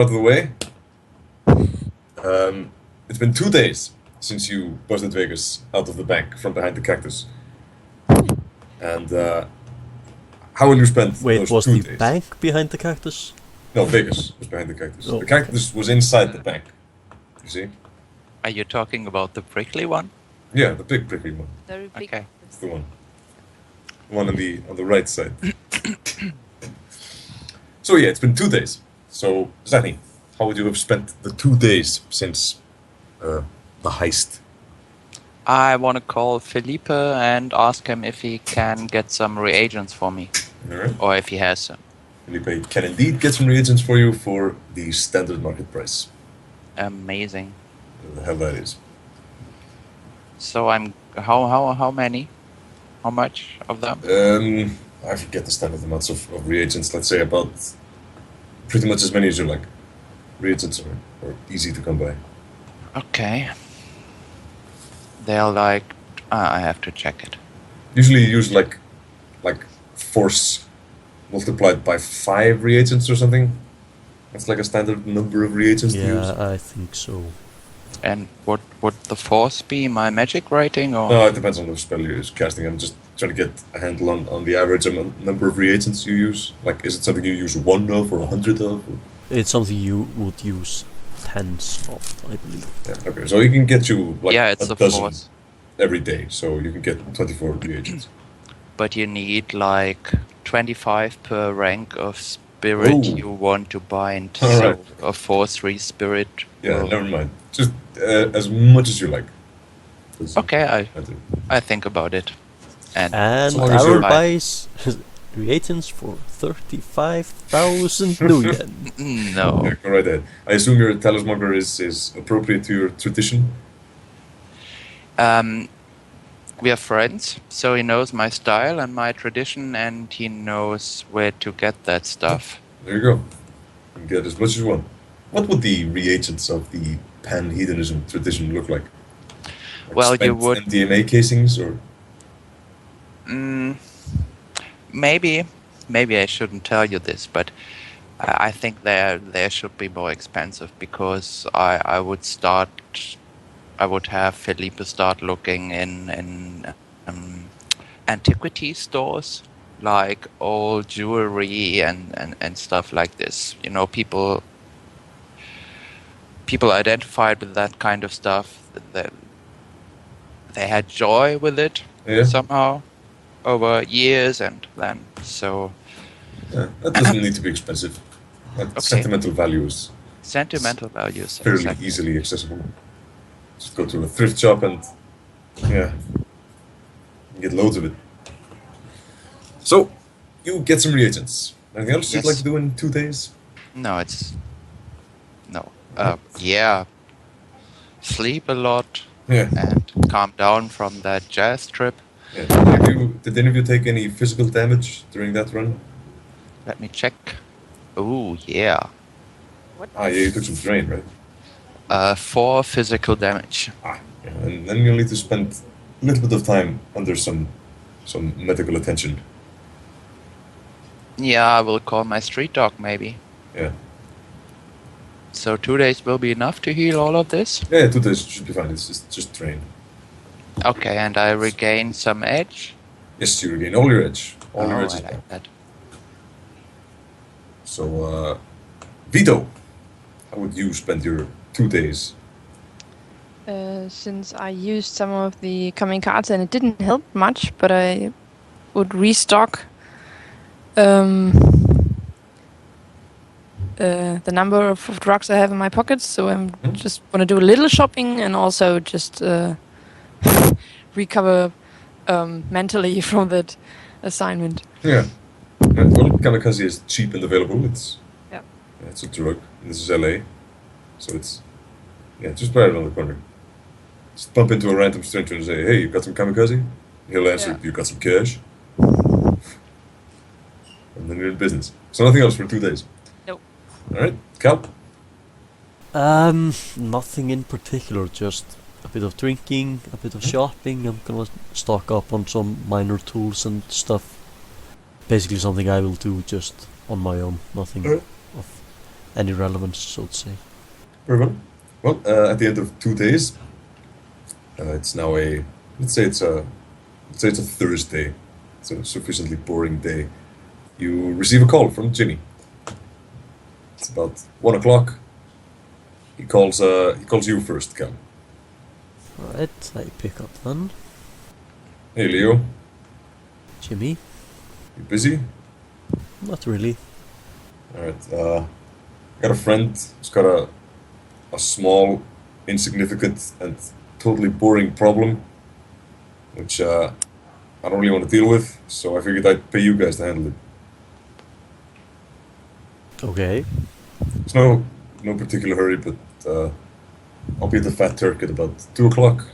Out of the way. It's been 2 days since you busted Vegas out of the bank from behind the cactus. And how will you spend Wait, those was 2 the days? bank behind the cactus? No, Vegas was behind the cactus. Oh, The cactus was inside the bank. You see? Are you talking about the prickly one? Yeah, the big prickly one. Very big. Okay. It's the one. The one on the right side. So yeah, it's been 2 days. So Zatni, how would you have spent the 2 days since the heist? I want to call Felipe and ask him if he can get some reagents for me. Alright. Or if he has some. Felipe can indeed get some reagents for you for the standard market price. Amazing. Whatever the hell that is. So I'm... How many? How much of them? I forget the standard amounts of reagents. Let's say about pretty much as many as you like. Reagents are easy to come by. Okay. They're like... I have to check it. Usually you use like force multiplied by 5 reagents or something. That's like a standard number of reagents to use. yeah, I think so. And what would the force be? My magic rating or... No, it depends on the spell you're casting. I'm just trying to get a handle on the average number of reagents you use. Like, is it something you use 1 of or 100 of? Or? It's something you would use tens of, I believe. Yeah, okay, so you can get you like yeah, it's a a dozen force. every day. So you can get 24 reagents. But you need like 25 per rank of spirit Ooh. you want to bind. All so right. a force 3 spirit. Yeah, will- never mind. Just as much as you like. Okay, I do. I think about it. And And long as our you're- buys reagents for 35,000 new yen. no. Yeah, go right ahead. I assume your talismonger is appropriate to your tradition. We are friends, so he knows my style and my tradition, and he knows where to get that stuff. There you go. You can get as much as you want. What would the reagents of the pan-hedonism tradition look like? Well, you spent would- MDMA casings or... Maybe I shouldn't tell you this, but I think they should be more expensive because I would have Felipe start looking in antiquity stores, like old jewelry and stuff like this. You know, people identified with that kind of stuff. That they had joy with it Yeah. somehow over years, and then so That doesn't need to be expensive. That Okay. sentimental value is sentimental values. fairly exactly. easily accessible. Just go to a thrift shop and yeah, get loads of it. So, you get some reagents. Anything else you'd Yes. like to do in 2 days? No, it's no. Yeah, sleep a lot Yeah. and calm down from that jazz trip. Yeah. Did any of you take any physical damage during that run? Let me check. Oh yeah, Ah, yeah, you took some drain, right? 4 physical damage. Ah, yeah. And then you'll need to spend a little bit of time under some medical attention. Yeah, I will call my street dog maybe. Yeah. So 2 days will be enough to heal all of this. Yeah, 2 days should be fine. It's just drain. Okay, and I regain some edge. Yes, you regain all your edge. All your Oh, edge I is back. like that. So, Vietho, how would you spend your 2 days? Since I used some of the coming cards and it didn't help much, but I would restock the number of drugs I have in my pockets. So I'm just want to do a little shopping and also just recover mentally from that assignment. Yeah. Well, kamikaze is cheap and available. It's Yep. yeah, it's a drug. This is LA, so it's just right around the corner. Just bump into a random stranger and say, "Hey, you got some kamikaze?" He'll answer, Yeah. "You got some cash?" And then you're in business. So nothing else for 2 days. Nope. All right, Cal. Nothing in particular, just a bit of drinking, a bit of shopping. I'm gonna stock up on some minor tools and stuff. Basically something I will do just on my own, nothing Alright. of any relevance, so to say. Very well. Well, at the end of 2 days, it's now let's say it's a Thursday. It's a sufficiently boring day. You receive a call from Jimmy. It's about 1 o'clock. He calls you first, Cal. Alright, I pick up then. Hey, Leo. Jimmy? You busy? Not really. Alright, got a friend who's got a small, insignificant, and totally boring problem, which I don't really want to deal with, so I figured I'd pay you guys to handle it. Okay. There's no particular hurry, but I'll be at the Fat Turk at about 2 o'clock.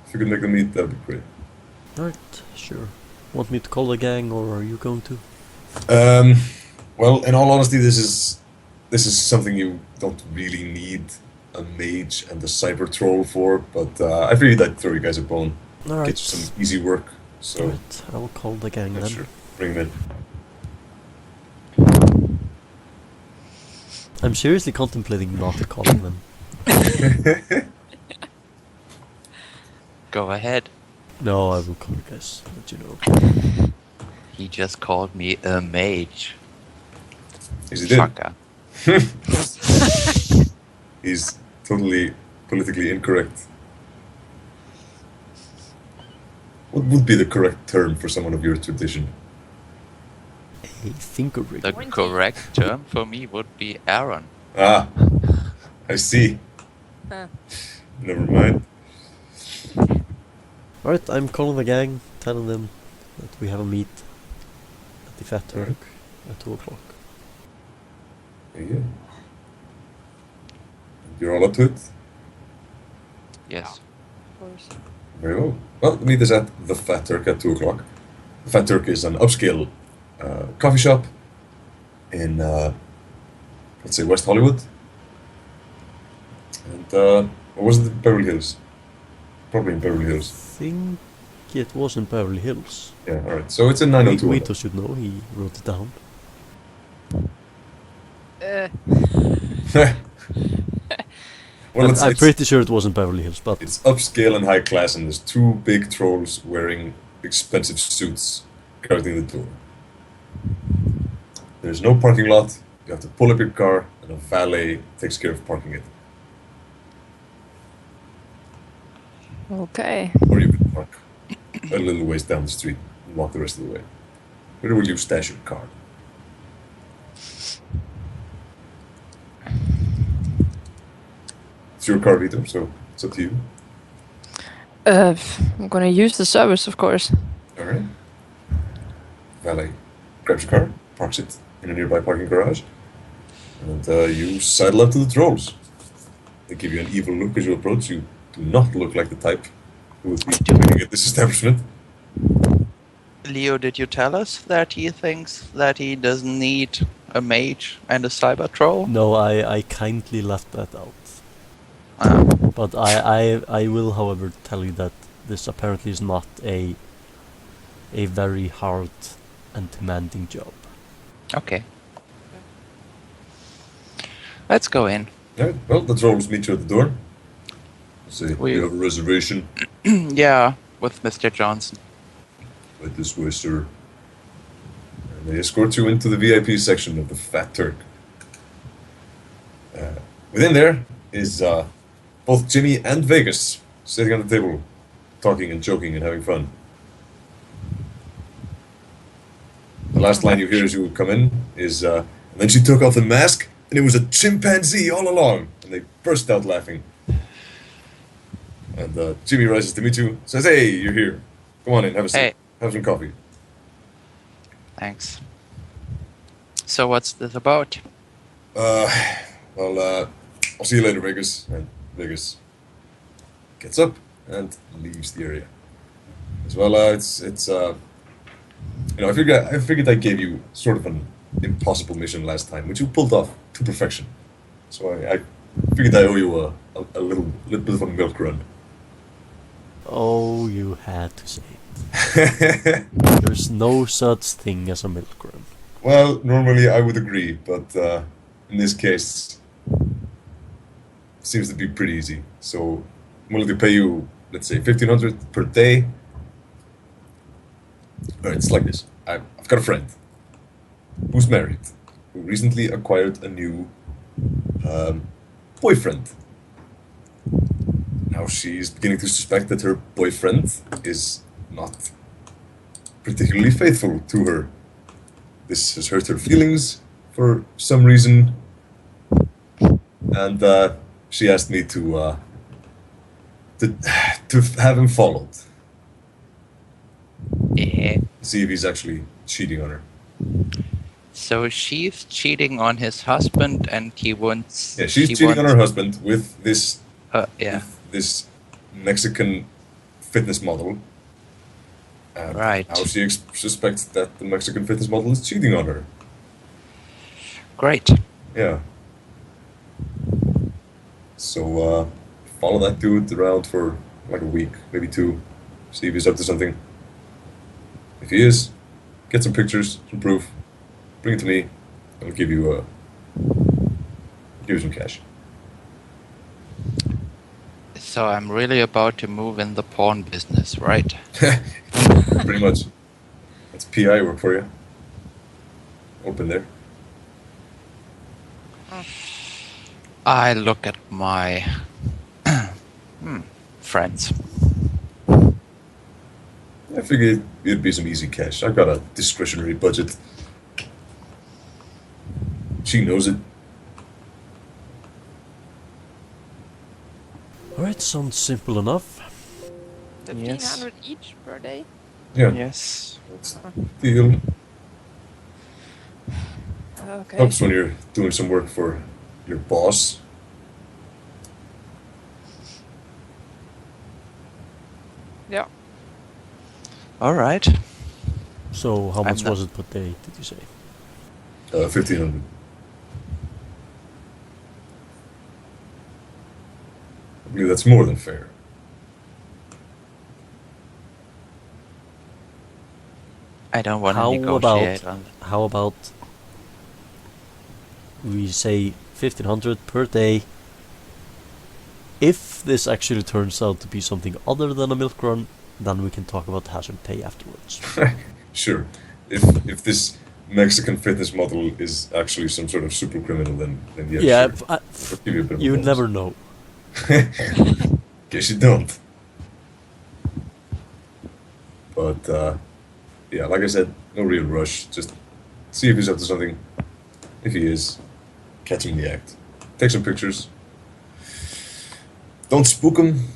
If you could make the meet, that'd be great. Alright, sure. Want me to call the gang, or are you going to? Well, in all honesty, this is something you don't really need a mage and a cyber troll for, but I figured I'd throw you guys a bone. Alright. Get you some easy work. So Alright, I will call the gang yeah, then. sure, bring them I'm seriously contemplating not calling them. in. Go ahead. No, I will call you guys, let you know. He just called me a mage. Yes, he did. Shaka. He's totally politically incorrect. What would be the correct term for someone of your tradition? A thinker rig. The correct term for me would be Aaron. Ah, I see. Never mind. Alright, I'm calling the gang, telling them that we have a meet at the Fat Turk at 2 o'clock. Yeah. You're all up to it? Yes. Of course. Very well. Well, the meet is at the Fat Turk at 2 o'clock. The Fat Turk is an upscale coffee shop in, let's say, West Hollywood. And, or was it Beverly Hills? Probably in Beverly I Hills. think it was in Beverly Hills. Yeah, alright. So it's in 902. Vietho should know, he wrote it down. Well, I'm pretty sure it was in Beverly Hills, but it's upscale and high class, and there's 2 big trolls wearing expensive suits guarding the door. There's no parking lot. You have to pull up your car, and a valet takes care of parking it. Okay. Or you can park a little ways down the street and walk the rest of the way. Where will you stash your car? It's your car, Vietho, so it's up to you. I'm gonna use the service, of course. Alright. Valet grabs your car, parks it in a nearby parking garage, and you sidle up to the trolls. They give you an evil look as you approach. You do not look like the type who would be working at this establishment. Leo, did you tell us that he thinks that he doesn't need a mage and a cyber troll? no, I kindly left that out. Ah, But I will, however, tell you that this apparently is not a very hard and demanding job. okay. Let's go in. Alright, well, the trolls meet you at the door. Say, We- you have a reservation? Yeah, with Mr. Johnson. Right this way, sir. And they escort you into the VIP section of the Fat Turk. Within there is both Jimmy and Vegas sitting on the table, talking and joking and having fun. The last line you hear as you come in is, and then she took off the mask, and it was a chimpanzee all along. And they burst out laughing. And Jimmy rises to meet you, says, hey, you're here. Come on in, have a seat. Hey. Have some coffee. Thanks. So what's this about? Well, I'll see you later, Vegas. And Vegas gets up and leaves the area. As well, I figured I gave you sort of an impossible mission last time, which you pulled off to perfection. So I figured I owe you a little bit of a milk run. Oh, you had to say it. There's no such thing as a milk run. Well, normally I would agree, but in this case seems to be pretty easy. So I'm willing to pay you, let's say, 1,500 per day. All right, it's like this. I've got a friend who's married, who recently acquired a new boyfriend. Now she's beginning to suspect that her boyfriend is not particularly faithful to her. This has hurt her feelings for some reason, and she asked me to have him followed, Yeah. see if he's actually cheating on her. So she's cheating on his husband, and he wants. Yeah, she's she cheating on wants, her husband with this Yeah. this Mexican fitness model. And Right. now she suspects that the Mexican fitness model is cheating on her. Great. Yeah. So follow that dude around for like a week, maybe 2. See if he's up to something. If he is, get some pictures, some proof. Bring it to me. I'll give you some cash. So I'm really about to move in the porn business, right? Pretty much. That's PI work for you. Open there. I look at my friends. I figured it'd be some easy cash. I've got a discretionary budget. She knows it. Alright, sounds simple enough. 1,500 each per day. Yeah. Yes. That's the deal. Okay. Helps when you're doing some work for your boss. Yeah. All right. So how I'm much not- was it per day, did you say? 1,500. I believe that's more than fair. I don't want to How negotiate about on how about we say 1,500 per day? If this actually turns out to be something other than a milk run, then we can talk about hazard pay afterwards. Sure. If this Mexican fitness model is actually some sort of super criminal, then yeah, yeah, sure. I'll give you a bit of a you bonus. never know. Guess you don't. But yeah, like I said, no real rush. Just see if he's up to something. If he is, catch him in the act. Take some pictures. Don't spook him.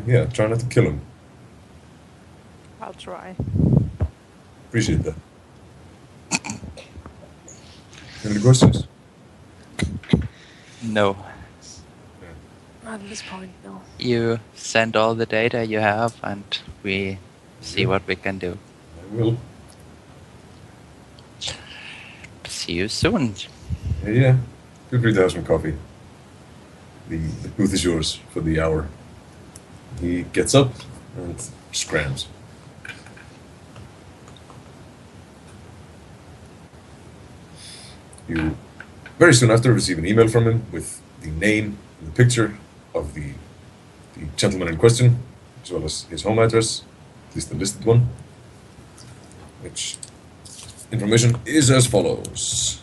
Yeah, try not to kill him. I'll try. Appreciate that. Any questions? No. Not at this point, no. You send all the data you have, and we see what we can do. I will. See you soon. Yeah. Feel free to have some coffee. The booth is yours for the hour. He gets up and scrams. You very soon after receive an email from him with the name and the picture of the gentleman in question, as well as his home address, at least the listed one, which information is as follows.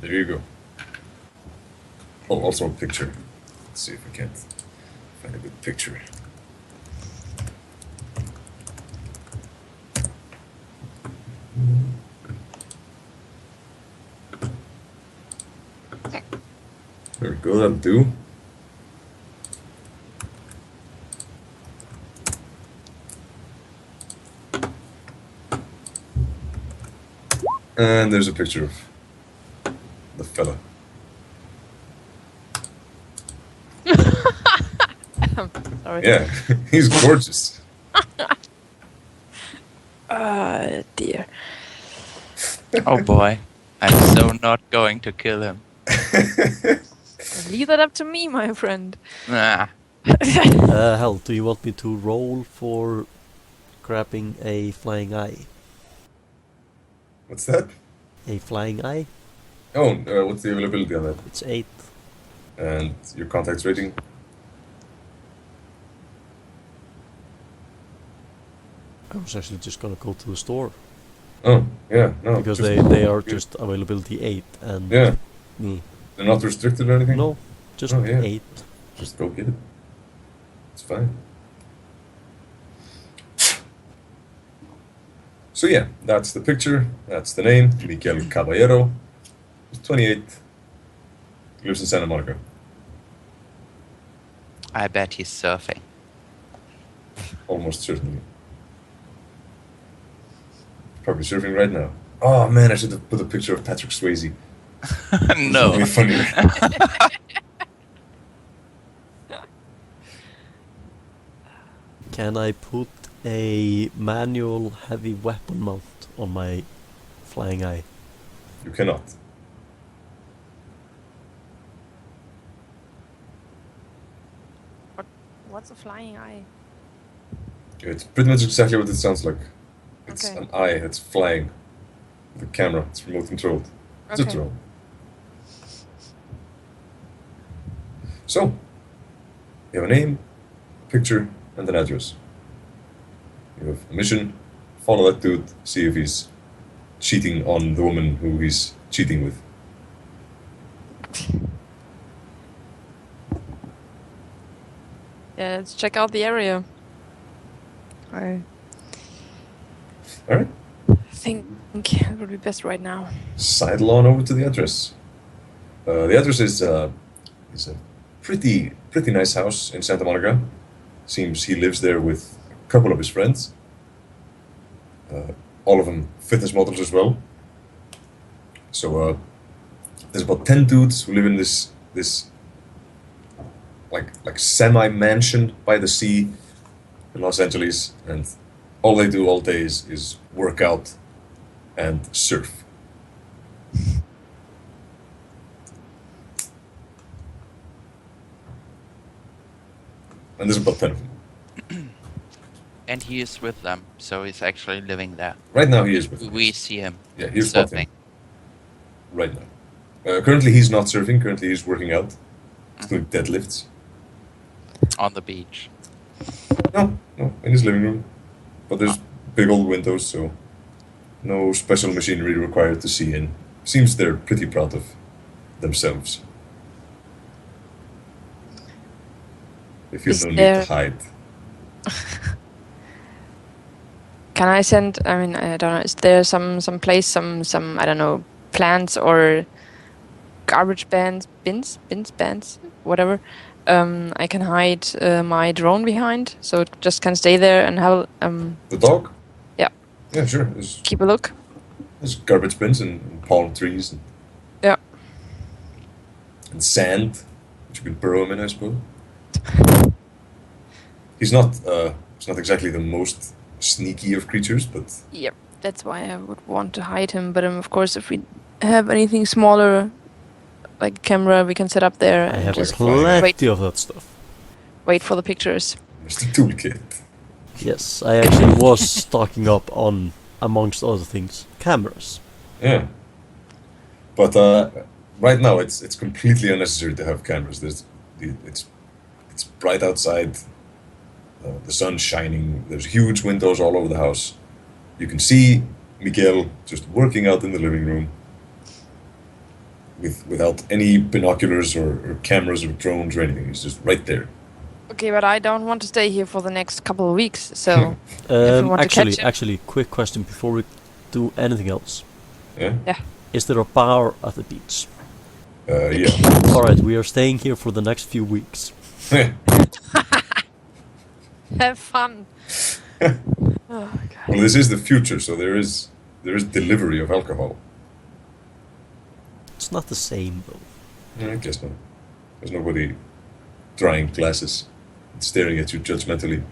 There you go. Oh, also a picture. Let's see if we can't find a good picture. There we go, that'll do. And there's a picture of the fella. Sorry. Yeah, he's gorgeous. Dear. Oh boy. I'm so not going to kill him. Leave that up to me, my friend. Nah. Hell, do you want me to roll for grabbing a flying eye? What's that? A flying eye? Oh, what's the availability on that? It's 8. And your contacts rating? I was actually just gonna go to the store. Oh, yeah, no. Because just- they are just availability 8 and... Yeah, Mm, they're not restricted or anything? no, just Oh, yeah. 8. Just go get it. It's fine. So yeah, that's the picture. That's the name. Miguel Caballero. He's 28. Lives in Santa Monica. I bet he's surfing. Almost certainly. Probably surfing right now. Oh man, I should have put a picture of Patrick Swayze. No. It'd be funnier. Can I put a manual heavy weapon mount on my flying eye? You cannot. What's a flying eye? It's pretty much exactly what it sounds like. It's Okay. an eye that's flying. The camera, it's remote controlled. It's a Okay. drone. So, you have a name, a picture, and an address. You have a mission, follow that dude, see if he's cheating on the woman who he's cheating with. Yeah, let's check out the area. I Alright? think it would be best right now. Sidle on over to the address. The address is a pretty nice house in Santa Monica. Seems he lives there with a couple of his friends. All of them fitness models as well. So there's about 10 dudes who live in this like semi-mansion by the sea in Los Angeles, and all they do all day is work out and surf. And there's about 10 of them. And he is with them, so he's actually living there. Right now he is with them. We see him Yeah, he's spot surfing. him right now. Currently he's not surfing, currently he's working out. He's doing deadlifts. On the beach. No, in his living room. But there's big old windows, so no special machinery required to see in. Seems they're pretty proud of themselves. They feel Is no need there- to hide. Can I send? I mean, I don't know. Is there some place, some I don't know, plants or garbage bins, whatever? I can hide my drone behind, so it just can stay there and have The dog? Yeah. Yeah, sure. There's keep a look. garbage bins and palm trees and, Yeah. and sand, which you can burrow him in, I suppose. He's not exactly the most sneaky of creatures, but Yep. That's why I would want to hide him. But of course, if we have anything smaller, like a camera, we can set up there I and have just plenty of that stuff. wait for the pictures. Mr. Toolkit. Yes, I actually was stocking up on, amongst other things, cameras. Yeah. But right now it's completely unnecessary to have cameras. It's bright outside. The sun's shining. There's huge windows all over the house. You can see Miguel just working out in the living room without any binoculars or cameras or drones or anything. He's just right there. Okay, but I don't want to stay here for the next couple of weeks. So If we want to catch him. Actually, quick question before we do anything else. Yeah? Is there a bar at the beach? Yeah. Alright, we are staying here for the next few weeks. have fun. Oh, God. Well, this is the future, so there is delivery of alcohol. not the same, though. I guess not. There's nobody drying glasses and staring at you judgmentally.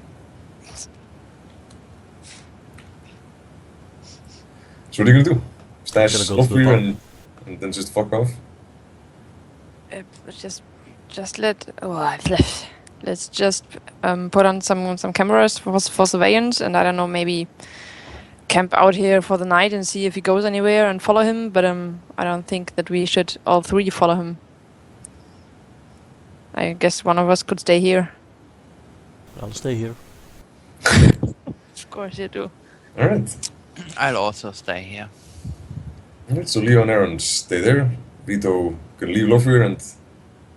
So what are you gonna do? Stash Gonna go to the Lofweir bar. and then just fuck off? Just let's just put on some cameras for surveillance, and I don't know, maybe camp out here for the night and see if he goes anywhere and follow him. But I don't think that we should all three follow him. I guess one of us could stay here. I'll stay here. Of course you do. Alright. I'll also stay here. Alright, so Leo and Aaron stay there. Vietho can leave Lofweir and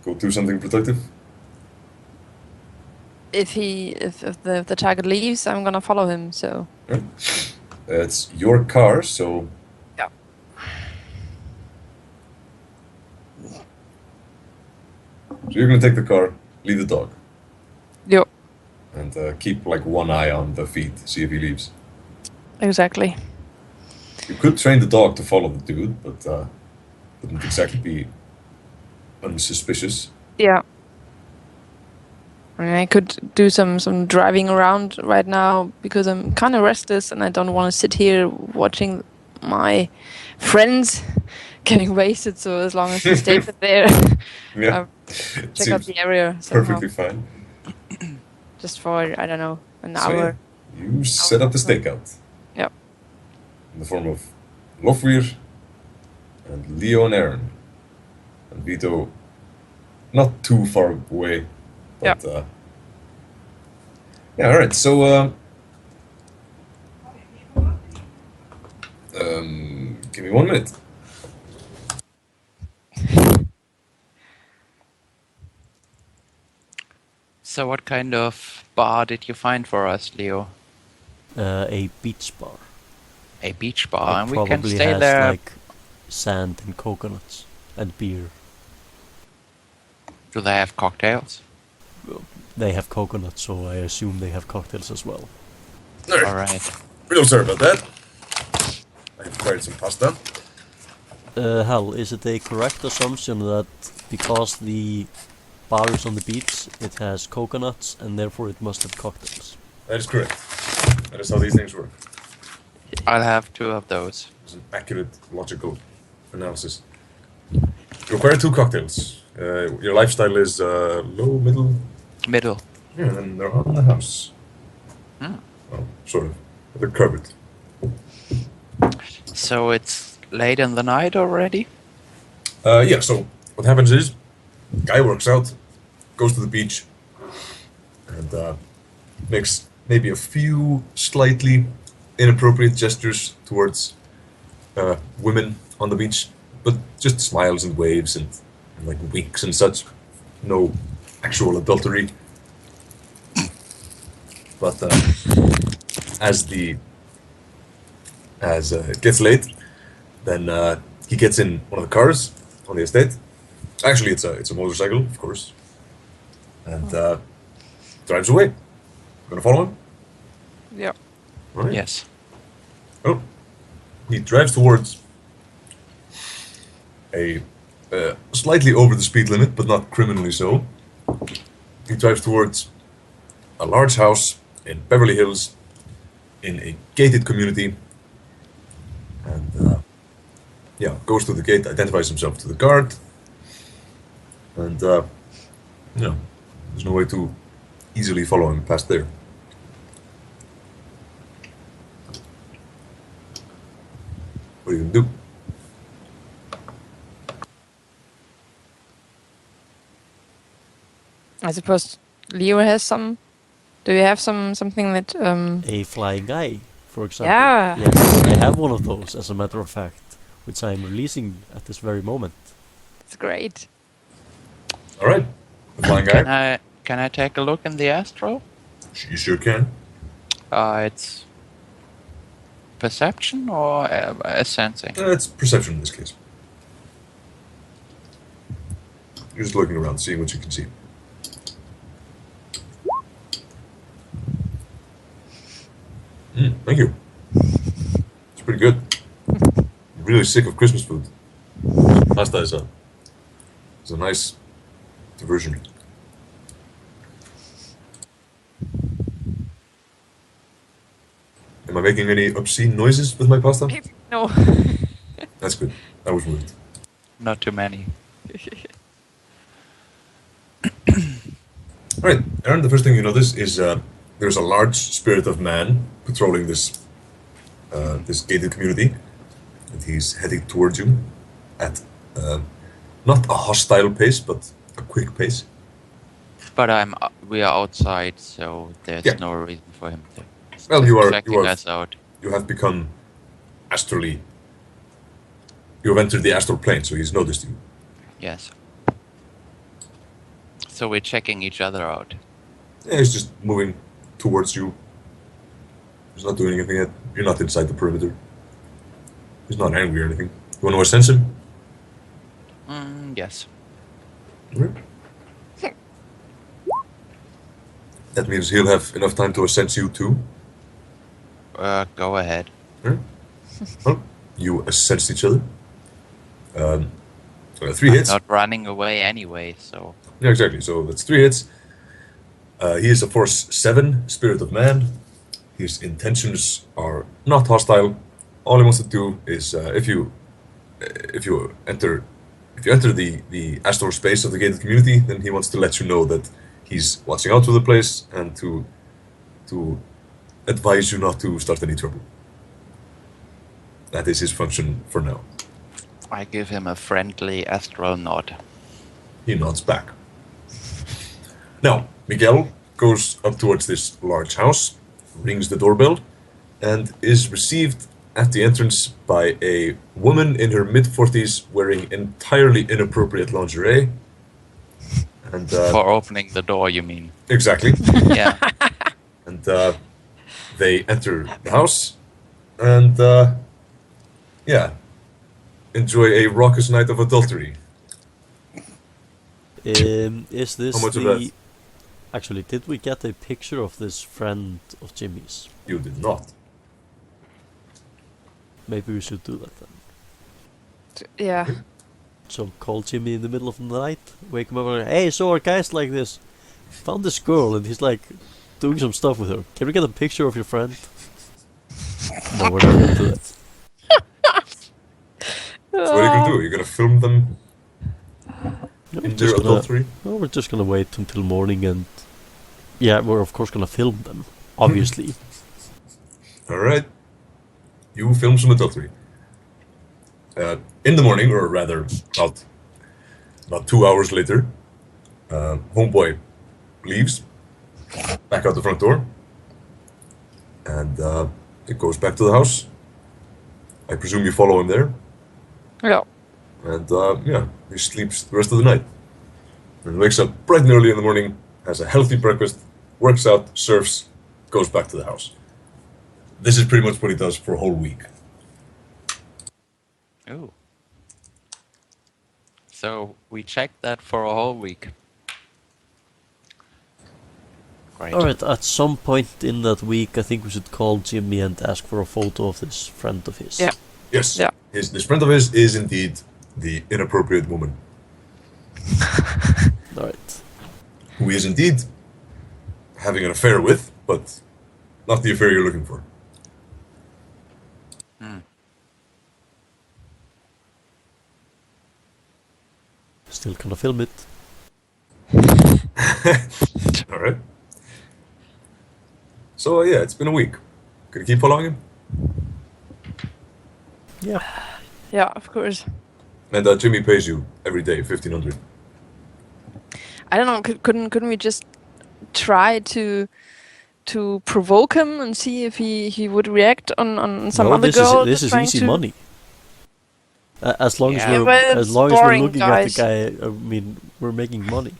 go do something productive. If the target leaves, I'm gonna follow him. So It's your car, so... Yeah. So you're gonna take the car, leave the dog, yo, and keep like one eye on the feed, see if he leaves. exactly. You could train the dog to follow the dude, but wouldn't exactly be unsuspicious. Yeah. I mean, I could do some driving around right now because I'm kind of restless and I don't want to sit here watching my friends getting wasted. So as long as they stay there, Yeah, check out seems the area somehow. perfectly fine. Just for, I don't know, an So, hour. yeah, you set up the stakeout. Yep. In the form of Lofweir and Leo and Aaron. And Vietho not too far away. But, yeah, alright, so give me 1 minute. So what kind of bar did you find for us, Leo? A beach bar. A beach bar, It and we can probably stay has there. like sand and coconuts and beer. Do they have cocktails? They have coconuts, so I assume they have cocktails as well. Alright. Real sorry about that. I prepared some pasta. Hal, is it a correct assumption that because the bar is on the beach, it has coconuts and therefore it must have cocktails? That is correct. That is how these things work. I'll have 2 of those. It's an accurate, logical analysis. You require 2 cocktails. Your lifestyle is low, middle, Middle. yeah, and then they're on the house. Hmm. Well, sort of. They're covered. So it's late in the night already? Yeah, so what happens is, guy works out, goes to the beach, and makes maybe a few slightly inappropriate gestures towards women on the beach, but just smiles and waves and like winks and such. No actual adultery. But as it gets late, then he gets in one of the cars on the estate. Actually, it's a motorcycle, of course, and drives away. Gonna follow him? Yeah. Right. Yes. Oh, he drives towards a slightly over the speed limit, but not criminally so. He drives towards a large house in Beverly Hills, in a gated community, and yeah, goes to the gate, identifies himself to the guard, and yeah, there's no way to easily follow him past there. What are you gonna do? I suppose Leo has some. Do you have something that A flying guy, for example. Yeah. Yes, I have one of those, as a matter of fact, which I'm releasing at this very moment. It's great. All right, the flying guy. Can I take a look in the astral? You sure can. It's perception or sensing? It's perception in this case. You're just looking around, seeing what you can see. Thank you. It's pretty good. I'm really sick of Christmas food. Pasta is a nice diversion. Am I making any obscene noises with my pasta? No. That's good. I was worried. Not too many. All right, Aaron, the first thing you notice is there's a large spirit of man patrolling this gated community, and he's heading towards you at not a hostile pace, but a quick pace. But we are outside, so there's Yeah. no reason for him to. Well, checking us out. you have become astrally. You have entered the astral plane, so he's noticed you. Yes. So we're checking each other out. Yeah, he's just moving towards you. He's not doing anything yet. You're not inside the perimeter. He's not angry or anything. You want to assense him? Yes. Right. That means he'll have enough time to assense you too. Go ahead. Right. Well, you assense each other. 3 I'm hits. not running away anyway, so. Yeah, exactly. So that's 3 hits. He is a Force 7, Spirit of Man. His intentions are not hostile. All he wants to do is, if you enter the astral space of the gated community, then he wants to let you know that he's watching out for the place and to advise you not to start any trouble. That is his function for now. I give him a friendly astral nod. He nods back. Now, Miguel goes up towards this large house, rings the doorbell, and is received at the entrance by a woman in her mid-40s wearing entirely inappropriate lingerie. And For opening the door, you mean? exactly. Yeah. And they enter the house and enjoy a raucous night of adultery. Is this How much of the... that? Actually, did we get a picture of this friend of Jimmy's? You did not. Maybe we should do that then. Yeah. So call Jimmy in the middle of the night, wake him up and hey, so our guy's like this. Found this girl and he's like doing some stuff with her. Can we get a picture of your friend? No, we're not gonna do that. So what are you going to do? You're going to film them No, in their adultery? No, we're just gonna wait until morning and... Yeah, we're of course gonna film them. Obviously. Alright. You film some adultery. In the morning, or rather, about 2 hours later, homeboy leaves, back out the front door, and it goes back to the house. I presume you follow him there, Yeah. and he sleeps the rest of the night. And wakes up bright and early in the morning, has a healthy breakfast, works out, surfs, goes back to the house. This is pretty much what he does for a whole week. Ooh. So we checked that for a whole week. Great. Alright, at some point in that week I think we should call Jimmy and ask for a photo of this friend of his. Yeah. Yes. Yeah. This friend of his is indeed the inappropriate woman, Alright. who he is indeed having an affair with, but not the affair you're looking for. Still gonna film it. All right. So yeah, it's been a week. Gonna keep following him, Yeah. Yeah, of course. and Jimmy pays you every day 1,500. I don't know. Couldn't we just try to provoke him and see if he would react on some No, other this girl? is this just is trying easy to- money. As long Yeah. as we're but as it's long as we're boring, looking guys. at the guy, I mean, we're making money.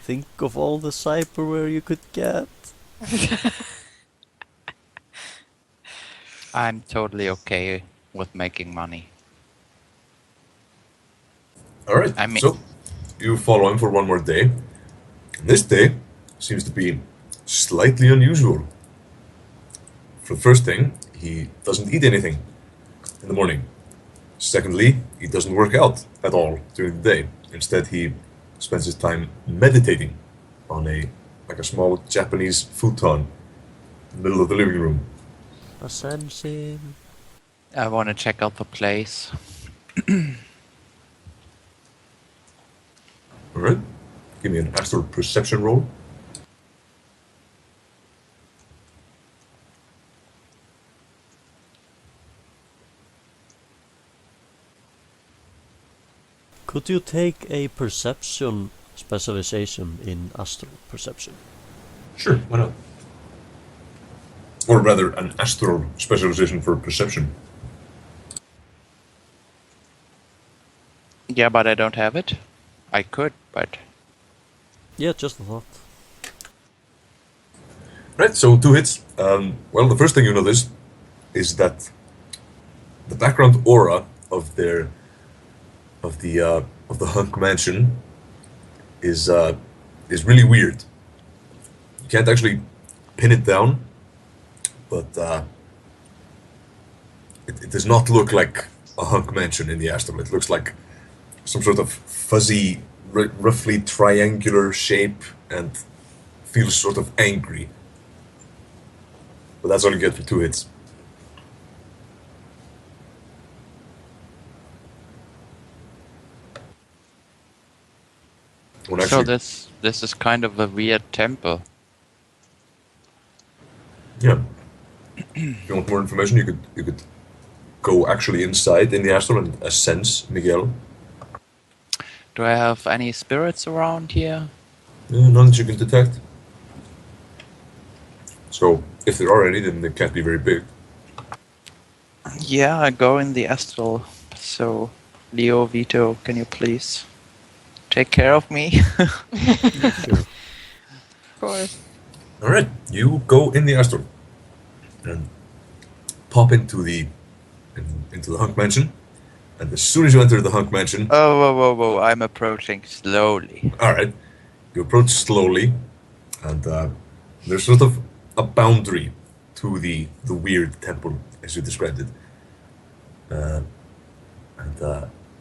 Think of all the cyberware you could get. I'm totally okay with making money. All right. I mean- So you follow him for one more day. This day seems to be slightly unusual. For the first thing, he doesn't eat anything. in the morning. Secondly, he doesn't work out at all during the day. Instead, he spends his time meditating on a small Japanese futon in the middle of the living room. Ascension. I want to check out the place. All right, give me an astral perception roll. Could you take a perception specialization in astral perception? Sure, why not? Or rather, an astral specialization for perception. Yeah, but I don't have it. I could, but... Yeah, just a thought. Right, so 2 hits. Well, the first thing you notice is that the background aura of the Hunk mansion is really weird. You can't actually pin it down, but it does not look like a Hunk mansion in the astral. It looks like some sort of fuzzy, roughly triangular shape and feels sort of angry. But that's all you get for 2 hits. Well, So actually, this is kind of a weird temple. yeah. If you want more information, you could go actually inside in the astral and sense Miguel. Do I have any spirits around here? None that you can detect. So if there are any, then they can't be very big. Yeah, I go in the astral. So, Leo, Vietho, can you please take care of me? Sure. Of course. All right, you go in the astral and pop into the Hunk mansion. And as soon as you enter the Hunk mansion, Oh, whoa, whoa, whoa! I'm approaching slowly. all right, you approach slowly, and there's sort of a boundary to the weird temple as you described it. And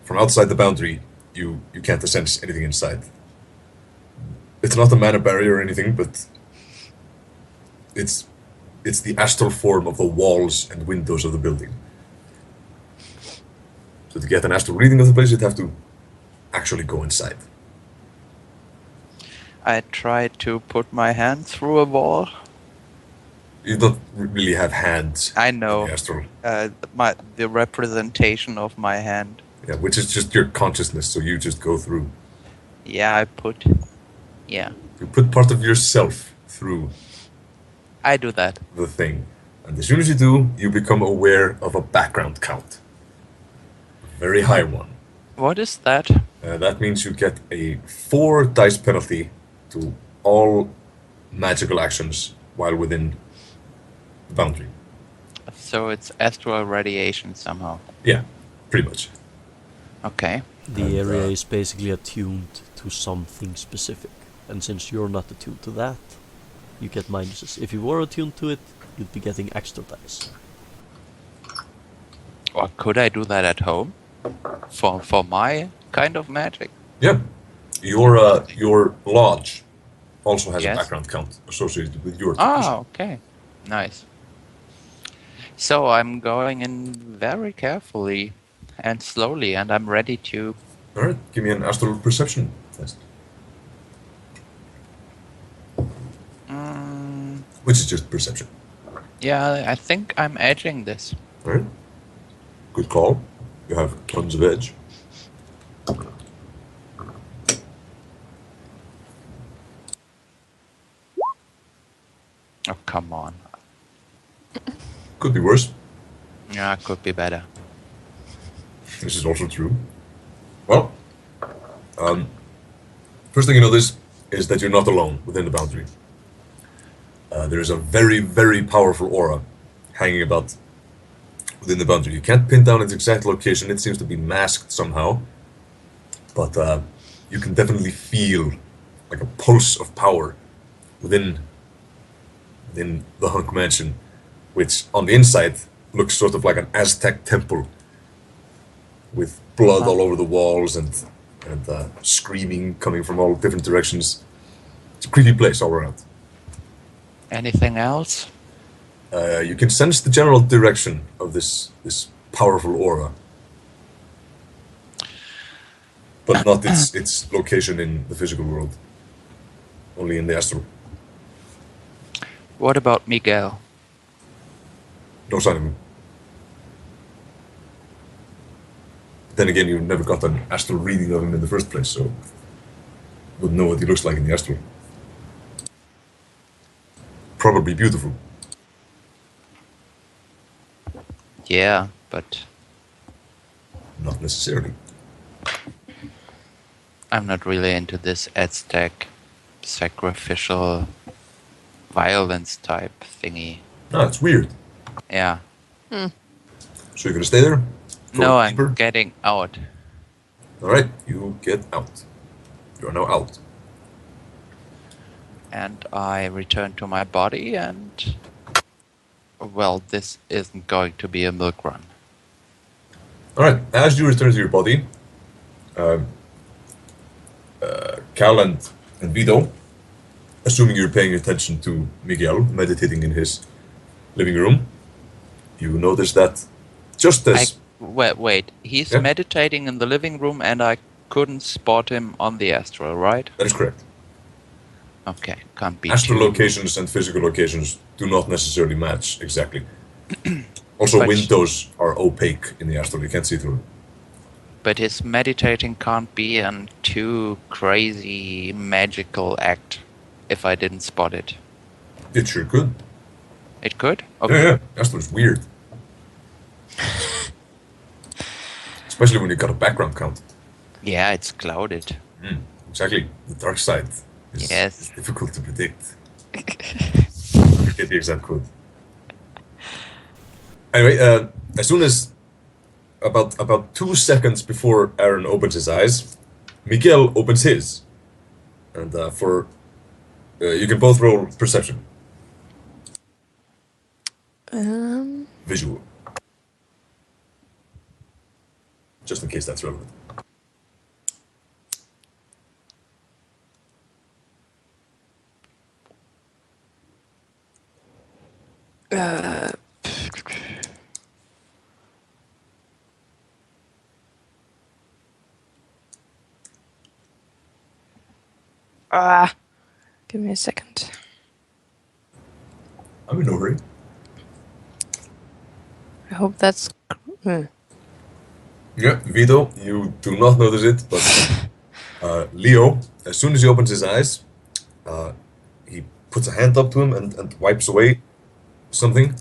from outside the boundary, you can't sense anything inside. It's not a mana barrier or anything, but it's the astral form of the walls and windows of the building. So to get an astral reading of the place, you'd have to actually go inside. I tried to put my hand through a wall. You don't really have hands I in know. the astral. The representation of my hand. Yeah, which is just your consciousness, so you just go through. Yeah, I put. Yeah, You put part of yourself through I do that. the thing. And as soon as you do, you become aware of a background count. A very high one. What is that? That means you get a 4 dice penalty to all magical actions while within the boundary. So it's astral radiation somehow. Yeah, pretty much. Okay. The And, area is basically attuned to something specific. And since you're not attuned to that, you get minuses. If you were attuned to it, you'd be getting extra dice. Or could I do that at home? For my kind of magic? Yeah. Your lodge also has Yes. a background count associated with your Ah, okay. Nice. So I'm going in very carefully and slowly, and I'm ready to... Alright, give me an astral perception test. Which is just perception. Yeah, I think I'm edging this. Alright. Good call. You have tons of edge. Oh, come on. Could be worse. Yeah, it could be better. This is also true. Well, first thing you notice is that you're not alone within the boundary. There is a very, very powerful aura hanging about within the boundary. You can't pin down its exact location. It seems to be masked somehow. But you can definitely feel like a pulse of power within the Hunk Mansion, which on the inside looks sort of like an Aztec temple with blood all over the walls and screaming coming from all different directions. It's a creepy place all around. Anything else? You can sense the general direction of this powerful aura, but not its location in the physical world. Only in the astral. What about Miguel? No sign of him. Then again, you never got an astral reading of him in the first place, so wouldn't know what he looks like in the astral. Probably beautiful. Yeah, but Not necessarily. I'm not really into this Aztec sacrificial violence type thingy. No, it's weird. Yeah. So you're gonna stay there? No, Go deeper? I'm getting out. Alright, you get out. You are now out. And I return to my body and... Well, this isn't going to be a milk run. Alright, as you return to your body, Cal and Vietho, assuming you're paying attention to Miguel meditating in his living room, you notice that just as... Wait. He's Yeah. meditating in the living room and I couldn't spot him on the astral, right? That is correct. Okay, can't be Astral too- locations and physical locations do not necessarily match exactly. Also, But- windows are opaque in the astral, you can't see through them. But his meditating can't be a too crazy magical act if I didn't spot it. It sure could. It could? Yeah. Astral is weird. Especially when you got a background count. Yeah, it's clouded. Exactly. The dark side is Yes. difficult to predict. Get the exact quote. Anyway, as soon as about 2 seconds before Aaron opens his eyes, Miguel opens his, and you can both roll perception. Visual. Just in case that's relevant. Give me a second. I'm in no hurry. I hope that's. Yeah, Vietho, you do not notice it, but Leo, as soon as he opens his eyes, he puts a hand up to him and wipes away something.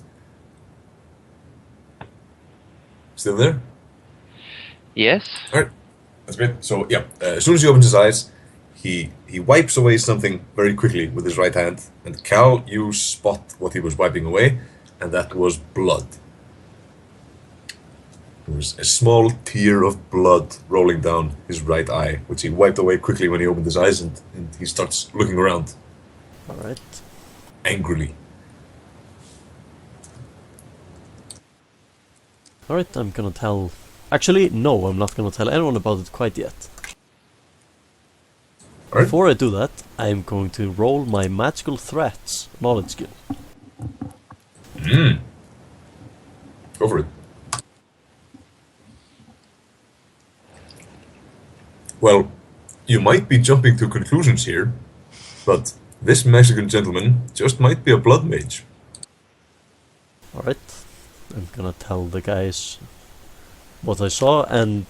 Still there? Yes? Alright, that's great. So, yeah, as soon as he opens his eyes, he wipes away something very quickly with his right hand, and Cal, you spot what he was wiping away, and that was blood. There was a small tear of blood rolling down his right eye, which he wiped away quickly when he opened his eyes, and he starts looking around Alright. angrily. Alright, I'm gonna tell... Actually, no, I'm not gonna tell anyone about it quite yet. Alright. Before I do that, I'm going to roll my magical threats knowledge skill. Go for it. Well, you might be jumping to conclusions here, but this Mexican gentleman just might be a blood mage. Alright, I'm gonna tell the guys what I saw and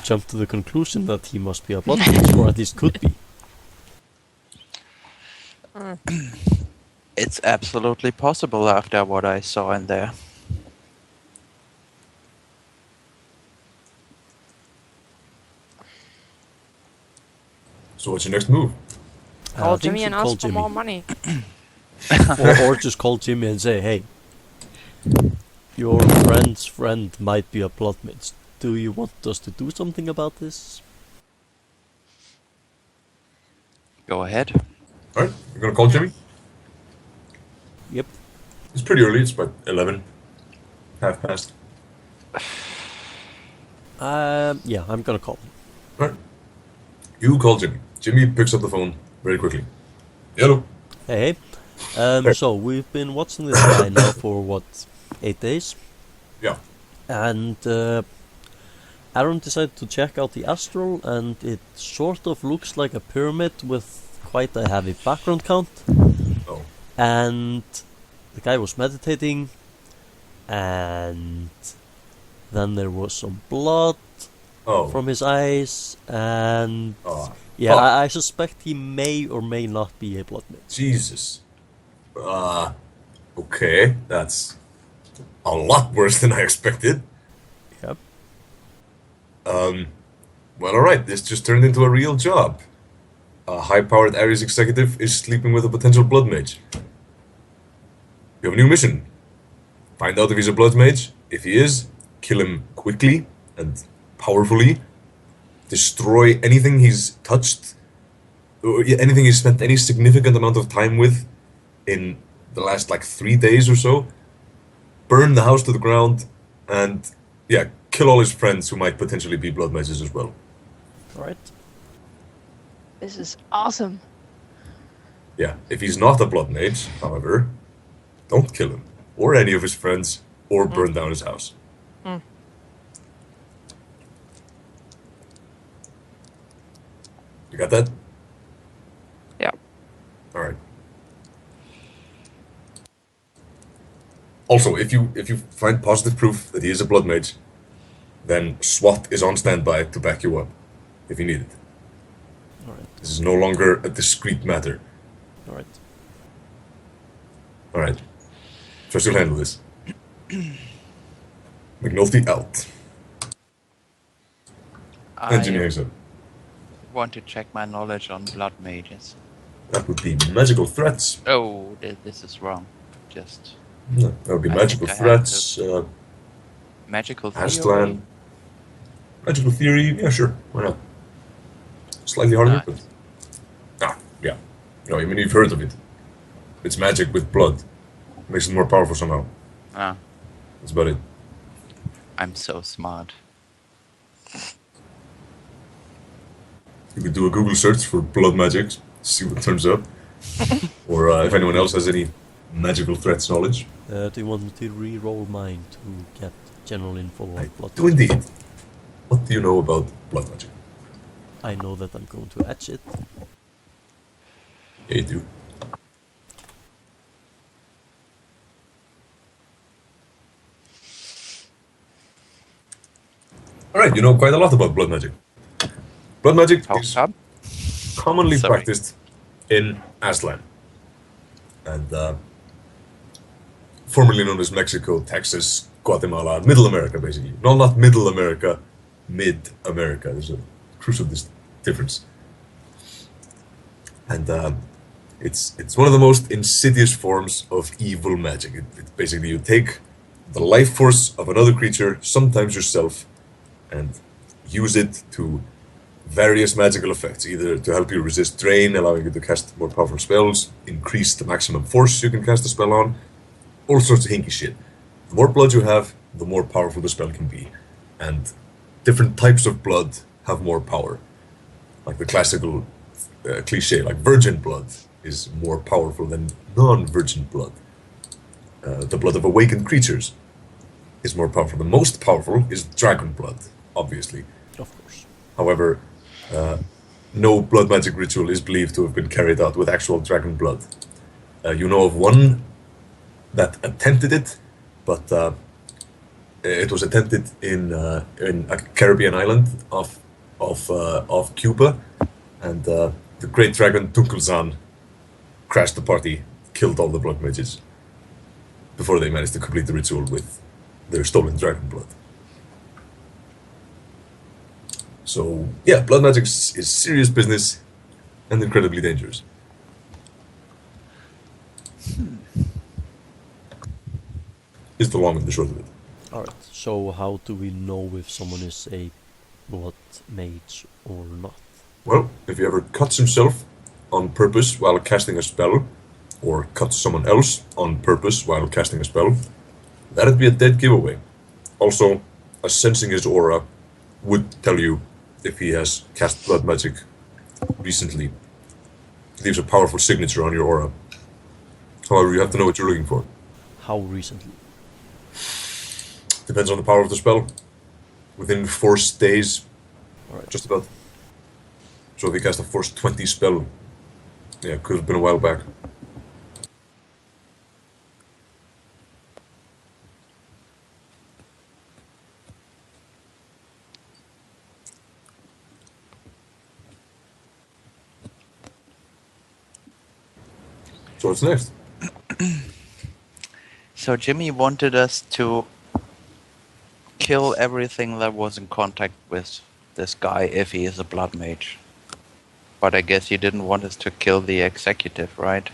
jump to the conclusion that he must be a blood mage, or at least could be. It's absolutely possible after what I saw in there. So what's your next move? Call I think Jimmy you and call ask for Jimmy. more money. or just call Jimmy and say, hey, your friend's friend might be a blood mage. Do you want us to do something about this? Go ahead. Alright, you're gonna call Jimmy? Yep. It's pretty early, it's about 11. half past. Yeah, I'm gonna call him. Alright. You call Jimmy. Jimmy picks up the phone very quickly. Hello. Hey, hey. So we've been watching this guy now for what, 8 days? Yeah. And Aaron decided to check out the astral, and it sort of looks like a pyramid with quite a heavy background count. Oh. And the guy was meditating, and then there was some blood from his eyes, and yeah, I suspect he may or may not be a blood mage. Jesus. Okay, that's a lot worse than I expected. Yep. Well, alright, this just turned into a real job. A high-powered Ares executive is sleeping with a potential blood mage. You have a new mission. Find out if he's a blood mage. If he is, kill him quickly and powerfully. Destroy anything he's touched, or anything he's spent any significant amount of time with in the last, 3 days or so. Burn the house to the ground, and, yeah, kill all his friends who might potentially be blood mages as well. Alright. This is awesome. Yeah, if he's not a blood mage, however, don't kill him, or any of his friends, or burn down his house. You got that? Yeah. Alright. Also, if you find positive proof that he is a blood mage, then SWAT is on standby to back you up, if you need it. Alright. This is no longer a discreet matter. Alright. Alright. Trust you'll handle this. McNulty out. And Jimmy hangs up. Want to check my knowledge on blood mages. That would be magical threats. Oh, this is wrong. Just... No, that would be magical threats, magical theory? Aztlan. Magical theory, yeah, sure. Why not? Slightly harder, but... yeah. No, I mean, you've heard of it. It's magic with blood. Makes it more powerful somehow. That's about it. I'm so smart. You could do a Google search for blood magic, see what turns up. Or if anyone else has any magical threats knowledge. Do you want me to re-roll mine to get general info on blood Do indeed. What do you know about blood magic? I know that I'm going to etch it. Yeah, you do. Alright, you know quite a lot about blood magic. Blood magic is commonly practiced in Aztlan. And formerly known as Mexico, Texas, Guatemala, Middle America, basically. No, not Middle America, Mid-America. There's a crucial difference. And it's one of the most insidious forms of evil magic. It basically, you take the life force of another creature, sometimes yourself, and use it to various magical effects, either to help you resist drain, allowing you to cast more powerful spells, increase the maximum force you can cast a spell on, all sorts of hinky shit. The more blood you have, the more powerful the spell can be. And different types of blood have more power. Like the classical cliche, like virgin blood is more powerful than non-virgin blood. The blood of awakened creatures is more powerful. The most powerful is dragon blood, obviously. Of course. However, no blood magic ritual is believed to have been carried out with actual dragon blood. You know of one that attempted it, but it was attempted in a Caribbean island off Cuba, and the great dragon Tunkulzan crashed the party, killed all the blood mages before they managed to complete the ritual with their stolen dragon blood. So, yeah, blood magic is serious business and incredibly dangerous. Is the long and the short of it. Alright, so how do we know if someone is a blood mage or not? Well, if he ever cuts himself on purpose while casting a spell, or cuts someone else on purpose while casting a spell, That'd be a dead giveaway. Also, a sensing his aura would tell you if he has cast blood magic recently. It leaves a powerful signature on your aura. However, you have to know what you're looking for. How recently? Depends on the power of the spell. Within force days, Alright. just about. So if he cast a force 20 spell, yeah, could have been a while back. So what's next? So Jimmy wanted us to kill everything that was in contact with this guy if he is a blood mage. But I guess you didn't want us to kill the executive, right?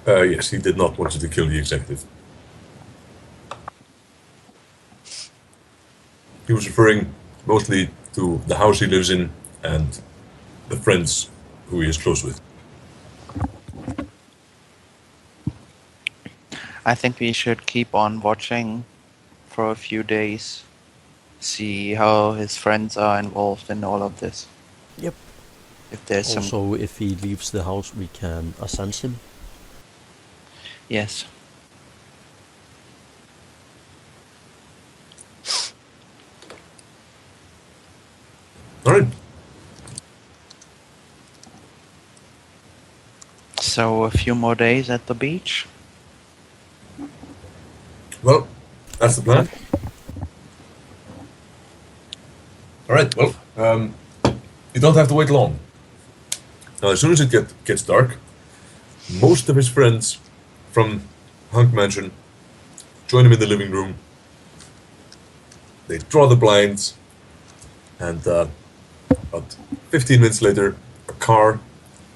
Yes, he did not want you to kill the executive. He was referring mostly to the house he lives in and the friends who he is close with. I think we should keep on watching for a few days. See how his friends are involved in all of this. Yep. If there's some... Also, if he leaves the house, we can ascend him. Yes. Alright. So a few more days at the beach? Well, that's the plan. Alright, well, you don't have to wait long. Now, as soon as it gets dark, most of his friends from Hunked Mansion join him in the living room. They draw the blinds, and about 15 minutes later, a car,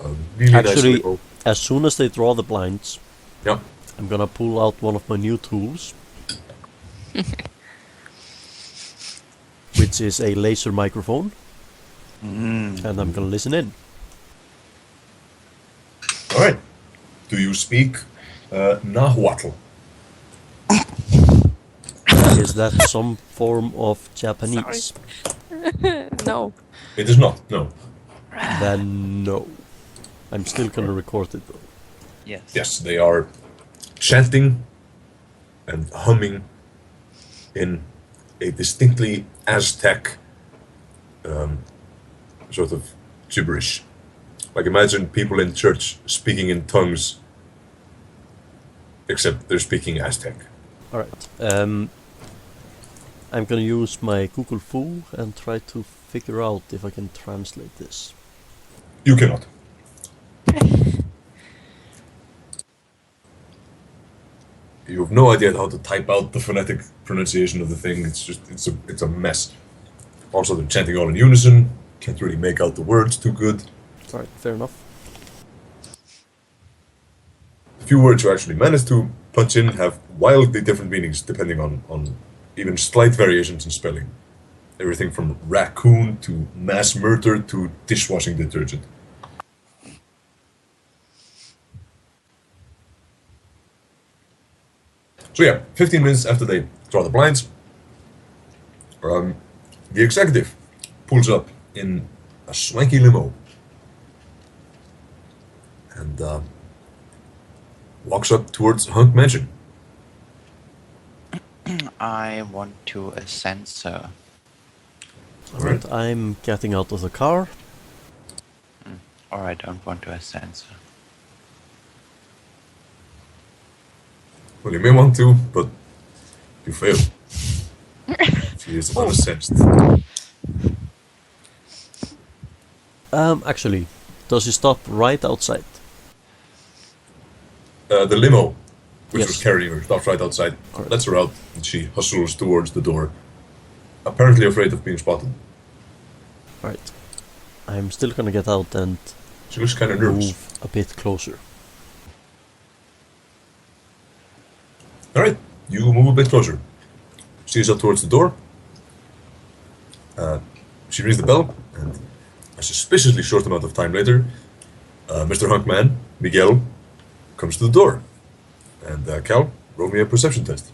a really nice Actually, limo. as soon as they draw the blinds, Yeah. I'm gonna pull out one of my new tools. Which is a laser microphone. And I'm gonna listen in. Alright. Do you speak Nahuatl? Is that some form of Japanese? No. It is not, no. Then no. I'm still gonna record it though. Yes. Yes, they are chanting and humming in a distinctly Aztec sort of gibberish. Like imagine people in church speaking in tongues, except they're speaking Aztec. Alright. I'm gonna use my Google Fu and try to figure out if I can translate this. You cannot. You have no idea how to type out the phonetic pronunciation of the thing. It's just it's a mess. Also, they're chanting all in unison. Can't really make out the words too good. Alright, fair enough. The few words you actually manage to punch in have wildly different meanings depending on even slight variations in spelling. Everything from raccoon to mass murder to dishwashing detergent. So yeah, 15 minutes after they draw the blinds, the executive pulls up in a swanky limo and walks up towards Hunked Mansion. I want to ascend, sir. Alright, I'm getting out of the car. Or I don't want to ascend, sir. Well, you may want to, but you fail. She is unassessed. Actually, does he stop right outside? The limo, which Yes. was carrying her, stops right outside. Correct. Lets her out, and she hustles towards the door, apparently afraid of being spotted. Alright. I'm still gonna get out and She looks kind of nervous. move a bit closer. Alright, you move a bit closer. She is up towards the door. She rings the bell, and a suspiciously short amount of time later, Mr. Hunkman, Miguel, comes to the door. And Cal, roll me a perception test.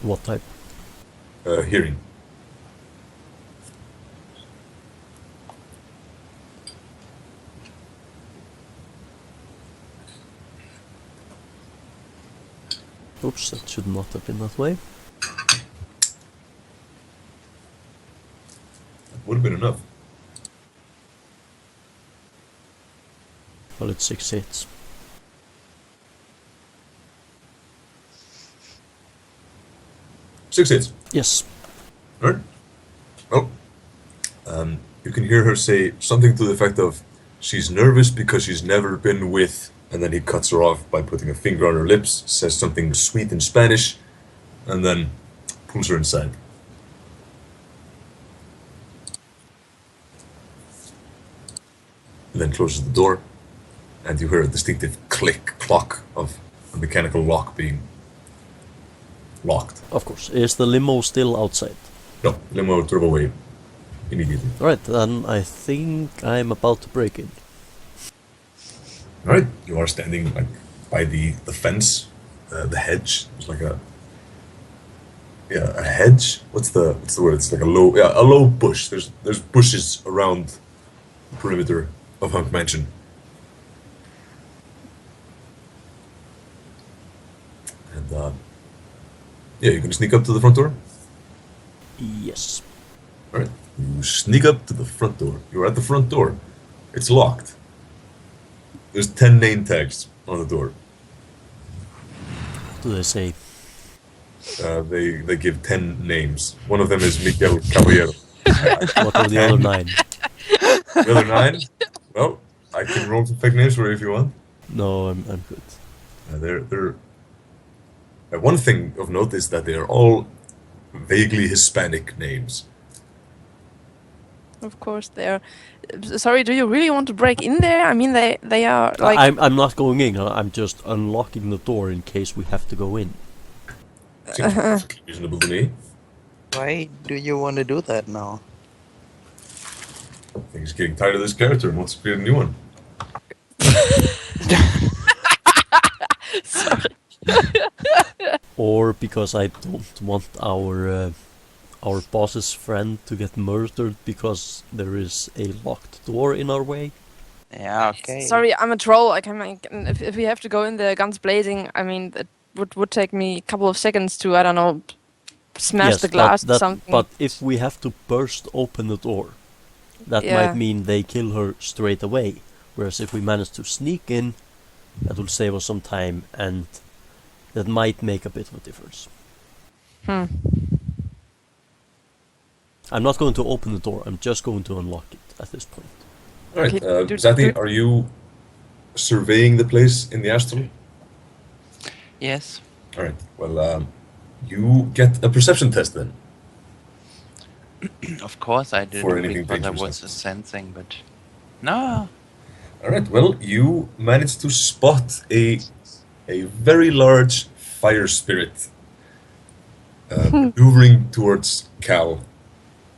What type? Hearing. Oops, that should not have been that way. Would have been enough. Well, it's 6 hits. Six hits. Yes. Alright. Well, you can hear her say something to the effect of, she's nervous because she's never been with, and then he cuts her off by putting a finger on her lips, says something sweet in Spanish, and then pulls her inside. And then closes the door, and you hear a distinctive clock of a mechanical lock being locked. Of course. Is the limo still outside? No, limo drove away immediately. Alright, then I think I'm about to break in. Alright, you are standing like by the fence, the hedge. There's like a hedge. What's the word? It's like a low bush. There's bushes around the perimeter of Hunked Mansion. And you can sneak up to the front door. Yes. Alright, you sneak up to the front door. You're at the front door. It's locked. There's 10 name tags on the door. What do they say? They give 10 names. One of them is Miguel Caballero. What are the other 9? The other 9? Well, I can roll some fake names for you if you want. No, I'm good. They're one thing of note is that they are all vaguely Hispanic names. Of course, they are. Sorry, do you really want to break in there? I mean, they are like. I'm not going in. I'm just unlocking the door in case we have to go in. Seems perfectly reasonable to me. Why do you want to do that now? I think he's getting tired of this character and wants to create a new one. Sorry. Or because I don't want our boss's friend to get murdered because there is a locked door in our way. Yeah, okay. Sorry, I'm a troll. I can make. If we have to go in there, guns blazing, I mean, it would take me a couple of seconds to, I don't know, smash the glass or something. But if we have to burst open the door, that might mean they kill her straight away. Whereas if we manage to sneak in, that will save us some time, and that might make a bit of a difference. I'm not going to open the door, I'm just going to unlock it at this point. Alright, Okay, Zatni, are you surveying the place in the astral? Yes. Alright, well, you get a perception test then. Of course I did For anything because I dangerous was sensing, but no. Alright, well, you managed to spot a very large fire spirit maneuvering towards Cal,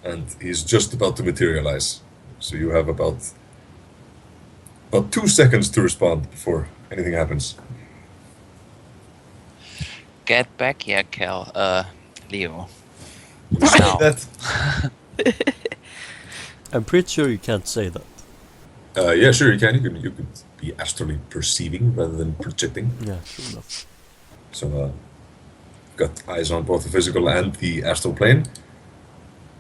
and he's just about to materialize. So you have about 2 seconds to respond before anything happens. Get back here, Cal. Leo. Say Now. that. I'm pretty sure you can't say that. Yeah, sure, you can. You could be astrally perceiving rather than projecting. Yeah, sure enough. So, got eyes on both the physical and the astral plane.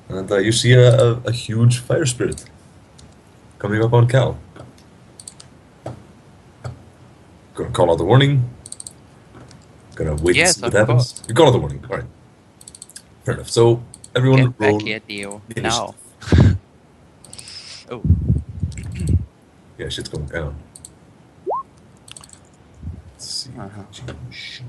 And you see a huge fire spirit coming up on Cal. Gonna call out the warning. Gonna wait to see what happens. Course. You call out the warning. Alright. Fair enough. So, everyone Get roll. back here, Leo. initiative. Now. Oh. Yeah, shit's going down. Let's see. Shoot.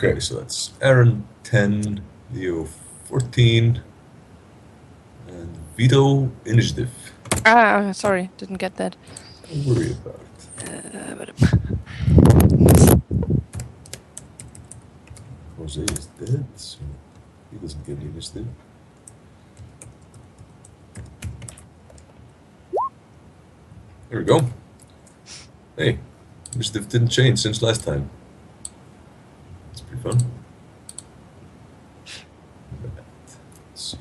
Okay, so that's Aaron 10, Leo 14, and Vietho initiative. Sorry, didn't get that. Don't worry about it. Jose is dead, so he doesn't get the initiative. There we go. Hey, initiative didn't change since last time. It's pretty fun. Let's see.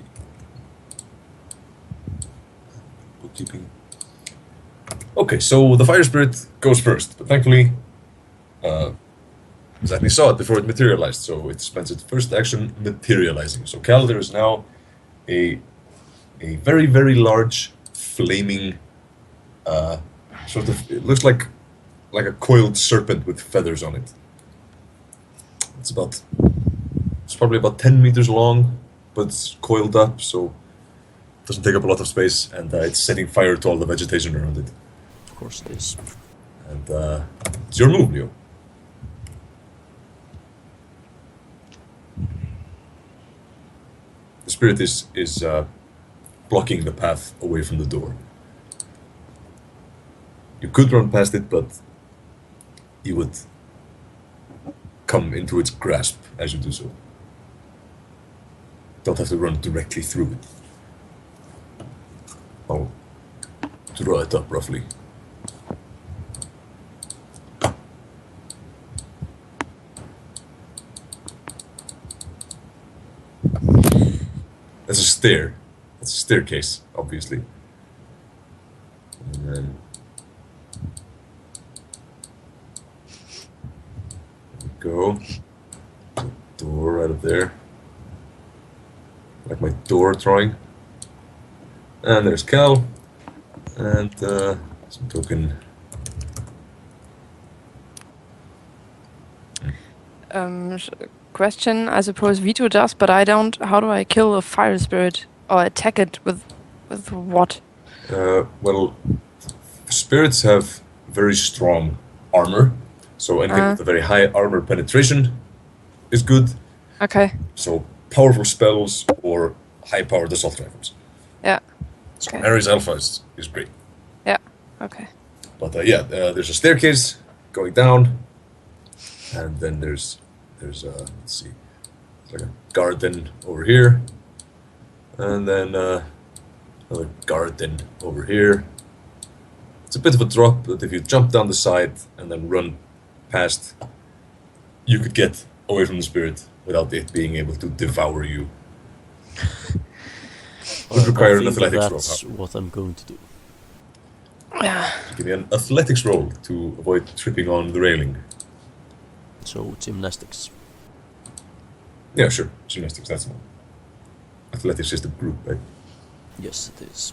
Bookkeeping. Okay, so the fire spirit goes first, but thankfully, Zatni saw it before it materialized, so it spends its first action materializing. So Cal, there is now a very, very large flaming sort of, it looks like a coiled serpent with feathers on it. It's probably about 10 meters long, but it's coiled up, so it doesn't take up a lot of space, and it's setting fire to all the vegetation around it. Of course it is. And it's your move, Leo. The spirit is blocking the path away from the door. You could run past it, but you would come into its grasp as you do so. Don't have to run directly through it. I'll draw it up roughly. That's a stair. That's a staircase, obviously. And then there we go. The door right up there. Like my door drawing. And there's Cal. And some token. Question, I suppose Vietho does, but I don't. How do I kill a fire spirit or attack it with what? Well, spirits have very strong armor, so anything with a very high armor penetration is good. Okay. So powerful spells or high-powered assault rifles. Yeah. So Okay. Mary's Alpha is great. Yeah. Okay. But there's a staircase going down, and then there's let's see, like a garden over here, and then another garden over here. It's a bit of a drop, but if you jump down the side and then run past, you could get away from the spirit without it being able to devour you. Would require an I think athletics roll. that's what I'm going to do. Yeah. Give me an athletics roll to avoid tripping on the railing. So, gymnastics. Yeah, sure. Gymnastics, that's one. Athletics is the group, right? Yes, it is.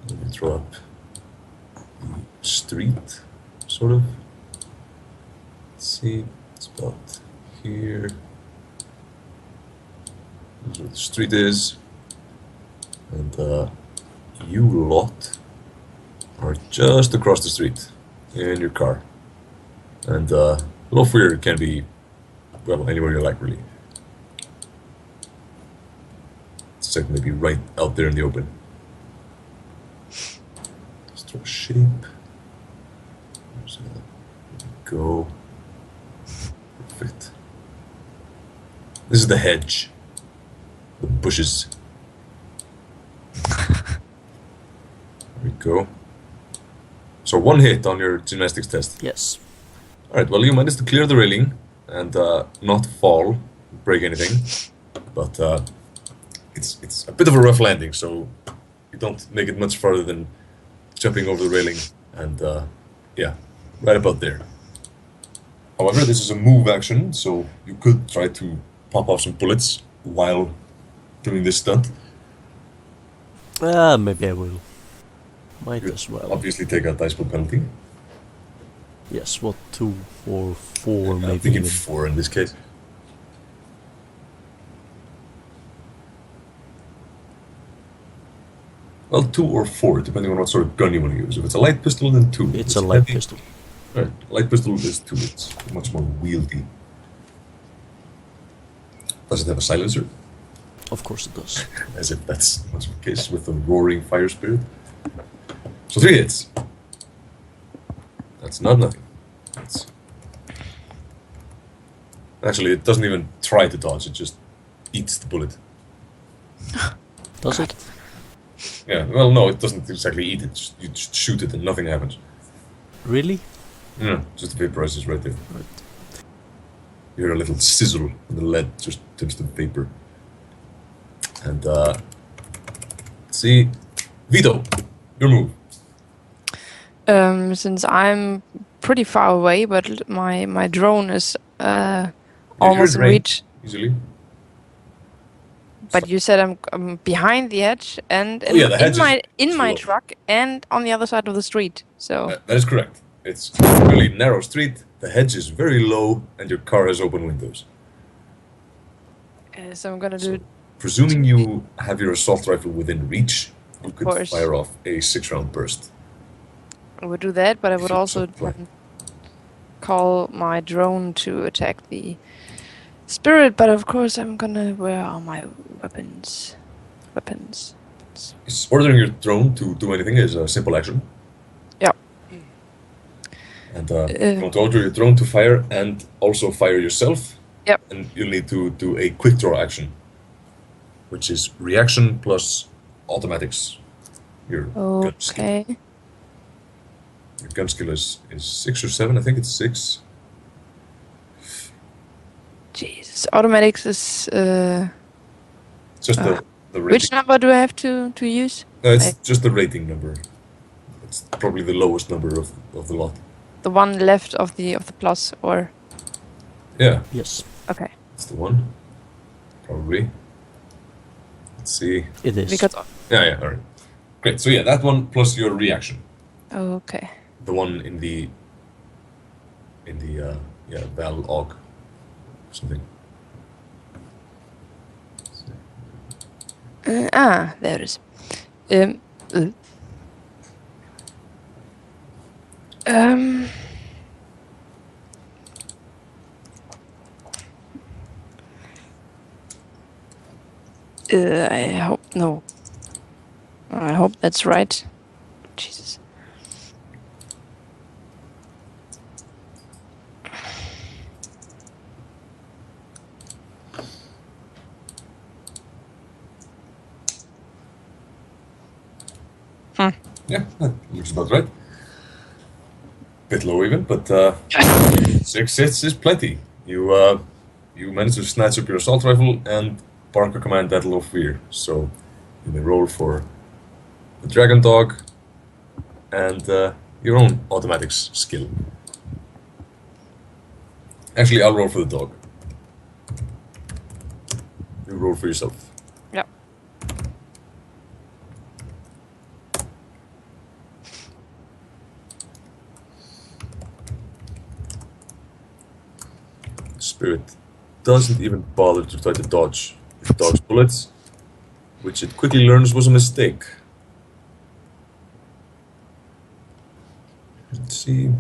Let me throw up the street, sort of. Let's see, it's about here. That's where the street is. And you lot are just across the street in your car. And Low Fear can be, well, anywhere you like, really. It's like maybe right out there in the open. Let's draw a shape. There's a, there we go. Perfect. This is the hedge. The bushes. There we go. So 1 hit on your gymnastics test. Yes. Alright, well, you managed to clear the railing and not fall, break anything. But it's a bit of a rough landing, so you don't make it much farther than jumping over the railing and yeah, right about there. However, this is a move action, so you could try to pop off some bullets while doing this stunt. Maybe I will. Might You as well. obviously take a dice pool penalty. Yes, what, 2 or 4 I'm maybe thinking even. 4 in this case. Well, 2 or 4, depending on what sort of gun you want to use. If it's a light pistol, then 2. If It's a light heavy- pistol. Right, light pistol is 2. It's much more wieldy. Does it have a silencer? Of course it does. As if that's much the case with the roaring fire spirit. So 3 hits. That's not nothing. That's... Actually, it doesn't even try to dodge, it just eats the bullet. Does it? Yeah, well, no, it doesn't exactly eat it. You just shoot it and nothing happens. Really? No, just vaporizes right there. Right. You hear a little sizzle, and the lead just turns to vapor. And, let's see. Vietho, your move. Since I'm pretty far away, but my drone is You're almost in range, reach. Easily. But you said I'm behind the edge and Oh, yeah, the hedge in is my low. truck and on the other side of the street. So That is correct. It's a really narrow street, the hedge is very low, and your car has open windows. so I'm gonna do. Presuming you have your assault rifle within reach, you could course. fire off a 6-round burst. I would do that, but I If would you also so plan. call my drone to attack the spirit. But of course, I'm gonna. Where are my weapons? Weapons. Is ordering your drone to do anything is a simple action. Yeah. And you want to order your drone to fire and also fire yourself. Yep. And you'll need to do a quick draw action, which is reaction plus automatics. Your gun skill. Okay. Your gun skill is 6 or 7. I think it's 6. Jesus. Automatics is. It's just the rating. Which number do I have to use? It's just the rating number. It's probably the lowest number of the lot. The one left of the plus, or Yeah, Yes, okay. it's the one. Probably. Let's see. it is. Because Yeah, all right. Great. So yeah, that one plus your reaction. okay. The one in the Val Og something. There it is. uh, Um. I hope no. I hope that's right. Jesus. Yeah, that looks about right. Bit low even, but 6 hits is plenty. You manage to snatch up your assault rifle and bark a command Battle of Fear. So you may roll for the Dragon Dog and your own automatics skill. Actually, I'll roll for the dog. You roll for yourself. Yep. Spirit doesn't even bother to try to dodge the dog's bullets, which it quickly learns was a mistake. Let's see.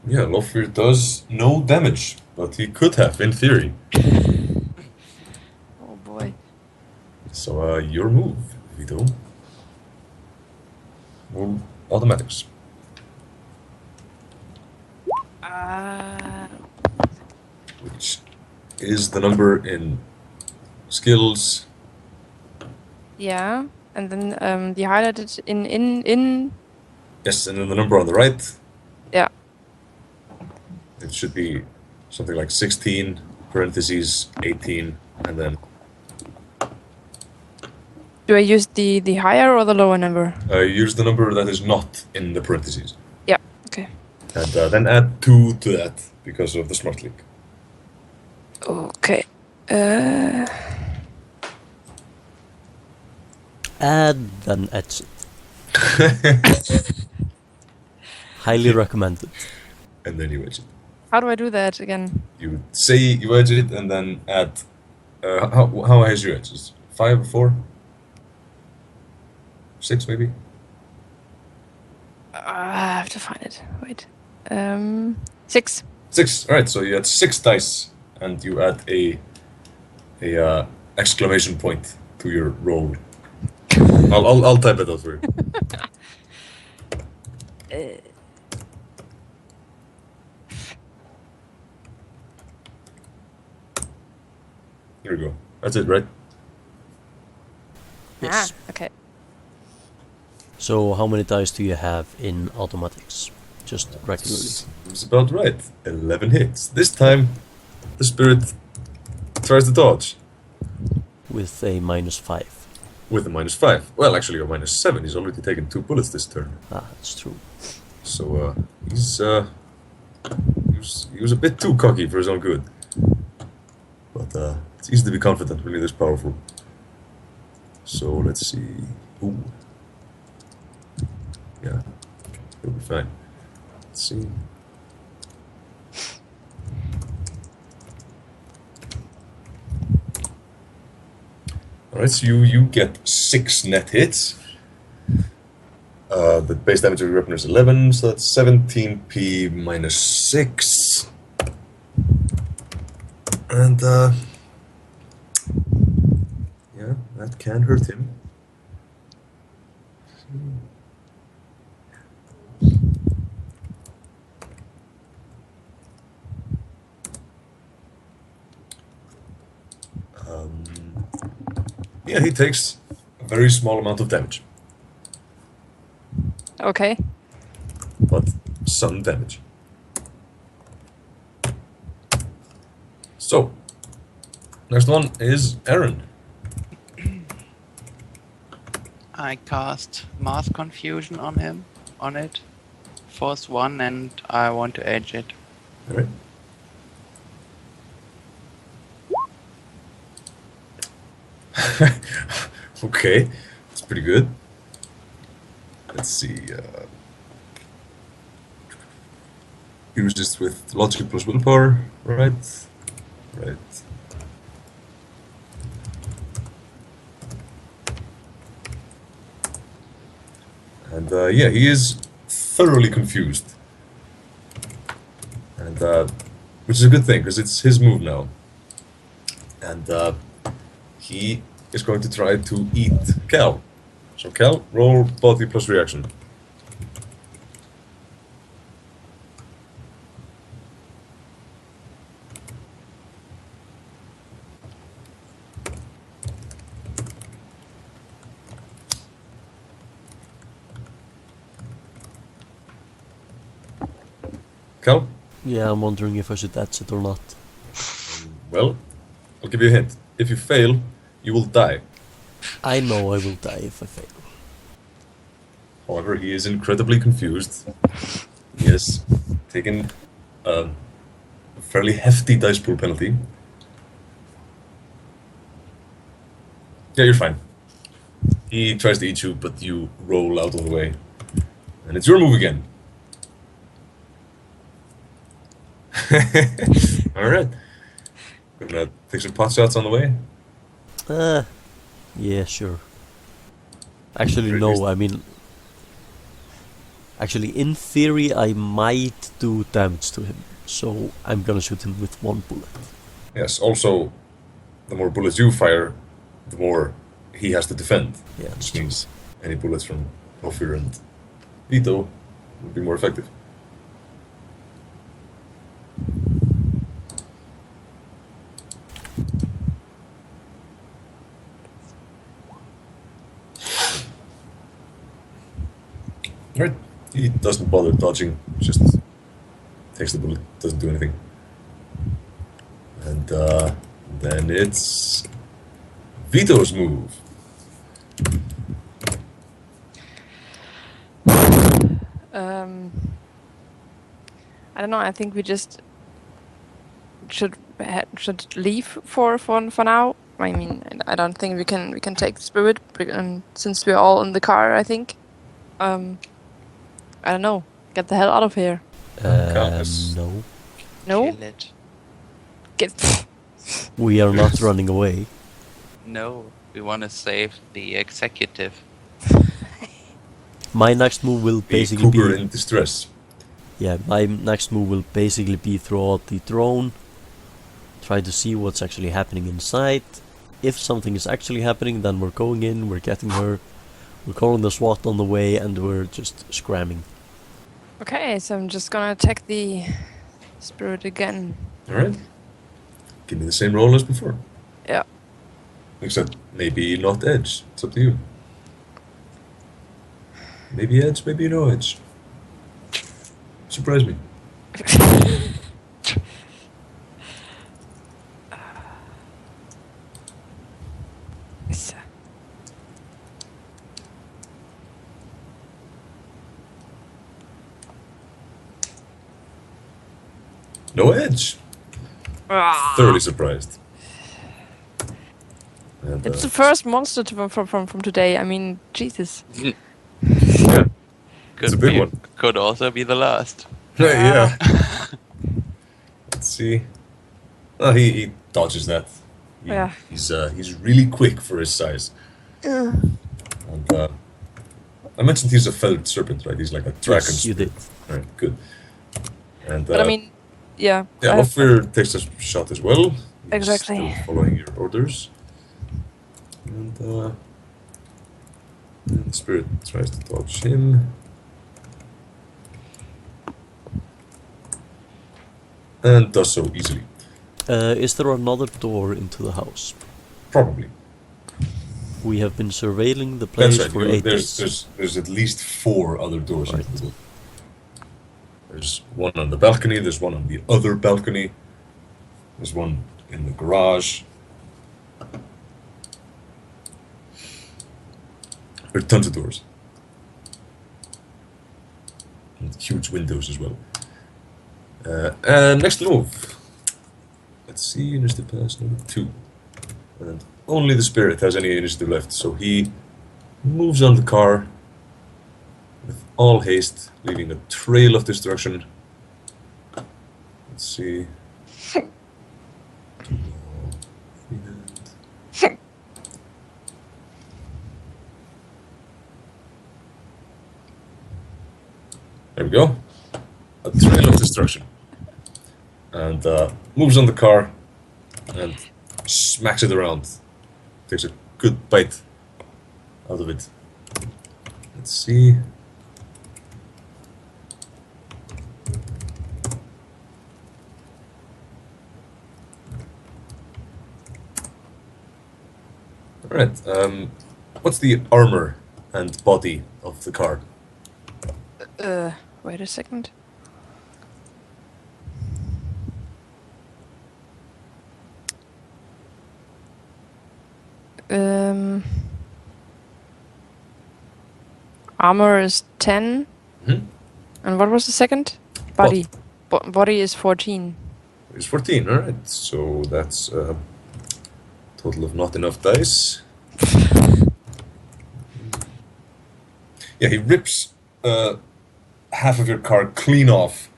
Yeah, Lofir does no damage, but he could have, in theory. Oh boy. So, your move, Vietho. Roll automatics. Which is the number in skills. Yeah, and then the highlighted in. Yes, and then the number on the right. Yeah. It should be something like 16, parentheses, 18, and then Do I use the higher or the lower number? use the number that is not in the parentheses. Yeah. Okay. And then add 2 to that because of the smart link. Okay. Add then edge it. Highly recommended. And then you edge it. How do I do that again? You say you edge it and then add. How high is your edges? 5 or 4? 6 maybe? I have to find it. Wait. 6. 6. Alright, so you add 6 dice and you add a exclamation point to your roll. I'll type it out for you. Here we go. That's it, right? Yes. Okay. So how many dice do you have in automatics? Just regularly. It's about right. 11 hits. This time, the spirit tries to dodge With a -5. with a -5. Well, actually, a -7. He's already taken 2 bullets this turn. Ah, that's true. So he was a bit too cocky for his own good. But it's easy to be confident when you're this powerful. So let's see. Ooh. Yeah, he'll be fine. Let's see. Alright, so you get 6 net hits. The base damage of your weapon is 11, so that's 17p minus 6. And, yeah, that can hurt him. Yeah, he takes a very small amount of damage, Okay. but some damage. So, next one is Aaron. I cast Mass Confusion on him, on it. Force 1, and I want to edge it. Alright. Okay, that's pretty good. Let's see. Use this with logic plus willpower, right? Right. And yeah, he is thoroughly confused. And which is a good thing, because it's his move now. And he is going to try to eat Cal. So Cal, roll body plus reaction. Cal? Yeah, I'm wondering if I should edge it or not. Well, I'll give you a hint. If you fail, you will die. I know I will die if I fail. However, he is incredibly confused. He has taken a fairly hefty dice pool penalty. Yeah, you're fine. He tries to eat you, but you roll out of the way. And it's your move again. Alright. Gonna take some pot shots on the way? Yeah, sure. Actually, Very no, used- I mean... Actually, in theory, I might do damage to him. So, I'm gonna shoot him with 1 bullet. Yes, also, the more bullets you fire, the more he has to defend. Yeah, that's Which true. means any bullets from Ophir and Vietho would be more effective. Right. He doesn't bother dodging, just takes the bullet, doesn't do anything. And then it's Vietho's move. I don't know. I think we just should leave for now. I mean, I don't think we can take the spirit since we're all in the car. I think. I don't know. Get the hell out of here. No. No. Kill it. Get. We are not running away. No, we want to save the executive. My next move will Be basically Cougar be... in distress. Yeah, my next move will basically be throw out the drone. Try to see what's actually happening inside. If something is actually happening, then we're going in, we're getting her. We're calling the SWAT on the way, and we're just scramming. Okay, so I'm just gonna attack the spirit again. Alright. Give me the same roll as before. Yeah. Except maybe not edge. It's up to you. Maybe edge, maybe no edge. Surprise me. So- No edge. Thoroughly surprised. And, It's the first monster from today. I mean, Jesus. yeah. Could It's a big be- one. Could also be the last. Yeah. Let's see. Oh, he dodges that. Yeah. He's really quick for his size. And I mentioned he's a feathered serpent, right? He's like a dragon. Yes, you did. Right, good. And But I mean, yeah. yeah, I have- Lofir takes a shot as well. He's Exactly. Still following your orders. And the spirit tries to dodge him. And does so easily. Is there another door into the house? Probably. We have been surveilling the place That's for right. 8 days. There's at least 4 other doors Right. into the building. There's one on the balcony, there's one on the other balcony, there's one in the garage. There are tons of doors. And huge windows as well. And next move. Let's see, initiative pass number 2. And only the spirit has any initiative left, so he moves on the car with all haste, leaving a trail of destruction. Let's see. There we go. A trail of destruction. And moves on the car and smacks it around. Takes a good bite out of it. Let's see. Alright, what's the armor and body of the car? Wait a second. Armor is 10. Mhm. And what was the second? Body. Body is 14. It's 14, alright. So that's a total of not enough dice. Yeah, he rips half of your car clean off,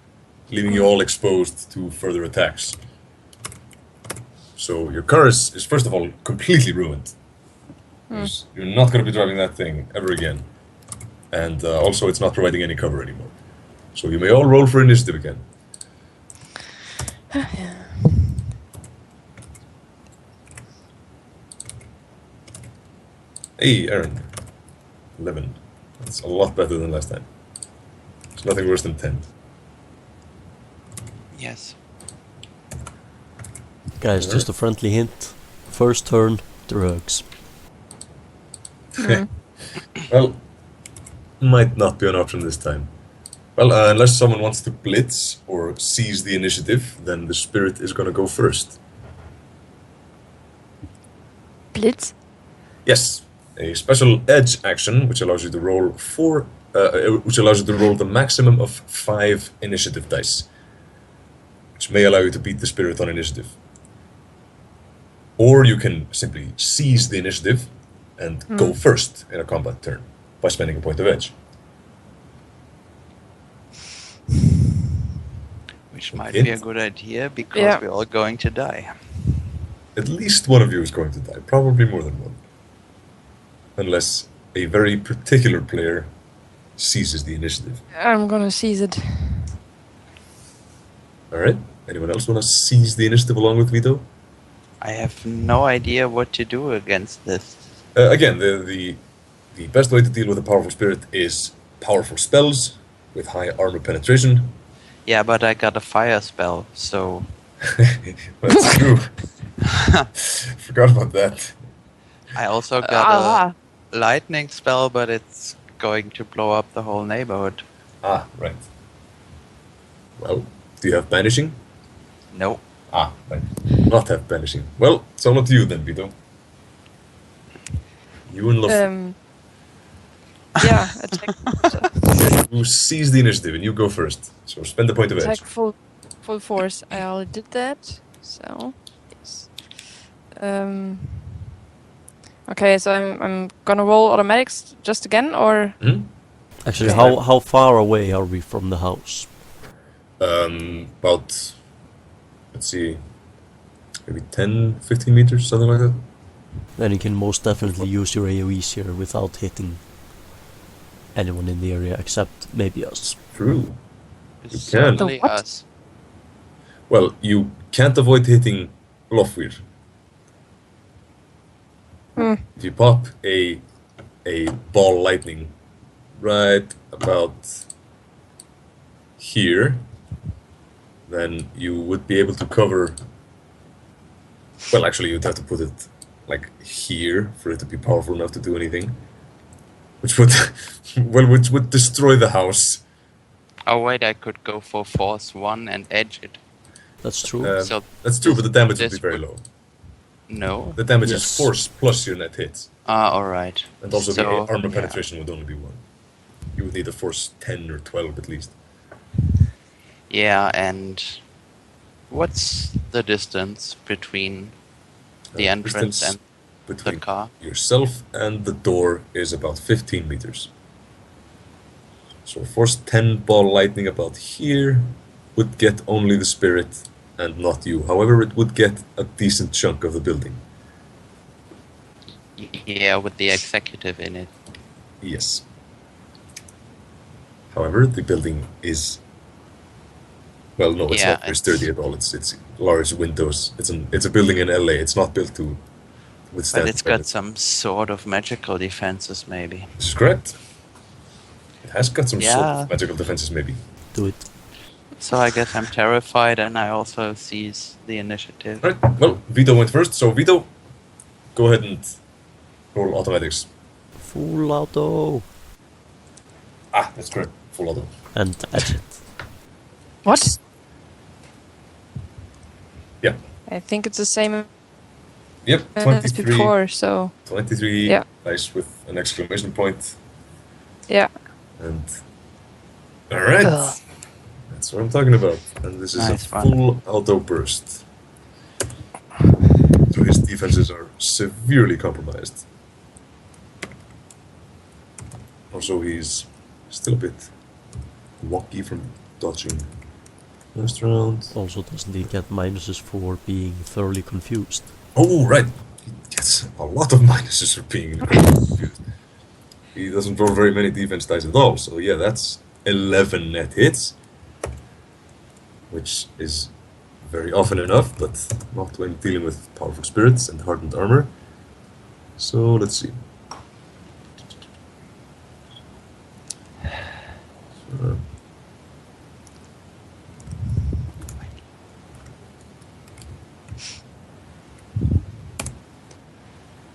leaving you all exposed to further attacks. So your car is first of all completely ruined. You're not going to be driving that thing ever again. And also it's not providing any cover anymore. So you may all roll for initiative again. Hey, Aaron. 11. That's a lot better than last time. It's nothing worse than 10. Yes. Guys, just a friendly hint. First turn, drugs. Well, might not be an option this time. Well, unless someone wants to blitz or seize the initiative, then the spirit is going to go first. Blitz? Yes, a special edge action which allows you to roll the maximum of 5 initiative dice. which may allow you to beat the spirit on initiative. Or you can simply seize the initiative and go first in a combat turn by spending a point of edge. Which might Hint. be a good idea because Yeah. we're all going to die. At least one of you is going to die, probably more than one. Unless a very particular player seizes the initiative. I'm gonna seize it. Alright, anyone else want to seize the initiative along with Vietho? I have no idea what to do against this. Again, the best way to deal with a powerful spirit is powerful spells with high armor penetration. Yeah, but I got a fire spell, so That's true. Forgot about that. I also got Ah, a lightning spell, but it's going to blow up the whole neighborhood. Ah, right. Well, do you have banishing? No. Ah, right. Not have banishing. Well, it's all up to you then, Vietho. You and Love. yeah, attack, You seize the initiative and you go first. So spend the point of attack edge. full force. I already did that. So yes. Okay, so I'm gonna roll automatics just again, or Hmm? Actually, Yeah. how far away are we from the house? About, let's see, maybe 10, 15 meters, something like that. Then you can most definitely use your AoEs here without hitting anyone in the area except maybe us. True. It's You can. certainly The what? us. Well, you can't avoid hitting Lofweir. If you pop a ball lightning right about here, then you would be able to cover. Well, actually, you'd have to put it like here for it to be powerful enough to do anything, which would which would destroy the house. Oh wait, I could go for force 1 and edge it. That's true. So That's true, but the damage would be this very would- low. No. The damage Yes. is force plus your net hits, Ah, alright. and also the So, armor yeah. penetration would only be 1. You would need a force 10 or 12 at least. Yeah, and what's the distance between the entrance Distance and between the car? yourself and the door is about 15 meters. So force 10 ball lightning about here would get only the spirit and not you. However, it would get a decent chunk of the building. Yeah, with the executive in it. Yes. However, the building is, well, no, it's Yeah, not very sturdy at all. It's large windows. It's a building in LA. It's not built to withstand. But it's got some sort of magical defenses, maybe. This is correct. It has got some sort Yeah. of magical defenses, maybe. Do it. So I guess I'm terrified, and I also seize the initiative. Right. Well, Vietho went first, so Vietho, go ahead and roll automatics. Full auto. Ah, that's correct. Full auto. And edge it. what? Yeah. I think it's the same Yep. as 23. before. So 23. Yeah. Nice with an exclamation point. yeah. And all right. Ugh. That's what I'm talking about. And this is Nice a one. full auto burst. So his defenses are severely compromised. Also, he's still a bit wonky from dodging last round. Also, doesn't he get minuses for being thoroughly confused? Oh, right. He gets a lot of minuses for being confused. He doesn't roll very many defense dice at all. So, yeah, that's 11 net hits. Which is very often enough, but not when dealing with powerful spirits and hardened armor. So, let's see.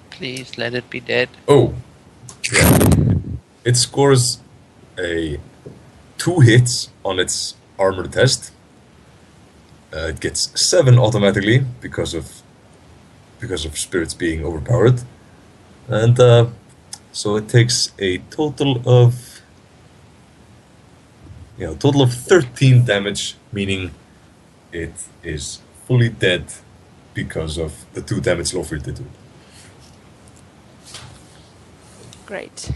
Please let it be dead. Oh, yeah. It scores a 2 hits on its armor test. It gets 7 automatically because of spirits being overpowered, and so it takes a total of 13 damage, meaning it is fully dead because of the 2 damage Lawfield did to it. Great.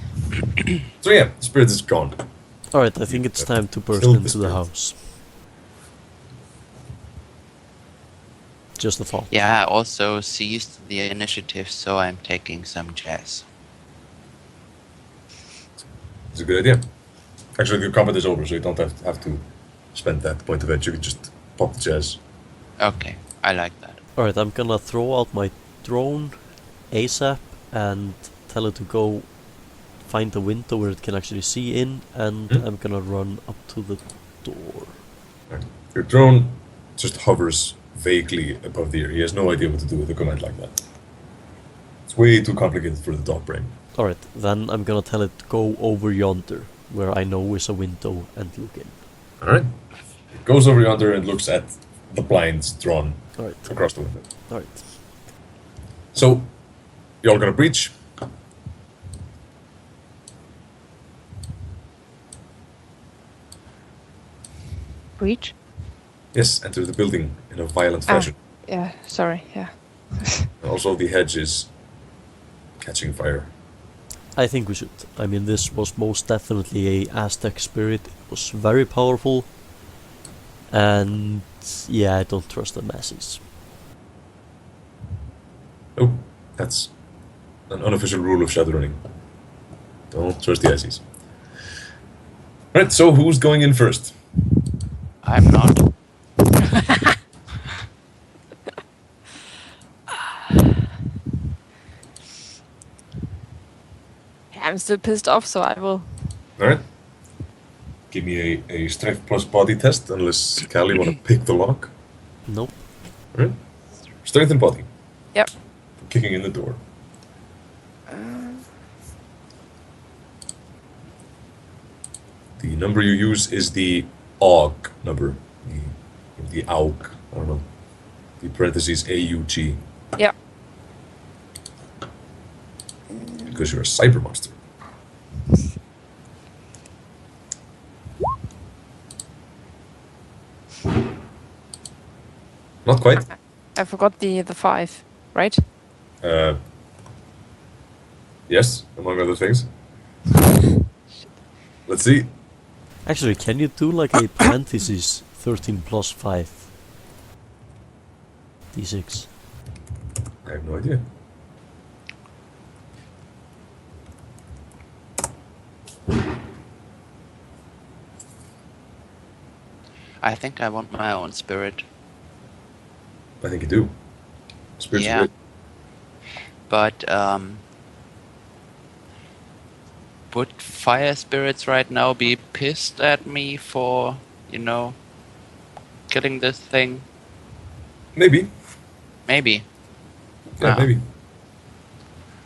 So yeah, the spirit is gone. Alright, I think it's time to burst Killed the into the spirit. house. Just the fall. Yeah, I also seized the initiative, so I'm taking some jazz. It's a good idea. Actually, the combat is over, so you don't have to spend that point of edge. You can just pop the jazz. Okay, I like that. Alright, I'm gonna throw out my drone ASAP and tell it to go find the window where it can actually see in, and Hmm? I'm gonna run up to the door. Right. Your drone just hovers vaguely above the ear. He has no idea what to do with a command like that. It's way too complicated for the dog brain. Alright, then I'm gonna tell it to go over yonder, where I know is a window, and look in. Alright. It goes over yonder and looks at the blinds drawn Alright, across the window. alright. So, y'all gonna breach? Breach? Yes, enter the building in a violent fashion. Yeah, sorry, yeah. Also, the hedge is catching fire. I think we should. I mean, this was most definitely a Aztec spirit. It was very powerful. And yeah, I don't trust the masses. Oh, that's an unofficial rule of Shadowrunning. Don't trust the ICs. Alright, so who's going in first? I'm not. I'm still pissed off, so I will. Alright. Give me a strength plus body test, unless Callie want to pick the lock. Nope. Alright. Strength and body. Yep. Kicking in the door. The number you use is the AUG number. The AUG. I don't know. The parentheses AUG. Yep. Because you're a cyber monster. Not quite. I forgot the 5, right? Yes, among other things. Let's see. Actually, can you do like a parenthesis 13 plus 5? D6. I have no idea. I think I want my own spirit. I think you do. Spirits are Yeah. great. But would fire spirits right now be pissed at me for, killing this thing? Maybe. Maybe. Yeah, Ah. maybe.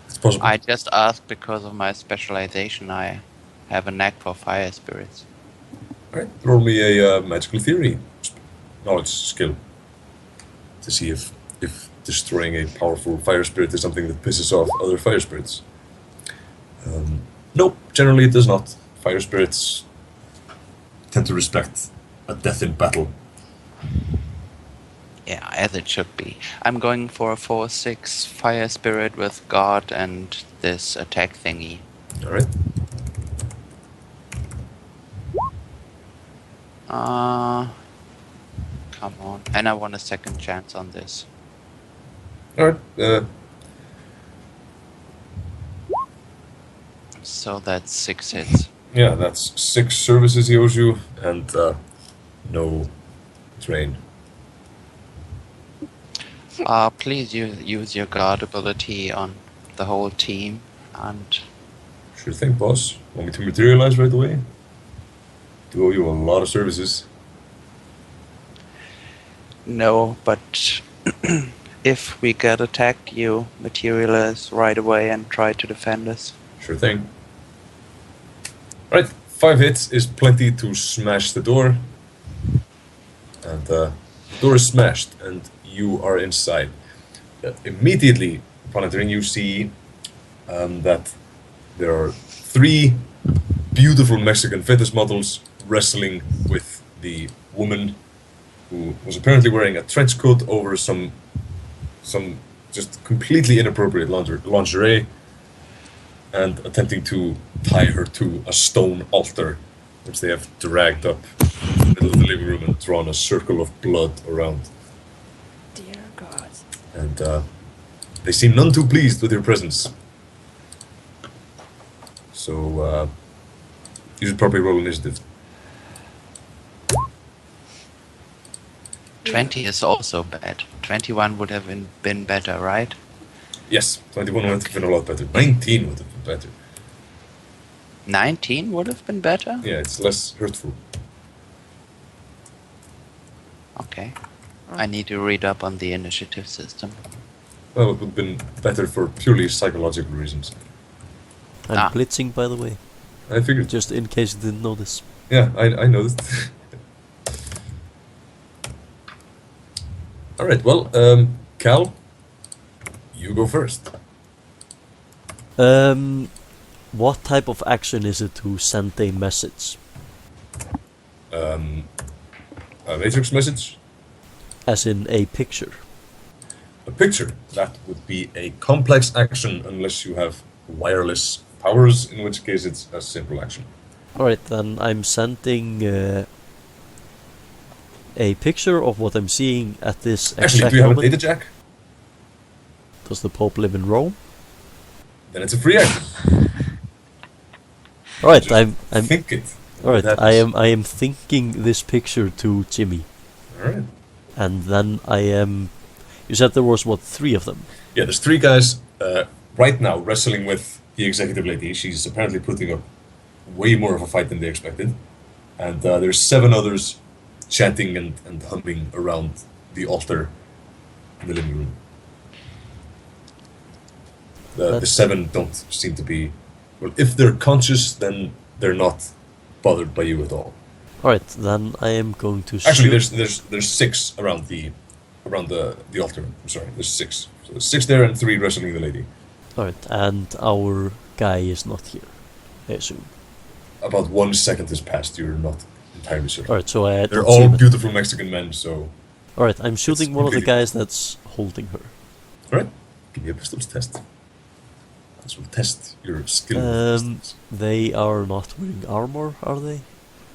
It's possible. I just asked because of my specialization. I have a knack for fire spirits. Alright, roll me a magical theory knowledge skill to see if destroying a powerful fire spirit is something that pisses off other fire spirits. Nope, generally it does not. Fire spirits tend to respect a death in battle. Yeah, as it should be. I'm going for a 4/6 fire spirit with guard and this attack thingy. Alright. Come on. And I want a second chance on this. Alright. So that's 6 hits. Yeah, that's 6 services he owes you, and no train. Please use your guard ability on the whole team. And Sure thing, boss. Want me to materialize right away? Do owe you a lot of services. no, but if we get attacked, you materialize right away and try to defend us. Sure thing. Right, 5 hits is plenty to smash the door. And the door is smashed, and you are inside. Immediately upon entering, you see that there are 3 beautiful Mexican fitness models wrestling with the woman who was apparently wearing a trench coat over some just completely inappropriate lingerie, and attempting to tie her to a stone altar, which they have dragged up in the middle of the living room and drawn a circle of blood around. Dear God. And they seem none too pleased with your presence. So you should probably roll initiative. 20 is also bad. 21 would have been better, right? Yes, 21 would have been a lot better. 19 would have been better. 19 would have been better? Yeah, it's less hurtful. Okay. I need to read up on the initiative system. Well, it would have been better for purely psychological reasons. I'm blitzing, by the way, I figured. just in case you didn't notice. Yeah, I noticed. All right, well, Cal, you go first. What type of action is it to send a message? A matrix message, As in a picture? a picture. That would be a complex action unless you have wireless powers, in which case it's a simple action. Alright, then I'm sending a picture of what I'm seeing at this Actually, exact do you have a moment. data jack? Does the Pope live in Rome? Then it's a free action. Alright, Just I'm think it. alright, That I is- am thinking this picture to Jimmy. All right. And then I am... You said there was, what, 3 of them? Yeah, there's 3 guys right now wrestling with the executive lady. She's apparently putting up way more of a fight than they expected. And there's 7 others chanting and humming around the altar in the living room. The 7 don't seem to be... Well, if they're conscious, then they're not bothered by you at all. Alright, then I am going to Actually, shoot... there's 6 around the altar. I'm sorry, there's 6. So there's 6 there and 3 wrestling the lady. Alright, and our guy is not here, I assume. About 1 second has passed. You're not entirely sure. Alright, so I They're don't see all him. beautiful Mexican men. So, Alright, I'm shooting one of the completely- guys that's holding her. all right, give me a pistols test. This will test your skill. with pistols. They are not wearing armor, are they?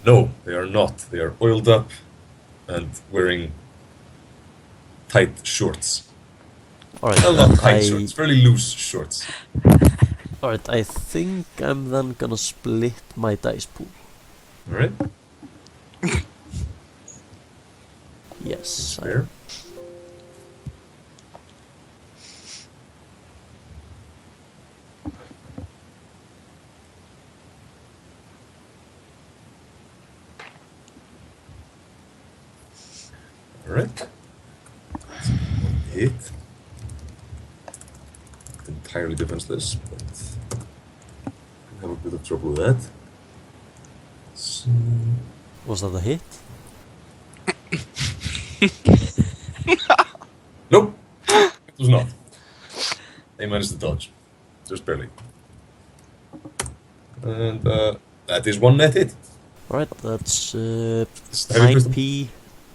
No, they are not. They are oiled up and wearing tight shorts. Alright, Well, not then tight shorts, fairly loose shorts. Alright, I think I'm then gonna split my dice pool. All right, Yes. fair. All right. Hit. Entirely defenseless, but I have a bit of trouble with that. So, Was that a hit? nope, it was not. They managed to dodge, just barely. And that is 1 net hit. Alright, that's Heavy pistol. 9p,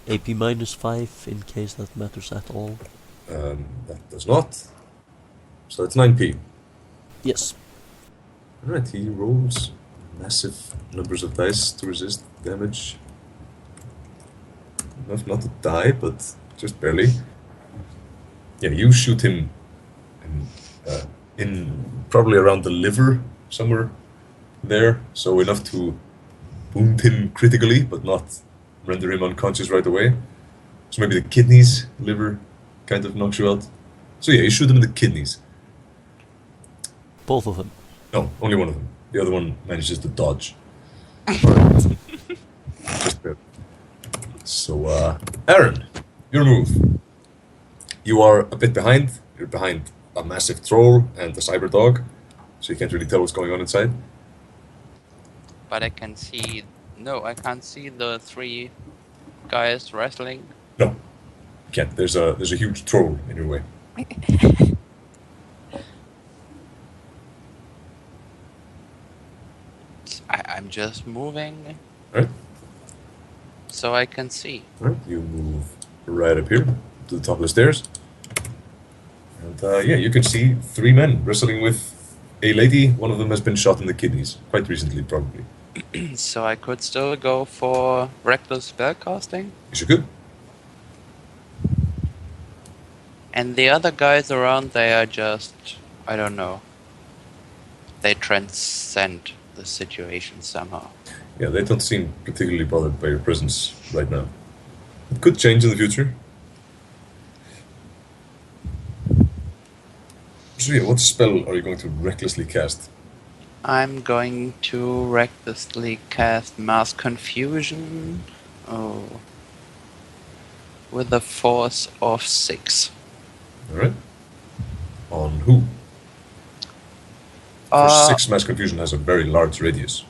AP minus 5 in case that matters at all. That does not. So it's 9p. Yes. Alright, he rolls massive numbers of dice to resist damage. Enough not to die, but just barely. Yeah, you shoot him in probably around the liver, somewhere there. So enough to wound him critically, but not render him unconscious right away. So maybe the kidneys, liver, kind of knocks you out. So yeah, you shoot him in the kidneys. Both of them. No, only one of them. The other one manages to dodge. Just barely. So, Aaron, your move. You are a bit behind. You're behind a massive troll and a cyber dog, so you can't really tell what's going on inside. But I can see... No, I can't see the 3 guys wrestling. No, you can't. There's a huge troll in your way. I'm just moving. Right? so I can see. Alright, you move right up here to the top of the stairs. And yeah, you can see 3 men wrestling with a lady. One of them has been shot in the kidneys. Quite recently, probably. So I could still go for reckless spellcasting. Yes, you could. And the other guys around, they are just, I don't know. They transcend the situation somehow. Yeah, they don't seem particularly bothered by your presence right now. It could change in the future. So yeah, what spell are you going to recklessly cast? I'm going to recklessly cast Mass Confusion. Oh. With a force of 6. Alright. On who? For 6, Mass Confusion has a very large radius.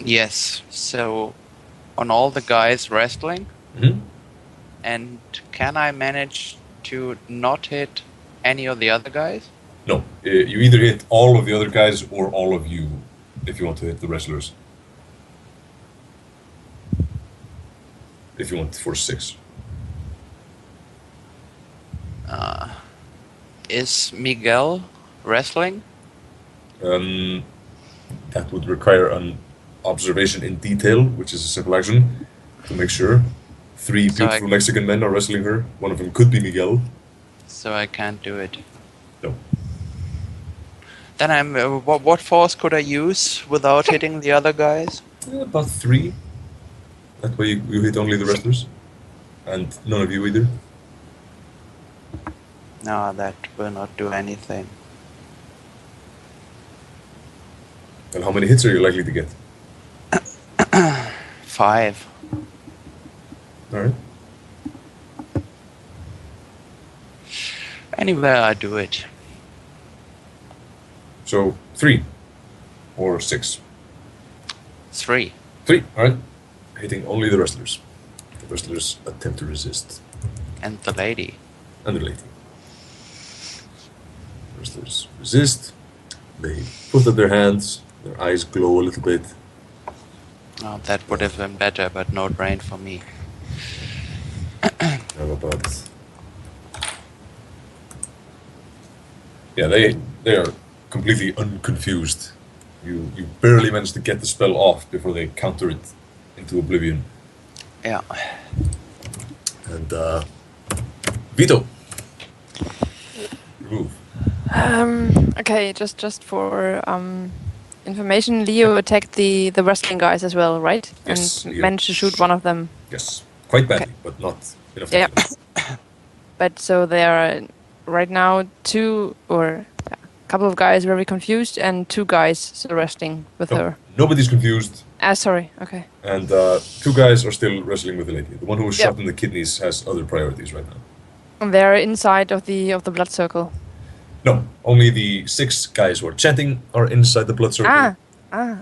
Yes, so on all the guys wrestling. Mm-hmm. And can I manage to not hit any of the other guys? No, you either hit all of the other guys or all of you if you want to hit the wrestlers. If you want force 6. Is Miguel wrestling? That would require an observation in detail, which is a simple action, to make sure. 3 So beautiful Mexican men are wrestling her. One of them could be Miguel. So I can't do it. No. Then I'm. What force could I use without hitting the other guys? About 3. That way you hit only the wrestlers. And none of you either. No, that will not do anything. And how many hits are you likely to get? 5. Alright. Anywhere I do it. So 3. Or 6. 3. 3, alright. Hitting only the wrestlers. The wrestlers attempt to resist. And the lady. And the lady. Wrestlers resist. They put up their hands. Their eyes glow a little bit. Oh, that would have been better, but no drain for me. How about... Yeah, they are completely unconfused. You barely manage to get the spell off before they counter it into oblivion. Yeah. And Vietho. Move. Okay, just for information, Leo attacked the wrestling guys as well, right? Yes, And Leo. managed to shoot one of them. Yes, quite badly, Okay. but not enough. Yeah. to kill. But so there are right now 2 or a couple of guys very confused and 2 guys still wrestling with No, her. nobody's confused, Sorry. Okay. and 2 guys are still wrestling with the lady. The one who was Yep. shot in the kidneys has other priorities right now. And they're inside of the blood circle. No, only the 6 guys who are chanting are inside the blood circle. Okay.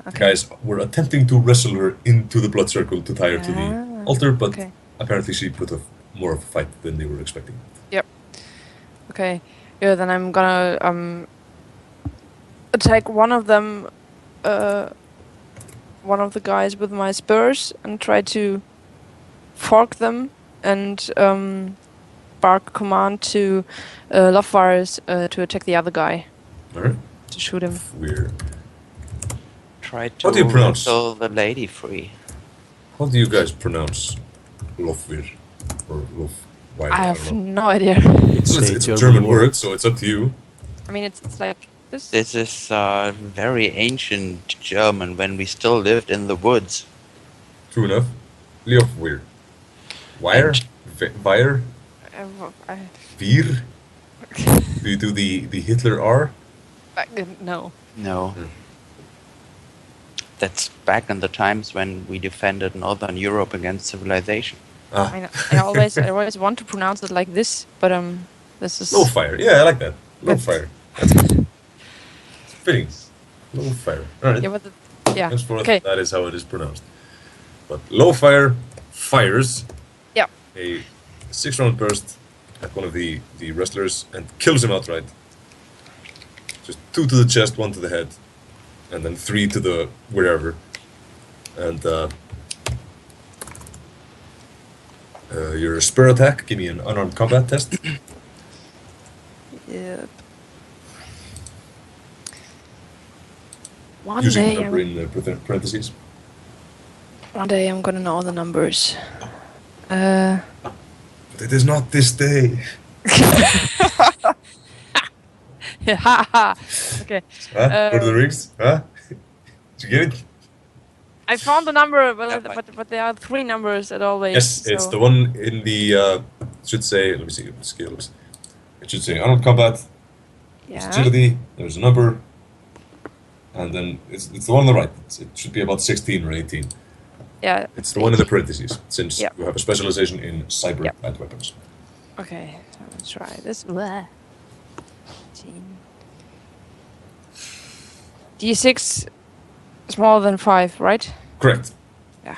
The guys were attempting to wrestle her into the blood circle to tie her to the altar, but okay. apparently she put up more of a fight than they were expecting. Yep. Okay. Yeah. Then I'm gonna attack one of them, one of the guys with my spurs and try to fork them and bark command to Lovefires to attack the other guy, Alright, to shoot him. weird. Try to What do you pronounce? wrestle the lady free. How do you guys pronounce Lofvir? Or Lofwire? I have no idea. It's a German word, so it's up to you. I mean, it's like this. This is very ancient German when we still lived in the woods. True enough. Lofvir. Wire? Wire? Wir? Do you do the Hitler R? No. No. That's back in the times when we defended Northern Europe against civilization. I always want to pronounce it like this, but this is Low fire. Yeah, I like that. Low fire. That's good. It's fitting. Low fire. Alright. yeah, but yeah. Henceforth, Okay. that is how it is pronounced. But low fire fires Yeah. a 6-round burst at one of the wrestlers and kills him outright. Just 2 to the chest, 1 to the head, and then 3 to the wherever. And Your spur attack. Give me an unarmed combat test. Yep. One Using day, the number in parentheses. one day I'm gonna know the numbers. But it is not this day. Haha. Okay. Huh? Lord of the Rings? Huh? Did you get it? I found the number, Yeah, but there are 3 numbers at always. Yes, it's so- the one in the. Should say. Let me see what skills. It should say unarmed combat. There's Yeah. agility. There's a number. And then it's the one on the right. It should be about 16 or 18. Yeah. It's the one in the parentheses, since Yeah. you have a specialization in cyber Yeah. light weapons. Okay. So let's try this. Blah. 18. D6 smaller than 5, right? Correct. Yeah.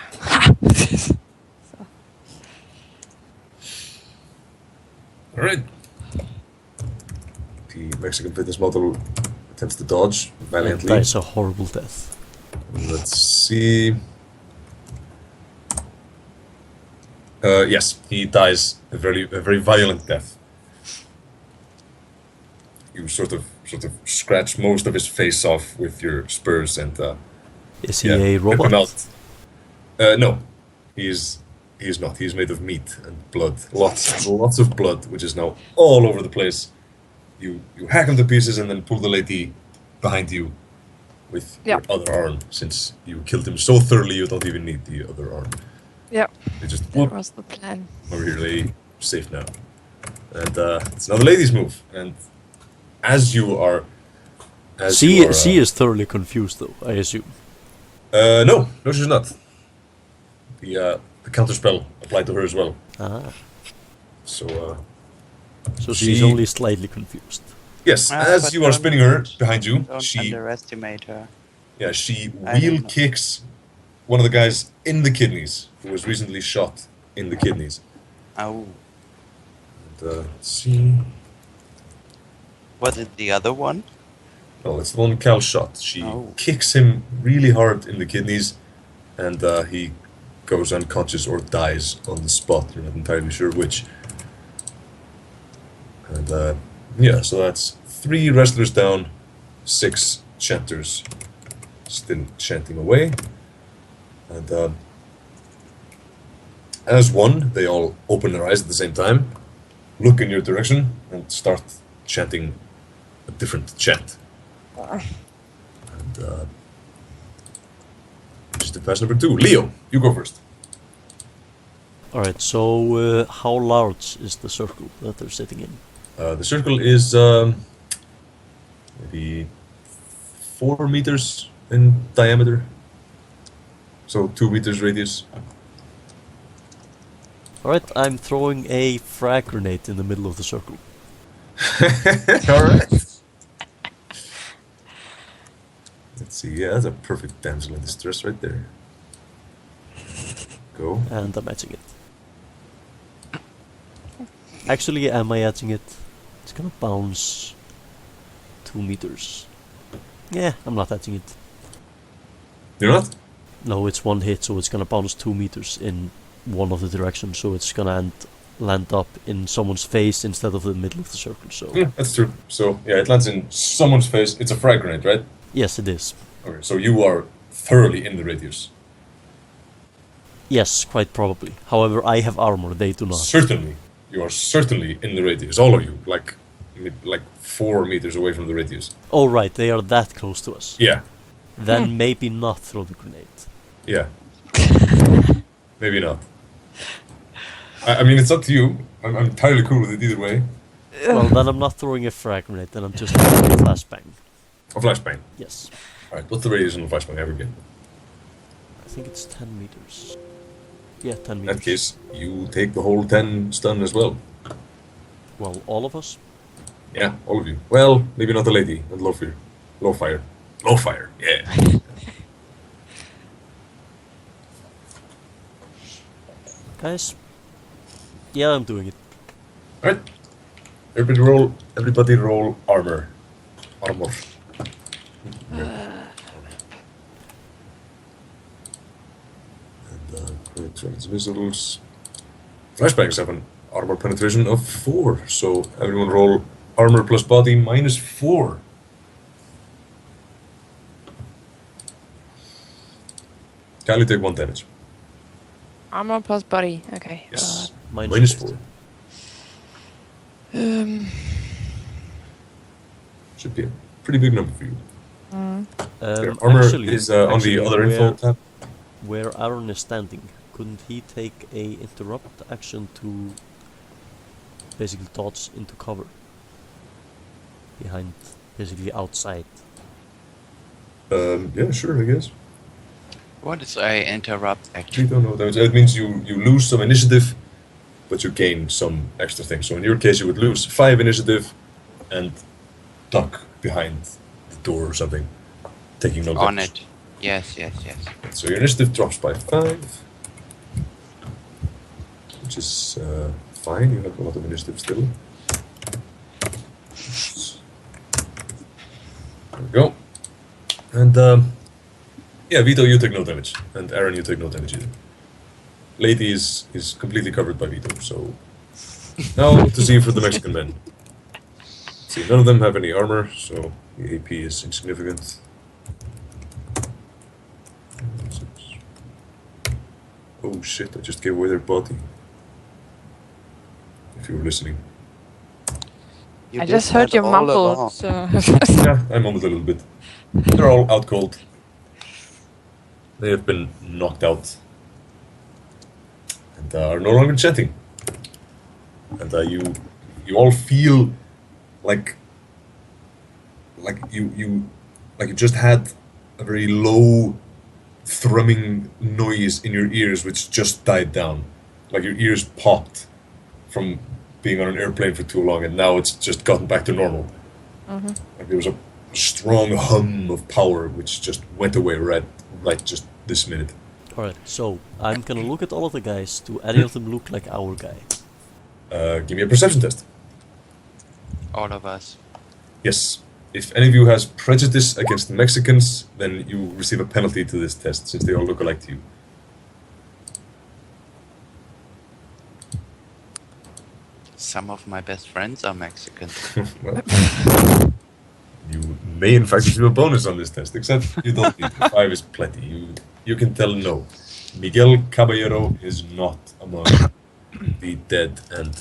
All right. The Mexican fitness model attempts to dodge valiantly. That is a horrible death. Let's see. Yes, he dies a very violent death. You sort of scratch most of his face off with your spurs and Is he yeah, a rip him robot? out. No, he's not. He's made of meat and blood. Lots of blood, which is now all over the place. You hack him to pieces and then pull the lady behind you with your other arm, since you killed him so thoroughly you don't even need the other arm. Yeah. You just That whoop was the plan. over here, lady. Safe now. And it's now the lady's move. And as you are, She is thoroughly confused, though, I assume. no, she's not. The counter spell applied to her as well. Ah, So so she's She- only slightly confused. yes, as But you are spinning her behind you, Don't she underestimate her. she I wheel don't know. kicks one of the guys in the kidneys who was recently shot in the kidneys. Oh, And, let's see. was it the other one? No, it's the one Cal shot. She Oh. kicks him really hard in the kidneys, and he goes unconscious or dies on the spot. You're not entirely sure which. And so that's 3 wrestlers down, 6 chanters still chanting away. And as one, they all open their eyes at the same time, look in your direction, and start chanting a different chant. And just to pass number 2. Leo, you go first. Alright, so how large is the circle that they're sitting in? The circle is maybe 4 meters in diameter. So 2 meters radius. Alright, I'm throwing a frag grenade in the middle of the circle. Alright. Let's see, yeah, that's a perfect damsel in distress right there. Go. And I'm etching it. Actually, am I etching it? It's gonna bounce 2 meters. Yeah, I'm not etching it. You're not? No, it's 1 hit, so it's gonna bounce 2 meters in one of the directions, so it's gonna land up in someone's face instead of the middle of the circle, so... Yeah, that's true. So, yeah, it lands in someone's face. It's a frag grenade, right? Yes, it is. Okay, so you are thoroughly in the radius. Yes, quite probably. However, I have armor, they do not. Certainly. You are certainly in the radius. All of you. Like 4 meters away from the radius. Oh right, they are that close to us. Yeah. Then maybe not throw the grenade. Yeah. Maybe not. I mean, it's up to you. I'm entirely cool with it either way. Well, then I'm not throwing a frag grenade, then I'm just throwing a flashbang. A flashbang. Yes. Alright, what's the radius on the flashbang ever get? I think it's 10 meters. Yeah, 10 In meters. that case, you take the whole 10 stun as well. Well, all of us? Yeah, all of you. Well, maybe not the lady and low fear. Low fire. Low fire, yeah. Guys? Yeah, I'm doing it. Alright. Everybody roll armor. Armor. And quick missiles. Flashbangs have an armor penetration of 4, so everyone roll armor plus body minus 4. Kali take 1 damage. Armor plus body. Okay. Yes. Minus 4. Should be a pretty big number for you. Their armor is on the other info tab. Where Aaron is standing, couldn't he take a interrupt action to basically dodge into cover? Behind, basically outside. Yeah, sure, I guess. What is a interrupt We action? don't know. It means you lose some initiative, but you gain some extra things. So in your case, you would lose 5 initiative and duck behind the door or something, taking no On damage. it. Yes. So your initiative drops by 5, which is fine. You have a lot of initiative still. There we go. And yeah, Vietho, you take no damage, and Aaron, you take no damage either. Lady is completely covered by Vietho. So now to see for the Mexican men. See, none of them have any armor, so the AP is insignificant. Oh shit, I just gave away their body. If you were listening. You I did just heard that you all mumble. along. So Yeah, I mumbled a little bit. They're all out cold. They have been knocked out. And are no longer chatting. And you all feel like you just had a very low thrumming noise in your ears which just died down. Like your ears popped from being on an airplane for too long, and now it's just gotten back to normal. Like there was a strong hum of power which just went away right just this minute. Alright, so I'm gonna look at all of the guys. Do any of them look like our guy? Give me a perception test. All of us. Yes. If any of you has prejudice against Mexicans, then you receive a penalty to this test, since they all look alike to you. Some of my best friends are Mexican. Well, you may in fact receive a bonus on this test, except you don't need to. 5 is plenty. You can tell no. Miguel Caballero is not among the dead and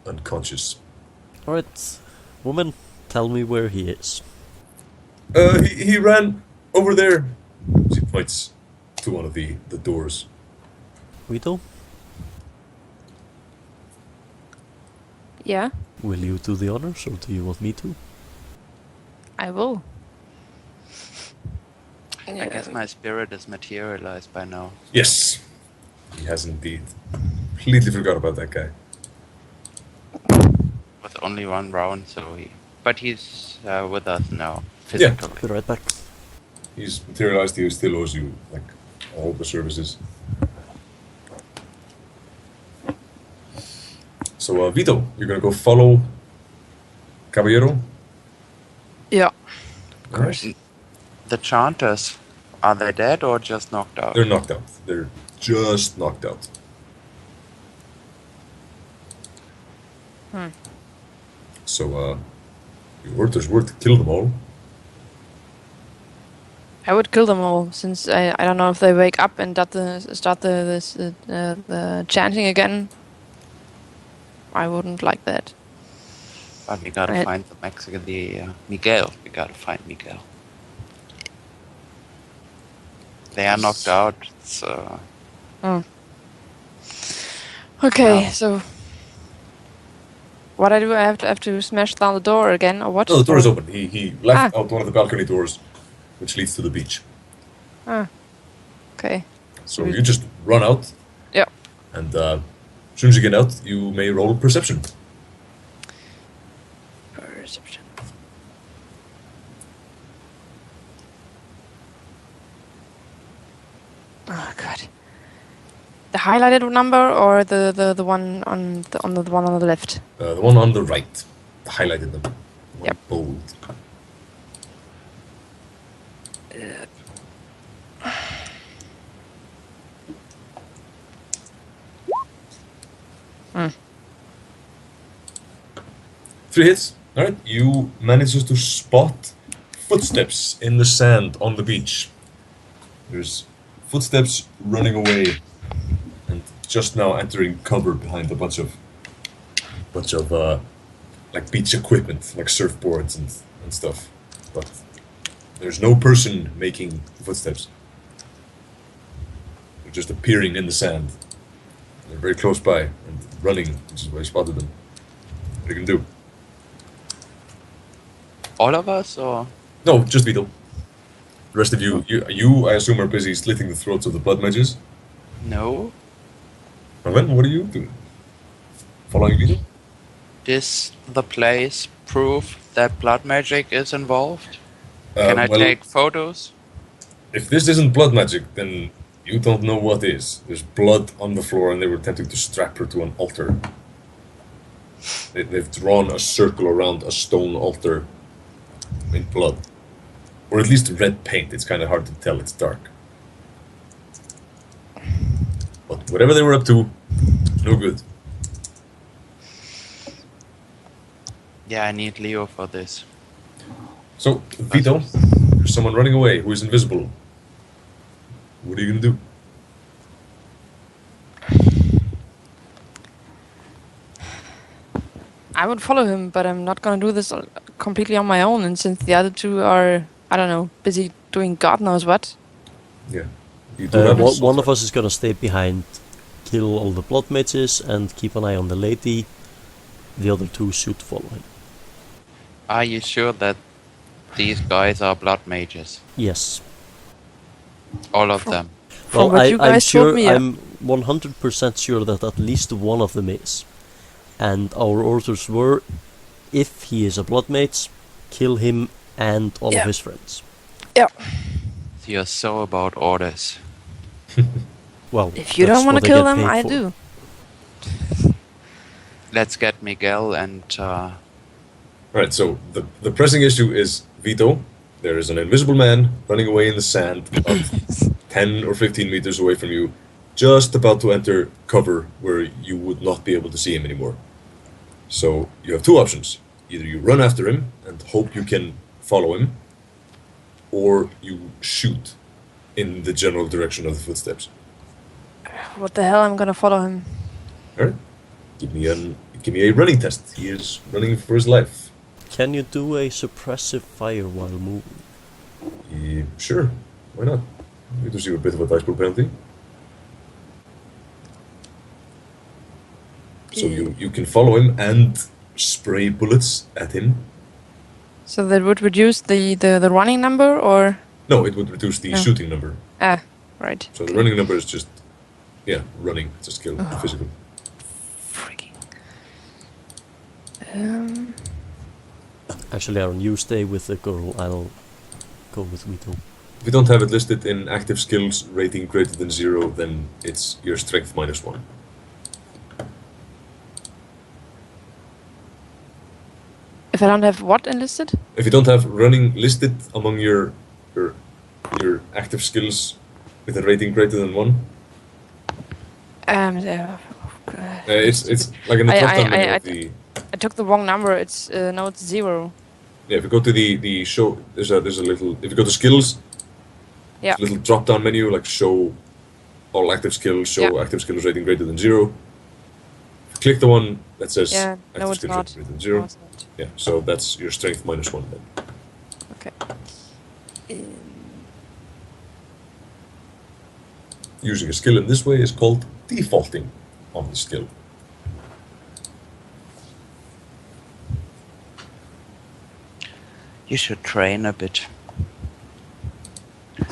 unconscious. Alright, woman, tell me where he is. He ran over there. She points to one of the doors. Vietho, yeah, will you do the honors, or do you want me to? I will. I guess my spirit is materialized by now. Yes, he has indeed. Completely forgot about that guy. With only 1 round, but he's with us now, physically. Be right back. He's materialized. He still owes you like all the services. So, Vietho, you're gonna go follow Caballero. Yeah. Of course. The chanters, are they dead or just knocked out? They're knocked out. They're just knocked out. So, there's word to kill them all. I would kill them all, since I don't know if they wake up and start the chanting again. I wouldn't like that. But we gotta Right. find the Mexican, Miguel. We gotta find Miguel. They are knocked out, so... Okay, Wow. so what I do? I have to smash down the door again, or what? No, the door is open. He left Ah. out one of the balcony doors, which leads to the beach. Okay. So you just run out, Yeah. and as soon as you get out, you may roll perception. Perception. Oh god. The highlighted number or the one on the one on the left? The one on the right, the highlighted number. The one Yep. bold. 3 hits. All right. You manages to spot footsteps in the sand on the beach. There's footsteps running away, and just now entering cover behind a bunch of like beach equipment, like surfboards and stuff. But there's no person making footsteps. They're just appearing in the sand. They're very close by and running, which is why I spotted them. What are you gonna do? All of us, or No, just Vietho. The rest of you, I assume, are busy slitting the throats of the blood mages. no? And then, what are you doing? Following Vietho? Is the place proof that blood magic is involved? Can I Well, take photos? if this isn't blood magic, then you don't know what is. There's blood on the floor, and they were attempting to strap her to an altar. They've drawn a circle around a stone altar in blood. Or at least red paint. It's kind of hard to tell. It's dark. But whatever they were up to, no good. Yeah, I need Leo for this. So, Vietho, there's someone running away who is invisible. What are you gonna do? I would follow him, but I'm not gonna do this completely on my own. And since the other two are, I don't know, busy doing God knows what. Yeah. You do have a One of us is gonna stay behind, kill all the blood mages, and keep an eye on the lady. The other two should follow him. Are you sure that these guys are blood mages? Yes. All of them. From what you I'm guys sure. told me, yeah. I'm 100% sure that at least one of them is. And our orders were, if he is a blood mage, kill him and all Yeah. of his friends. Yeah. You're so about orders. Well, If you that's don't want what to they kill get them, paid I for. do. Let's get Miguel and Alright, so the pressing issue is Vietho. There is an invisible man running away in the sand about 10 or 15 meters away from you, just about to enter cover where you would not be able to see him anymore. So you have two options. Either you run after him and hope you can follow him, or you shoot in the general direction of the footsteps. What the hell? I'm gonna follow him. Alright? Give me a running test. He is running for his life. Can you do a suppressive fire while moving? Sure, why not? You receive a bit of a dice pool penalty. So you can follow him and spray bullets at him. So that would reduce the running number, or No, it would reduce the No. shooting number. Right. So the running number is just, running. It's a skill, physical. Freaking. Actually, Aaron, you stay with the girl. I'll go with Vietho. If you don't have it listed in active skills rating greater than 0, then it's your strength -1. If I don't have what enlisted? If you don't have running listed among your active skills with a rating greater than 1, Yeah. it's like in the top down menu I of the. I took the wrong number. It's no, it's 0. Yeah, if you go to the show, there's a little. If you go to skills, Yeah. there's a little drop down menu like show all active skills, show Yeah. active skills rating greater than 0. Click the one that says Yeah. active No, it's skills not. rating greater than 0. No, it's not. Yeah, so that's your strength -1 then. Okay. Using a skill in this way is called defaulting on the skill. you should train a bit.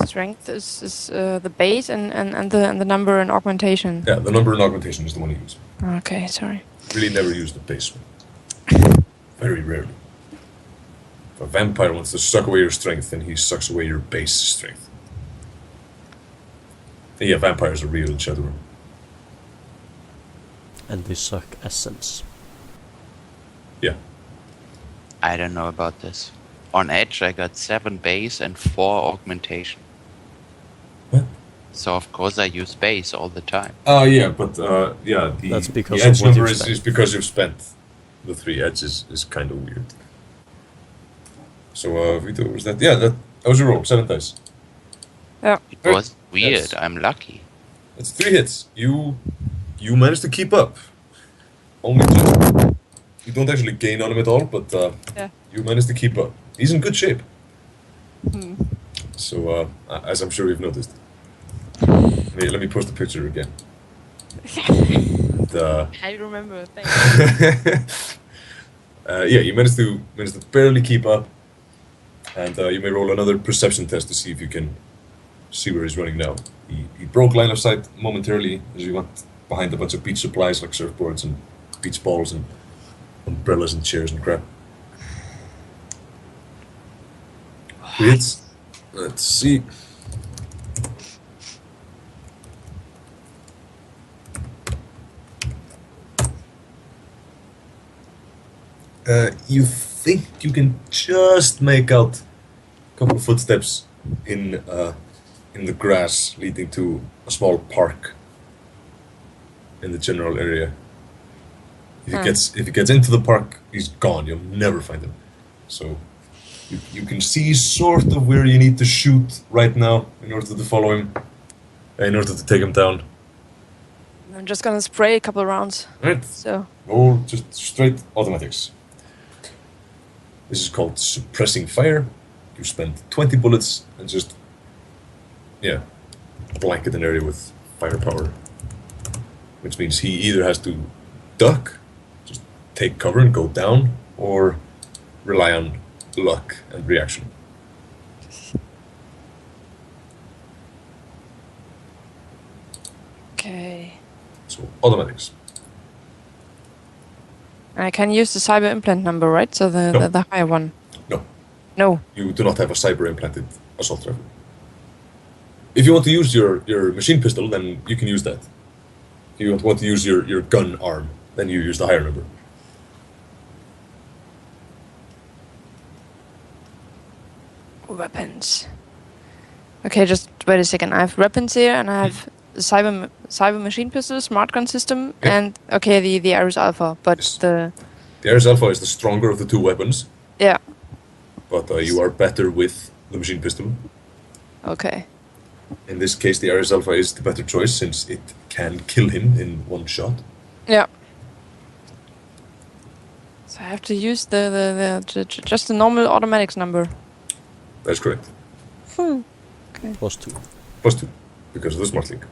Strength is the base and the number and augmentation. Yeah, the number and augmentation is the one you use. Okay, sorry. Really never use the base one. Very rarely. If a vampire wants to suck away your strength, then he sucks away your base strength. Yeah, vampires are real in Shadowrun. And they suck essence. Yeah. I don't know about this. On Edge, I got 7 base and 4 augmentation. What? So of course I use base all the time. Yeah, but yeah, That's the because edge of what number you've is spent. because you've spent the 3 edges is kind of weird. So Vietho, was that? Yeah, that was your roll. 7 dice. Yeah. It Right. was weird. Yes. I'm lucky. That's 3 hits. You managed to keep up. Only just. You don't actually gain on him at all, but Yeah. you managed to keep up. He's in good shape. Hmm. So as I'm sure you've noticed. Let me post the picture again. And, I remember. Thanks. yeah, you managed to barely keep up, and you may roll another perception test to see if you can see where he's running now. He broke line of sight momentarily as he went behind a bunch of beach supplies like surfboards and beach balls and umbrellas and chairs and crap. Let's see. You think you can just make out a couple of footsteps in the grass leading to a small park in the general area. If he gets into the park, he's gone. You'll never find him. So you can see sort of where you need to shoot right now in order to follow him, in order to take him down. I'm just gonna spray a couple rounds. Right? So Roll just straight automatics. This is called suppressing fire. You spend 20 bullets and just, blanket an area with firepower. Which means he either has to duck, just take cover and go down, or rely on luck and reaction. okay. So, automatics. I can use the cyber implant number, right? So No. the higher one. No, No. you do not have a cyber implanted assault rifle. If you want to use your machine pistol, then you can use that. If you want to use your gun arm, then you use the higher number. Weapons. Okay, just wait a second. I have weapons here, and I have the cyber machine pistol, smart gun system, Yeah. and okay, the Ares Alpha. But Yes. the The Ares Alpha is the stronger of the 2 weapons, yeah. but you are better with the machine pistol. Okay. In this case, the Ares Alpha is the better choice since it can kill him in one shot. Yeah. So I have to use just the normal automatics number. That's correct. +2. Plus 2, because of the smart link.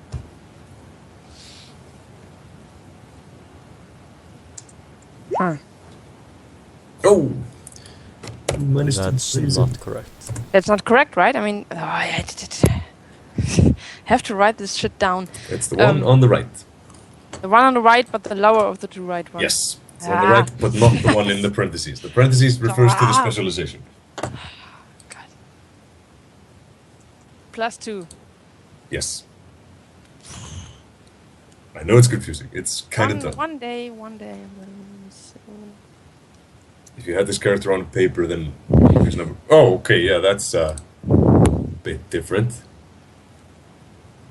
Huh. Oh! You managed That's to raise not it. correct. That's not correct, right? I mean, have to write this shit down. It's the one on the right. The one on the right, but the lower of the 2 right ones. Yes, it's on the right, but not the one in the parentheses. The parentheses refers to the specialization. +2. Yes. I know it's confusing. It's kind of dumb. One day. So If you had this character on paper, then here's number. Oh, okay, yeah, that's a bit different.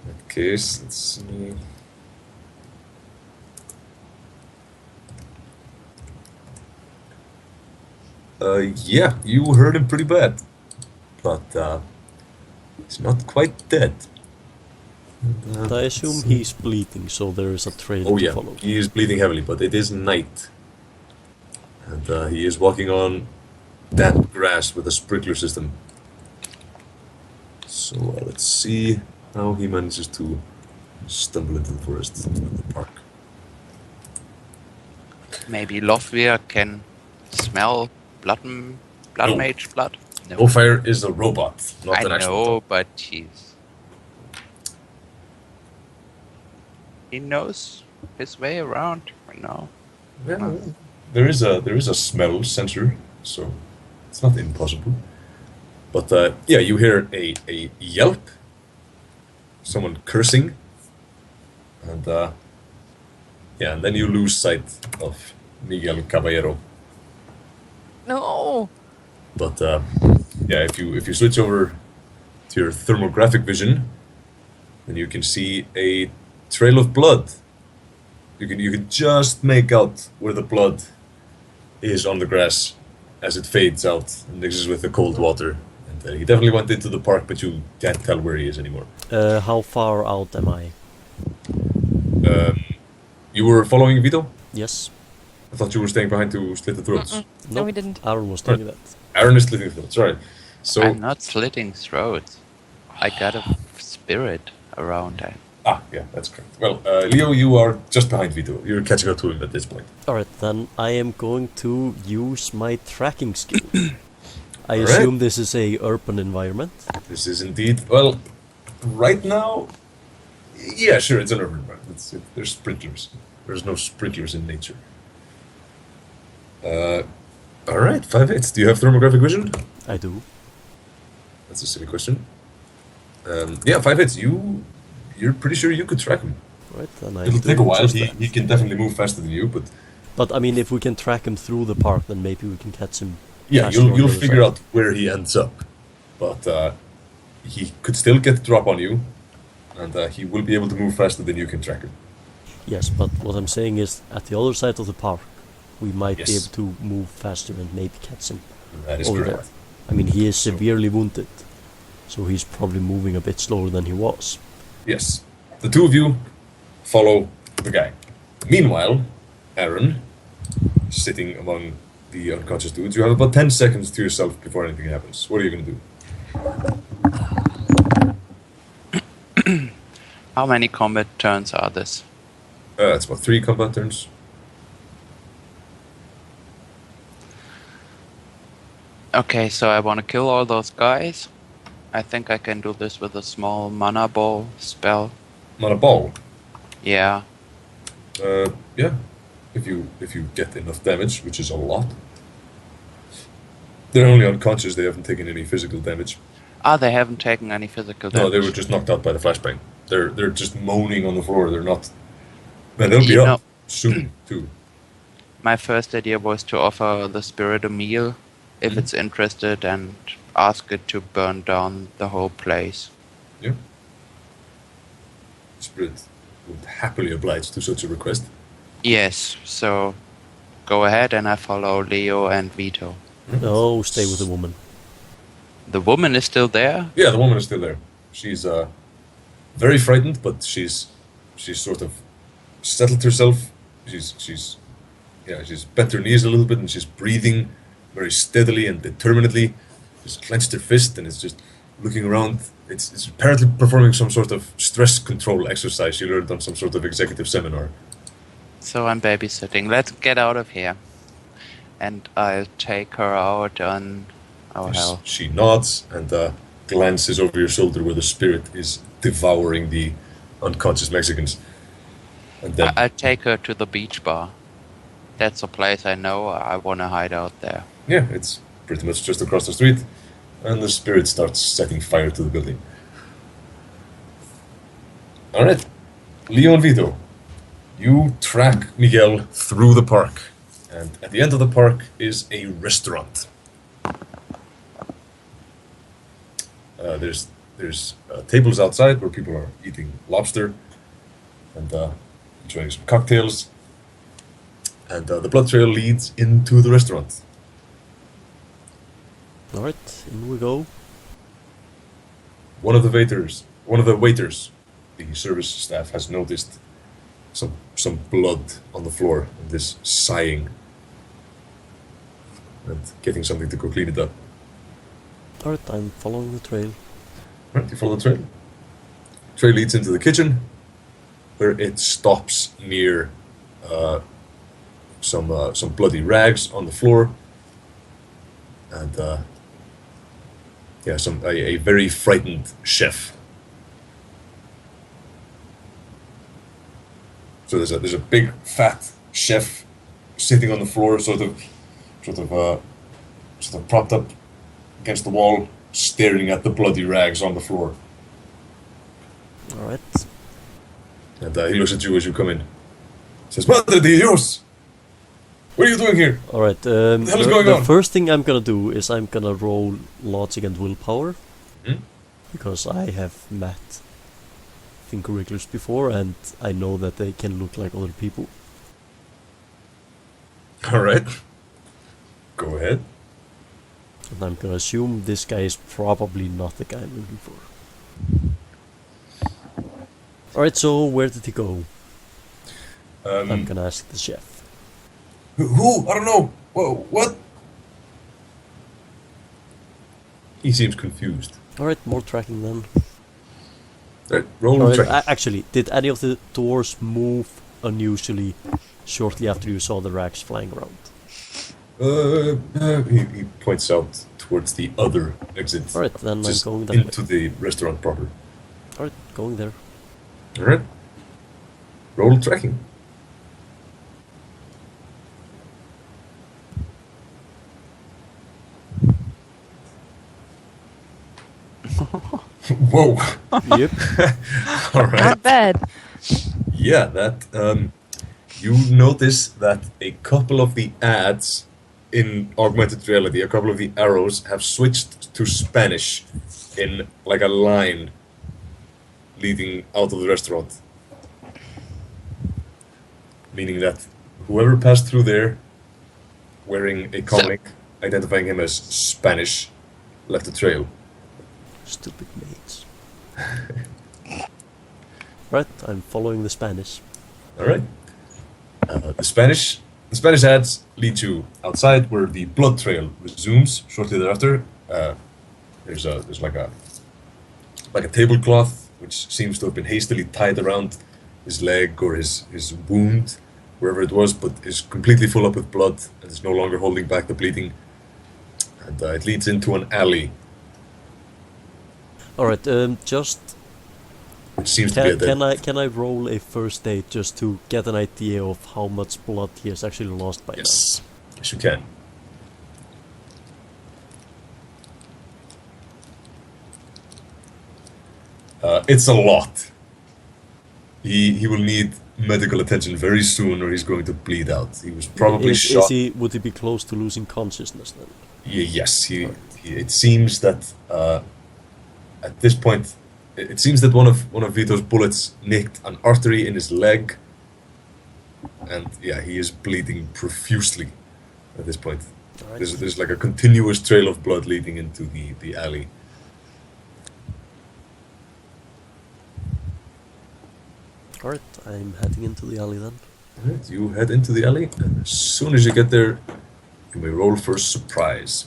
In that case, let's see. Yeah, you hurt him pretty bad, but he's not quite dead. And I assume he's bleeding, so there is a trail Oh to yeah, follow. he is bleeding heavily, but it is night. And he is walking on damp grass with a sprinkler system. So let's see how he manages to stumble into the forest, the park. Maybe Lofweir can smell blood No. mage blood. Hellfire is a robot, not I an actual know, dog. but he knows his way around right now. Yeah, there is a smell sensor, so it's not impossible. But yeah, you hear a yelp, someone cursing, and yeah, and then you lose sight of Miguel Caballero. no. But yeah, if you switch over to your thermographic vision, and you can see a trail of blood. You can just make out where the blood is on the grass as it fades out and mixes with the cold water. And he definitely went into the park, but you can't tell where he is anymore. How far out am I? You were following Vietho? Yes. I thought you were staying behind to slit the throats. No, Nope, we didn't. Aaron was doing that. Aaron is slitting throats, right. So, I'm not slitting throats. I got a spirit around that. yeah, that's correct. Well, Leo, you are just behind Vietho. You're catching up to him at this point. Alright, then I am going to use my tracking skill. I Alright. assume this is a urban environment. This is indeed, well, right now, yeah, sure, it's an urban environment. There's sprinklers. There's no sprinklers in nature. Alright, 5 hits. Do you have thermographic vision? I do. That's a silly question. Yeah, 5 hits. You're pretty sure you could track him. Right, then I It'll do take a while. just He, that. he can definitely move faster than you, but But I mean, if we can track him through the park, then maybe we can catch him. yeah, faster on you'll the other figure side. out where he ends up. But he could still get the drop on you, and he will be able to move faster than you can track him. Yes, but what I'm saying is, at the other side of the park, we might be Yes. able to move faster and maybe catch him That is over correct. there. I mean, he is severely wounded, so he's probably moving a bit slower than he was. Yes. The two of you follow the guy. Meanwhile, Aaron, sitting among the unconscious dudes, you have about 10 seconds to yourself before anything happens. What are you going to do? How many combat turns are this? It's about 3 combat turns. Okay, so I want to kill all those guys. I think I can do this with a small mana ball spell. Not a ball. Yeah. Yeah. If you get enough damage, which is a lot. They're only unconscious, they haven't taken any physical damage. Ah, they haven't taken any physical damage. No, they were just knocked out by the flashbang. They're just moaning on the floor, they're not... Man, they'll be You up know- soon, too. My first idea was to offer the spirit a meal if it's interested and ask it to burn down the whole place. Yeah. Spirit would happily oblige to such a request. Yes, so go ahead and I follow Leo and Vietho. No, stay with the woman. The woman is still there? Yeah, the woman is still there. She's very frightened, but she's sort of settled herself. She's bent her knees a little bit and she's breathing very steadily and determinedly. She's clenched her fist and is just looking around. It's apparently performing some sort of stress control exercise she learned on some sort of executive seminar. So I'm babysitting. Let's get out of here. And I'll take her out on... Oh hell. She nods and glances over your shoulder where the spirit is devouring the unconscious Mexicans. And then I'll take her to the beach bar. That's a place I know. I want to hide out there. yeah, it's pretty much just across the street, and the spirit starts setting fire to the building. All right, Leo and Vietho, you track Miguel through the park, and at the end of the park is a restaurant. There's tables outside where people are eating lobster and enjoying some cocktails, and the blood trail leads into the restaurant. Alright, in we go. One of the waiters, the service staff has noticed some blood on the floor and this sighing and getting something to go clean it up. Alright, I'm following the trail. Right, you follow the trail. Trail leads into the kitchen, where it stops near some bloody rags on the floor, and a very frightened chef. So there's a big fat chef sitting on the floor, sort of propped up against the wall, staring at the bloody rags on the floor. Alright. And he looks at you as you come in. Says, "Madre de Dios! What are you doing here?" Alright, hell is going the on? first thing I'm gonna do is I'm gonna roll logic and willpower. Hmm? Because I have met acting curriculums before, and I know that they can look like other people. Alright. Go ahead. And I'm gonna assume this guy is probably not the guy I'm looking for. Alright, so where did he go? I'm gonna ask the chef. Who? I don't know. Whoa, what? He seems confused. Alright, more tracking then. Right, roll Alright, tracking. actually, did any of the doors move unusually shortly after you saw the rags flying around? He points out towards the other exit. Alright, then I'm just going that way. into the restaurant proper. Alright, going there. Alright. Roll tracking. Whoa. Yep. Alright. Not bad. Yeah, that you notice that a couple of the ads in augmented reality, a couple of the arrows have switched to Spanish in like a line leading out of the restaurant. Meaning that whoever passed through there wearing a comic identifying him as Spanish left a trail. Stupid mates. Right, I'm following the Spanish. Alright. The Spanish ads lead you outside where the blood trail resumes shortly thereafter. There's like a tablecloth which seems to have been hastily tied around his leg or his wound, wherever it was, but is completely full up with blood and is no longer holding back the bleeding. And it leads into an alley, Alright, just which seems to be a dead. can I roll a first aid just to get an idea of how much blood he has actually lost by Yes, yes, you can. It's a lot. He will need medical attention very soon, or he's going to bleed out. He was now? probably shot. Would he be close to losing consciousness then? Yes, it seems that at this point, it seems that one of Vietho's bullets nicked an artery in his leg, and yeah, he is bleeding profusely at this point. Alright. There's like a continuous trail of blood leading into the alley. Alright, I'm heading into the alley then. Alright, you head into the alley, and as soon as you get there, you may roll for surprise,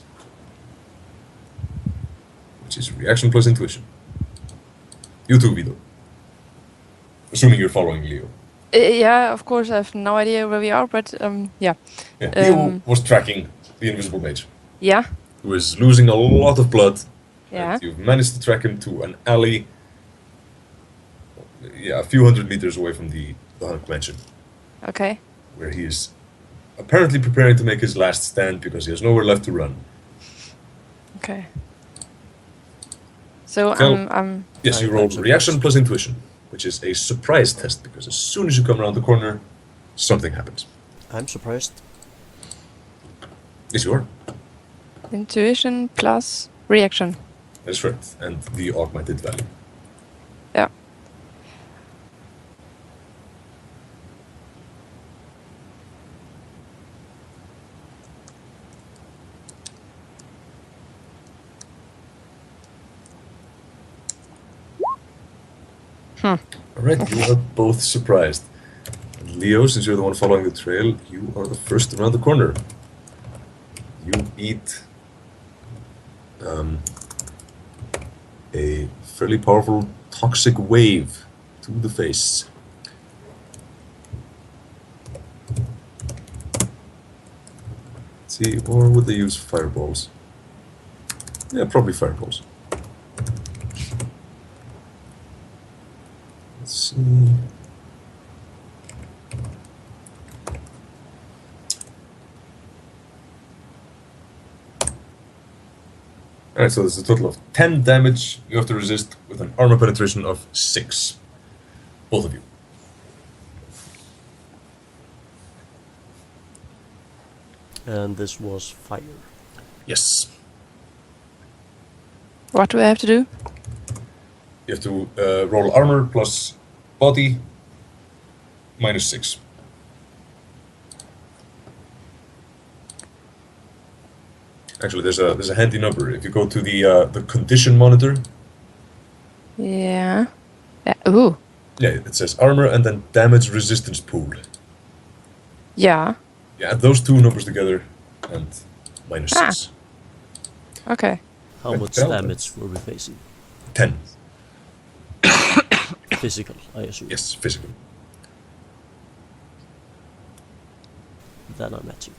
which is reaction plus intuition. You too, Vito. Assuming you're following Leo. Yeah, of course, I have no idea where we are, but yeah. Yeah, Leo was tracking the invisible mage, Yeah, who is losing a lot of blood. yeah. And you've managed to track him to an alley, a few hundred meters away from the Hunked mansion, Okay. where he is apparently preparing to make his last stand because he has nowhere left to run. Okay. So Cal- I'm Yes, you I'm roll surprised. reaction plus intuition, which is a surprise test because as soon as you come around the corner, something happens. I'm surprised. Yes, you are. intuition plus reaction. That's right. And the augmented value. Yeah. Alright, you are both surprised. And Leo, since you're the one following the trail, you are the first around the corner. You eat a fairly powerful toxic wave to the face. Let's see, or would they use fireballs? Yeah, probably fireballs. Let's see. Alright, so there's a total of 10 damage you have to resist with an armor penetration of 6. Both of you. And this was fire. Yes. What do I have to do? You have to roll armor plus body -6. Actually, there's a handy number. If you go to the condition monitor, Yeah. Ooh. yeah, it says armor and then damage resistance pool. Yeah. Yeah, add those two numbers together and -6. Okay. How Right, much well, damage were we facing? 10. Physical, I assume. Yes, physical. Then I met you.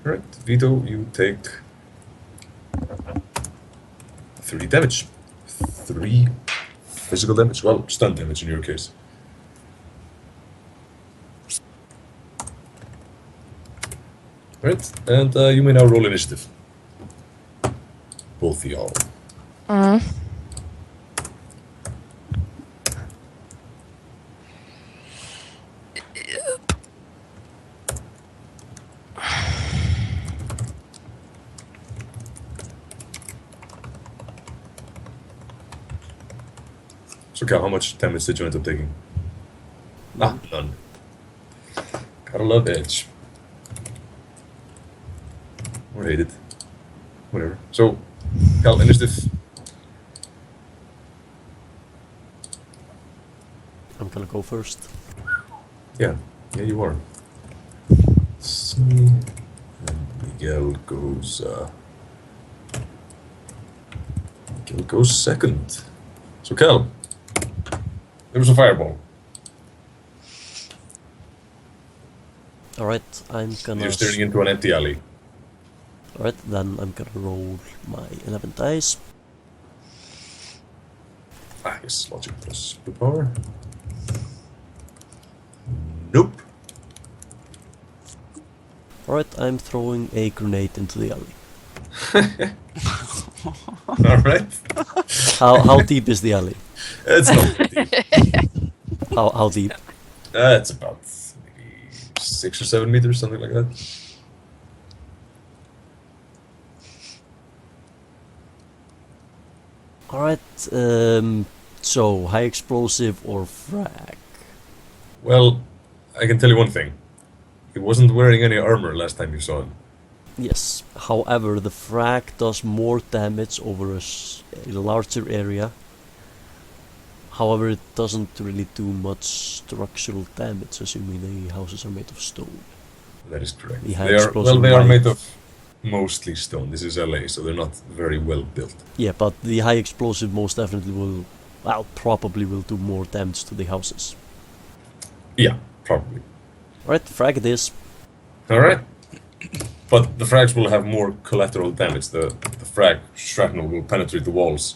Alright, Vietho, you take 3 damage. 3 physical damage. Well, stun damage in your case. Right, and you may now roll initiative. Both of y'all. So, Cal, how much damage did you end up taking? None. Gotta love edge. Or hate it. Whatever. So, Cal, initiative. I'm gonna go first. Yeah, you are. Let's see. And Miguel goes. Miguel goes second. So, Cal, there was a fireball. Alright, I'm gonna... You're staring into an empty alley. Alright, then I'm gonna roll my 11 dice. Yes, logic plus willpower. Nope. Alright, I'm throwing a grenade into the alley. Alright. How deep is the alley? It's not deep. How deep? It's about maybe 6 or 7 meters, something like that. Alright, so high explosive or frag? Well, I can tell you one thing. He wasn't wearing any armor last time you saw him. Yes, however, the frag does more damage over a larger area. However, it doesn't really do much structural damage, assuming the houses are made of stone. That is correct. The high They are, explosive they are might- made of mostly stone. This is LA, so they're not very well built. Yeah, but the high explosive most definitely will, well, probably will do more damage to the houses. Yeah, probably. Alright, frag it is. Alright. But the frags will have more collateral damage. The frag shrapnel will penetrate the walls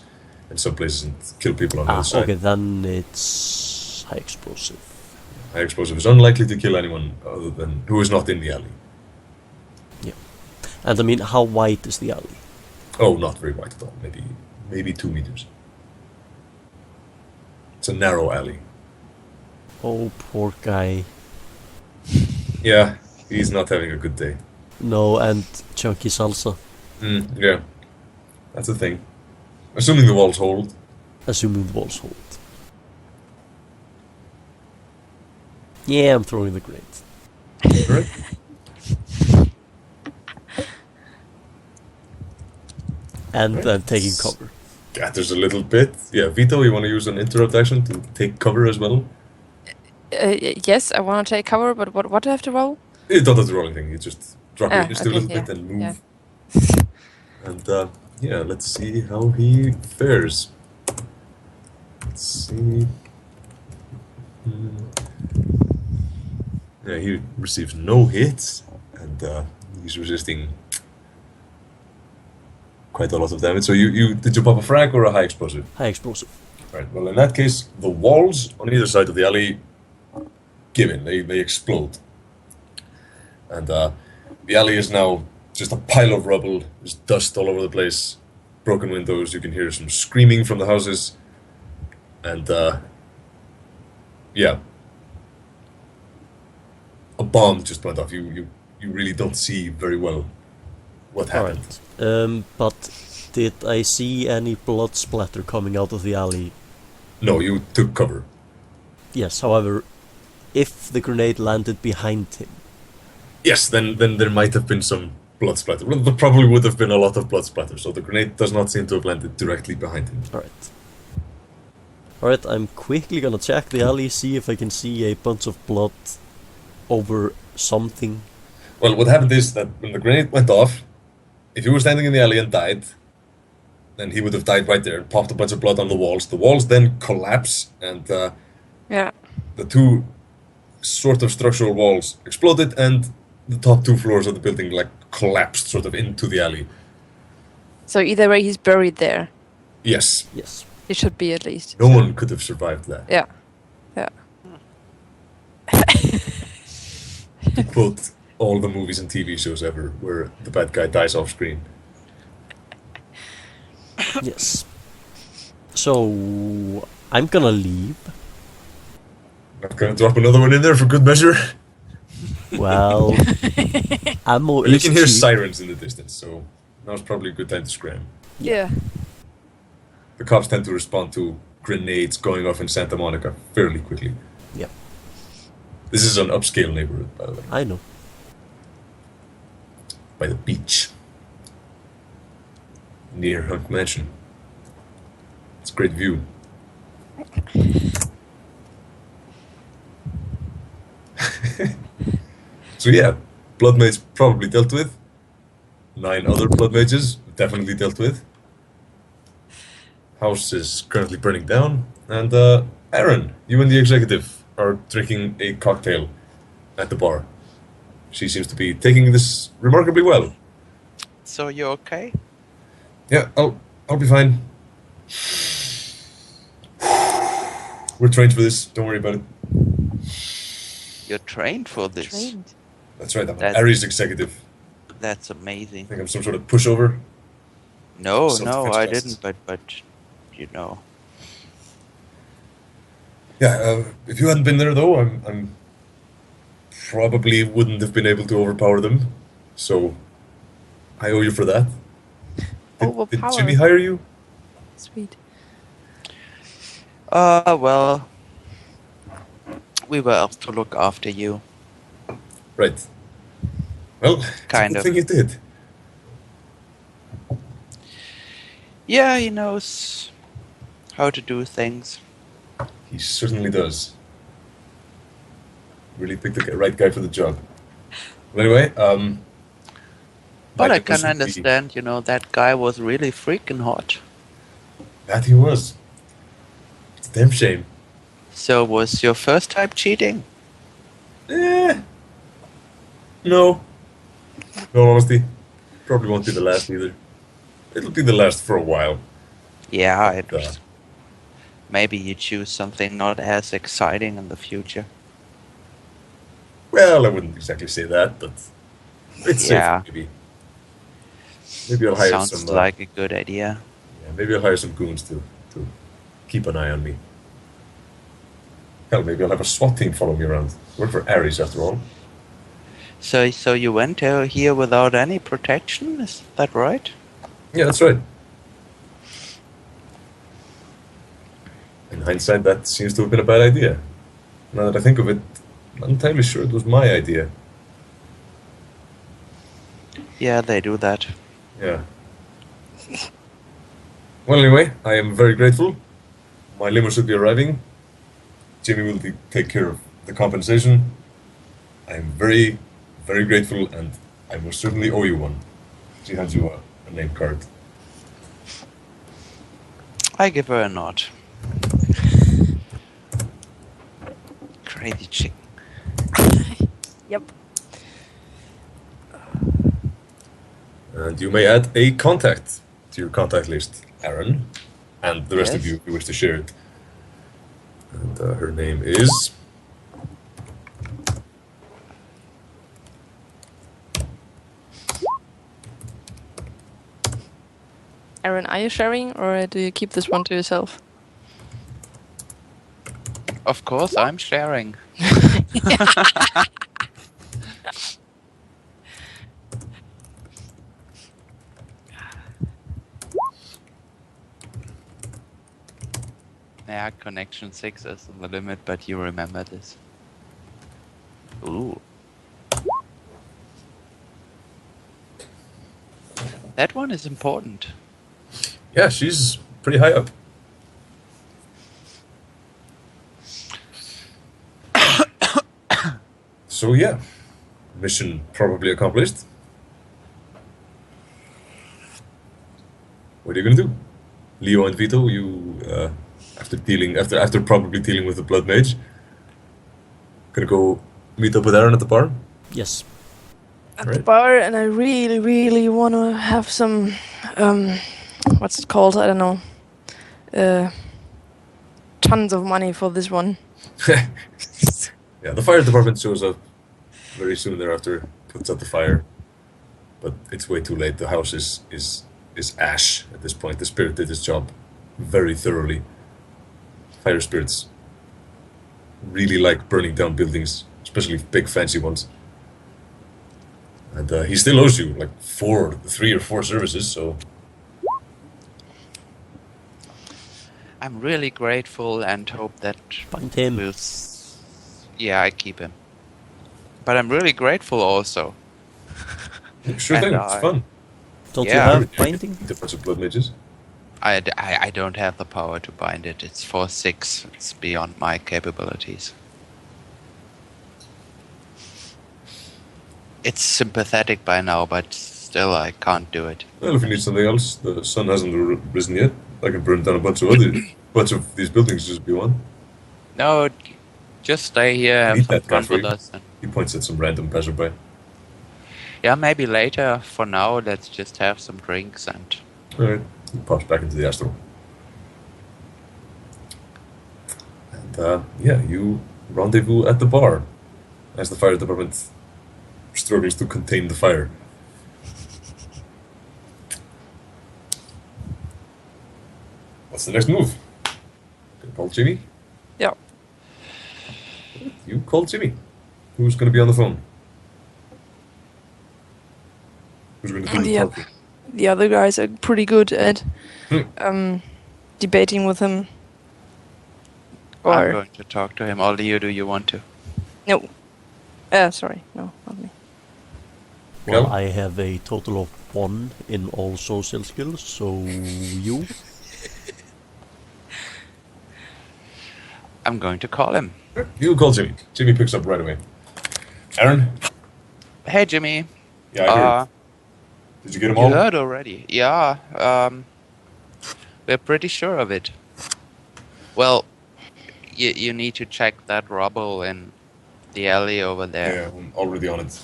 in some places and kill people on the other side. Okay, then it's high explosive. High explosive is unlikely to kill anyone other than who is not in the alley. And I mean, how wide is the alley? Oh, not very wide at all. Maybe 2 meters. It's a narrow alley. Oh, poor guy. Yeah, he's not having a good day. No, and chunky salsa. Yeah, that's the thing. Assuming the walls hold. Assuming the walls hold. Yeah, I'm throwing the grenade. Right? And I'm taking cover. Scatters a little bit. Yeah, Vietho, you want to use an interrupt action to take cover as well? Yes, I want to take cover, but what do I have to roll? You don't have to roll anything. You just drop your Ah, initiative a okay, little bit and move. yeah. And yeah, let's see how he fares. Let's see. Yeah, he receives no hits, and he's resisting quite a lot of damage. So did you pop a frag or a high explosive? High explosive. Right. Well, in that case, the walls on either side of the alley give in. They explode, and the alley is now just a pile of rubble. There's dust all over the place, broken windows. You can hear some screaming from the houses, and Yeah. A bomb just went off. You really don't see very well what happened. Alright. But did I see any blood splatter coming out of the alley? No, you took cover. Yes, however, if the grenade landed behind him. Yes, then there might have been some blood splatter. Well, there probably would have been a lot of blood splatter, so the grenade does not seem to have landed directly behind him. Alright, I'm quickly gonna check the alley, see if I can see a bunch of blood over something. Well, what happened is that when the grenade went off, if he were standing in the alley and died, then he would have died right there and popped a bunch of blood on the walls. The walls then collapse, and Yeah. the two sort of structural walls exploded, and the top two floors of the building like collapsed sort of into the alley. So either way, he's buried there. Yes, Yes. He should be at least. no one could have survived that. Yeah. Yeah. To quote all the movies and TV shows ever where the bad guy dies off screen. Yes. So, I'm gonna leave. Not gonna drop another one in there for good measure. Well, ammo Well, you is can hear cheap. sirens in the distance, so now's probably a good time to scram. Yeah. The cops tend to respond to grenades going off in Santa Monica fairly quickly. Yep. This is an upscale neighborhood, by the way, I know. by the beach. Near Hunked Mansion. It's a great view. So yeah, blood mages probably dealt with. 9 other blood mages definitely dealt with. House is currently burning down, and Aaron, you and the executive are drinking a cocktail at the bar. She seems to be taking this remarkably well. So you okay? Yeah, I'll be fine. We're trained for this. Don't worry about it. You're trained for this. Trained. That's right. I'm an That- Ares executive. That's amazing. I think I'm some sort of pushover. No, Self-defense I classes. didn't. But you know. Yeah, if you hadn't been there though, I'm probably wouldn't have been able to overpower them. So I owe you for that. Did Overpower. Jimmy hire you? Sweet. Well, we were asked to look after you. Right. Well, it's a Kind good of. thing you did. Yeah, he knows how to do things. He certainly does. Really picked the right guy for the job. Well, anyway, But I like can this would be- understand, that guy was really freaking hot. That he was. It's a damn shame. So was your first time cheating? No. In all honesty, probably won't be the last either. It'll be the last for a while. Yeah, Duh. maybe you choose something not as exciting in the future. Well, I wouldn't exactly say that, but it's Yeah. safe, maybe. Maybe I'll hire Sounds some. like a good idea. Yeah, maybe I'll hire some goons to keep an eye on me. Hell, maybe I'll have a SWAT team follow me around. Work for Ares, after all. So you went here without any protection, is that right? Yeah, that's right. In hindsight, that seems to have been a bad idea. Now that I think of it, I'm not entirely sure it was my idea. Yeah, they do that. Yeah. Well, anyway, I am very grateful. My limo should be arriving. Jimmy will take care of the compensation. I am very, very grateful, and I most certainly owe you one. She hands you a name card. I give her a nod. Crazy chick. Yep. And you may add a contact to your contact list, Aaron, and the rest of Yes. you if you wish to share it. And her name is... Aaron, are you sharing or do you keep this one to yourself? Of course, I'm sharing. Yeah, connection 6 is the limit, but you remember this. Ooh. That one is important. Yeah, she's pretty high up. So yeah, mission probably accomplished. What are you gonna do? Leo and Vietho, you after probably dealing with the blood mage, gonna go meet up with Aaron at the bar. Yes. At the Right. bar, and I really, really want to have some, what's it called? I don't know. Tons of money for this one. Yeah, the fire department shows up very soon thereafter, puts out the fire, but it's way too late. The house is ash at this point. The spirit did his job very thoroughly. Fire spirits really like burning down buildings, especially big fancy ones. And he still owes you like 3 or 4 services, so I'm really grateful and hope that Find him. we'll. Yeah, I keep him. But I'm really grateful also. sure And thing, it's fun. Don't Yeah. you have You binding? meet a bunch of blood mages. I don't have the power to bind it. It's 4/6. It's beyond my capabilities. It's sympathetic by now, but still I can't do it. Well, if you need something else, the sun hasn't risen yet. I can burn down a bunch of these buildings just be one. No, just stay here, have Need some that guy fun for with you. us. And He points at some random passerby. yeah, maybe later. For now, let's just have some drinks and Alright, he pops back into the astral. And yeah, you rendezvous at the bar as the fire department struggles to contain the fire. What's the next move? Gonna call Jimmy? Yeah. You call Jimmy. Who's gonna be on the phone? Who's gonna do the Yeah. talking? The other guys are pretty good at Hmm. debating with him. I'm Or going to talk to him. Or Leo, do you want to? no. Sorry, no, not me. Well, Cal? I have a total of 1 in all social skills, so you? I'm going to call him. You call Jimmy. Jimmy picks up right away. Aaron? Hey, Jimmy. Yeah, I heard. Did you get them You all? heard already? Yeah. We're pretty sure of it. Well, you need to check that rubble in the alley over there. Yeah, I'm already on it.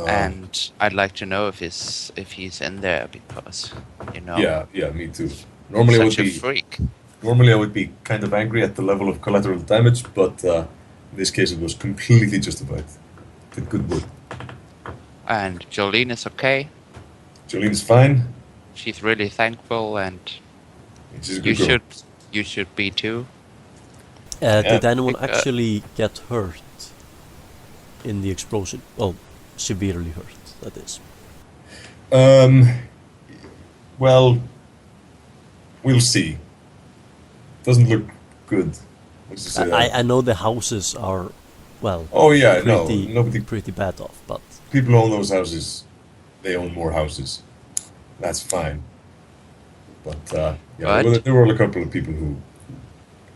And I'd like to know if he's in there because, you know, Yeah, me too. Normally such a freak. Normally I would be kind of angry at the level of collateral damage, but in this case it was completely justified. Did good work. And Jolene is okay. Jolene's fine. She's really thankful, and She's a good girl. you should be too. Did anyone Uh, actually get hurt in the explosion? Well, severely hurt, that is. Well, we'll see. Doesn't look good. Let's just say that. I know the houses are, well, Oh yeah, no, pretty, nobody. pretty bad off, but People who own those houses, they own more houses. That's fine. But yeah, But- there were a couple of people who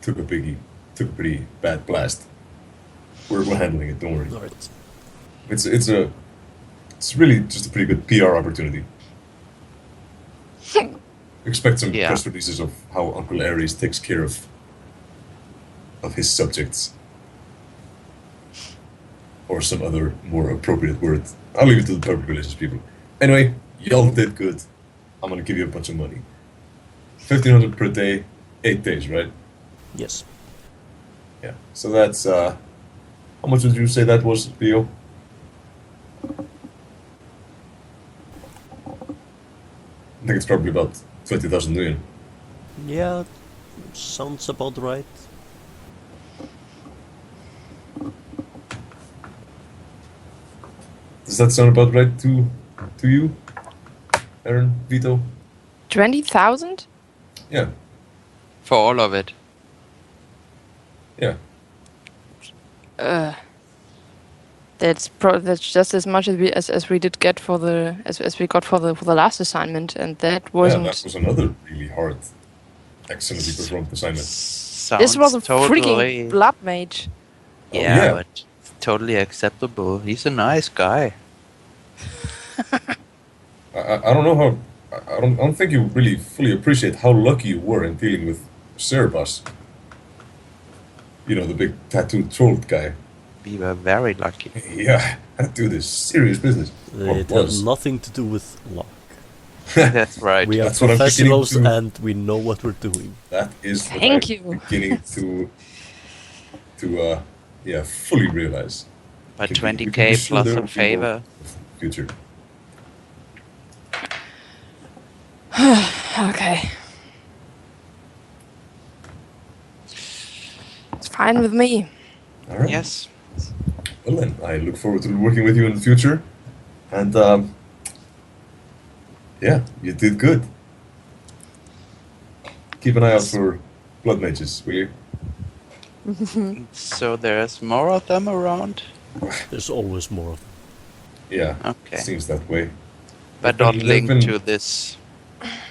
took a pretty bad blast. We're handling it. Don't worry. alright. It's really just a pretty good PR opportunity. Expect some Yeah. press releases of how Uncle Aries takes care of his subjects, or some other more appropriate word. I'll leave it to the public relations people. Anyway, y'all did good. I'm gonna give you a bunch of money. 1,500 per day, 8 days, right? Yes. Yeah. So that's how much would you say that was, Leo? I think it's probably about 20,000 million. Yeah, sounds about right. Does that sound about right to you, Aaron, Vietho? 20,000? Yeah, For all of it. yeah. That's just as much as we did get for the as we got for the last assignment, and that Yeah, wasn't. that was another really hard, excellently performed assignment. Sounds This was a totally. freaking blood mage. Oh, Yeah, yeah. but totally acceptable. He's a nice guy. I don't know how. I don't think you really fully appreciate how lucky you were in dealing with Cerebus. You know, the big tattooed troll guy. We were very lucky. Yeah, that dude is serious business. Or It has was. nothing to do with luck. That's right. We are That's what I'm beginning professionals to- and we know what we're doing. That is what Thank I'm you. beginning to fully realize. But We can be 20k sure plus there a will be more favor. Future. Okay. It's fine with me. All right. Yes. Well then, I look forward to working with you in the future, and yeah, you did good. Keep an eye out for blood mages, will you? So there's more of them around? There's always more of them. Yeah, Okay. seems that way. But They've not been- linked they've been- to this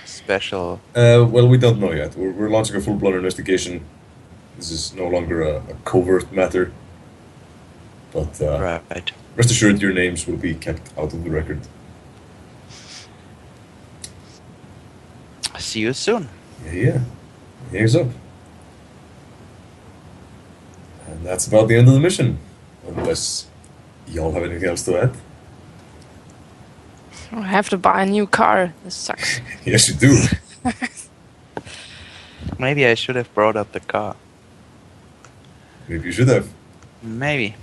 special. Well, we don't know yet. We're launching a full-blown investigation. This is no longer a covert matter. But Right. rest assured, your names will be kept out of the record. See you soon. Yeah. Here's up. And that's about the end of the mission. Unless y'all have anything else to add. I have to buy a new car. This sucks. Yes, you do. Maybe I should have brought up the car. Maybe you should have. Maybe.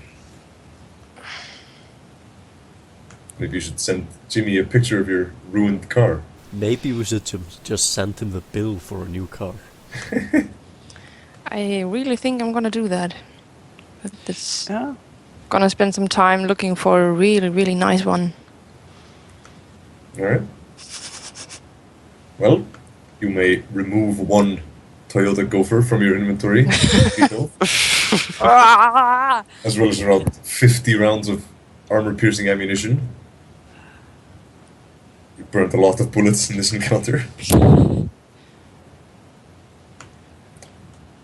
Maybe you should send Jimmy a picture of your ruined car. Maybe we should just send him the bill for a new car. I really think I'm gonna do that. But it's Yeah. gonna spend some time looking for a really, really nice one. Alright. Well, you may remove one Toyota Gopher from your inventory, Vietho, Ah! as well as around 50 rounds of armor-piercing ammunition. You burnt a lot of bullets in this encounter.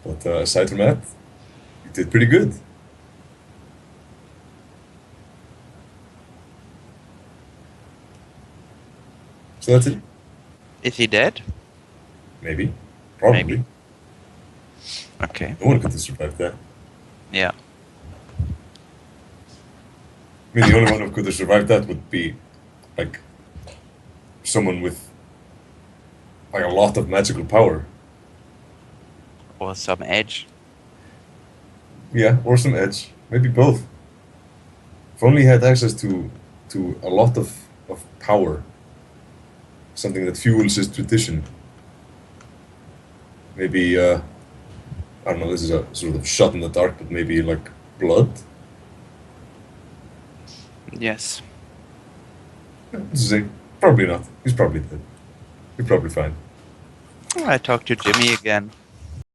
But aside from that, you did pretty good. So that's it? Is he dead? Maybe. Probably. Maybe. Okay. No one could have survived that. Yeah. I mean, the only one who could have survived that would be, like, someone with, like, a lot of magical power. Or some edge. Yeah, or some edge. Maybe both. If only he had access to a lot of power. Something that fuels his tradition. Maybe, I don't know, this is a sort of shot in the dark, but maybe, like, blood? Yes. This is probably not. He's probably dead. You're probably fine. I talked to Jimmy again.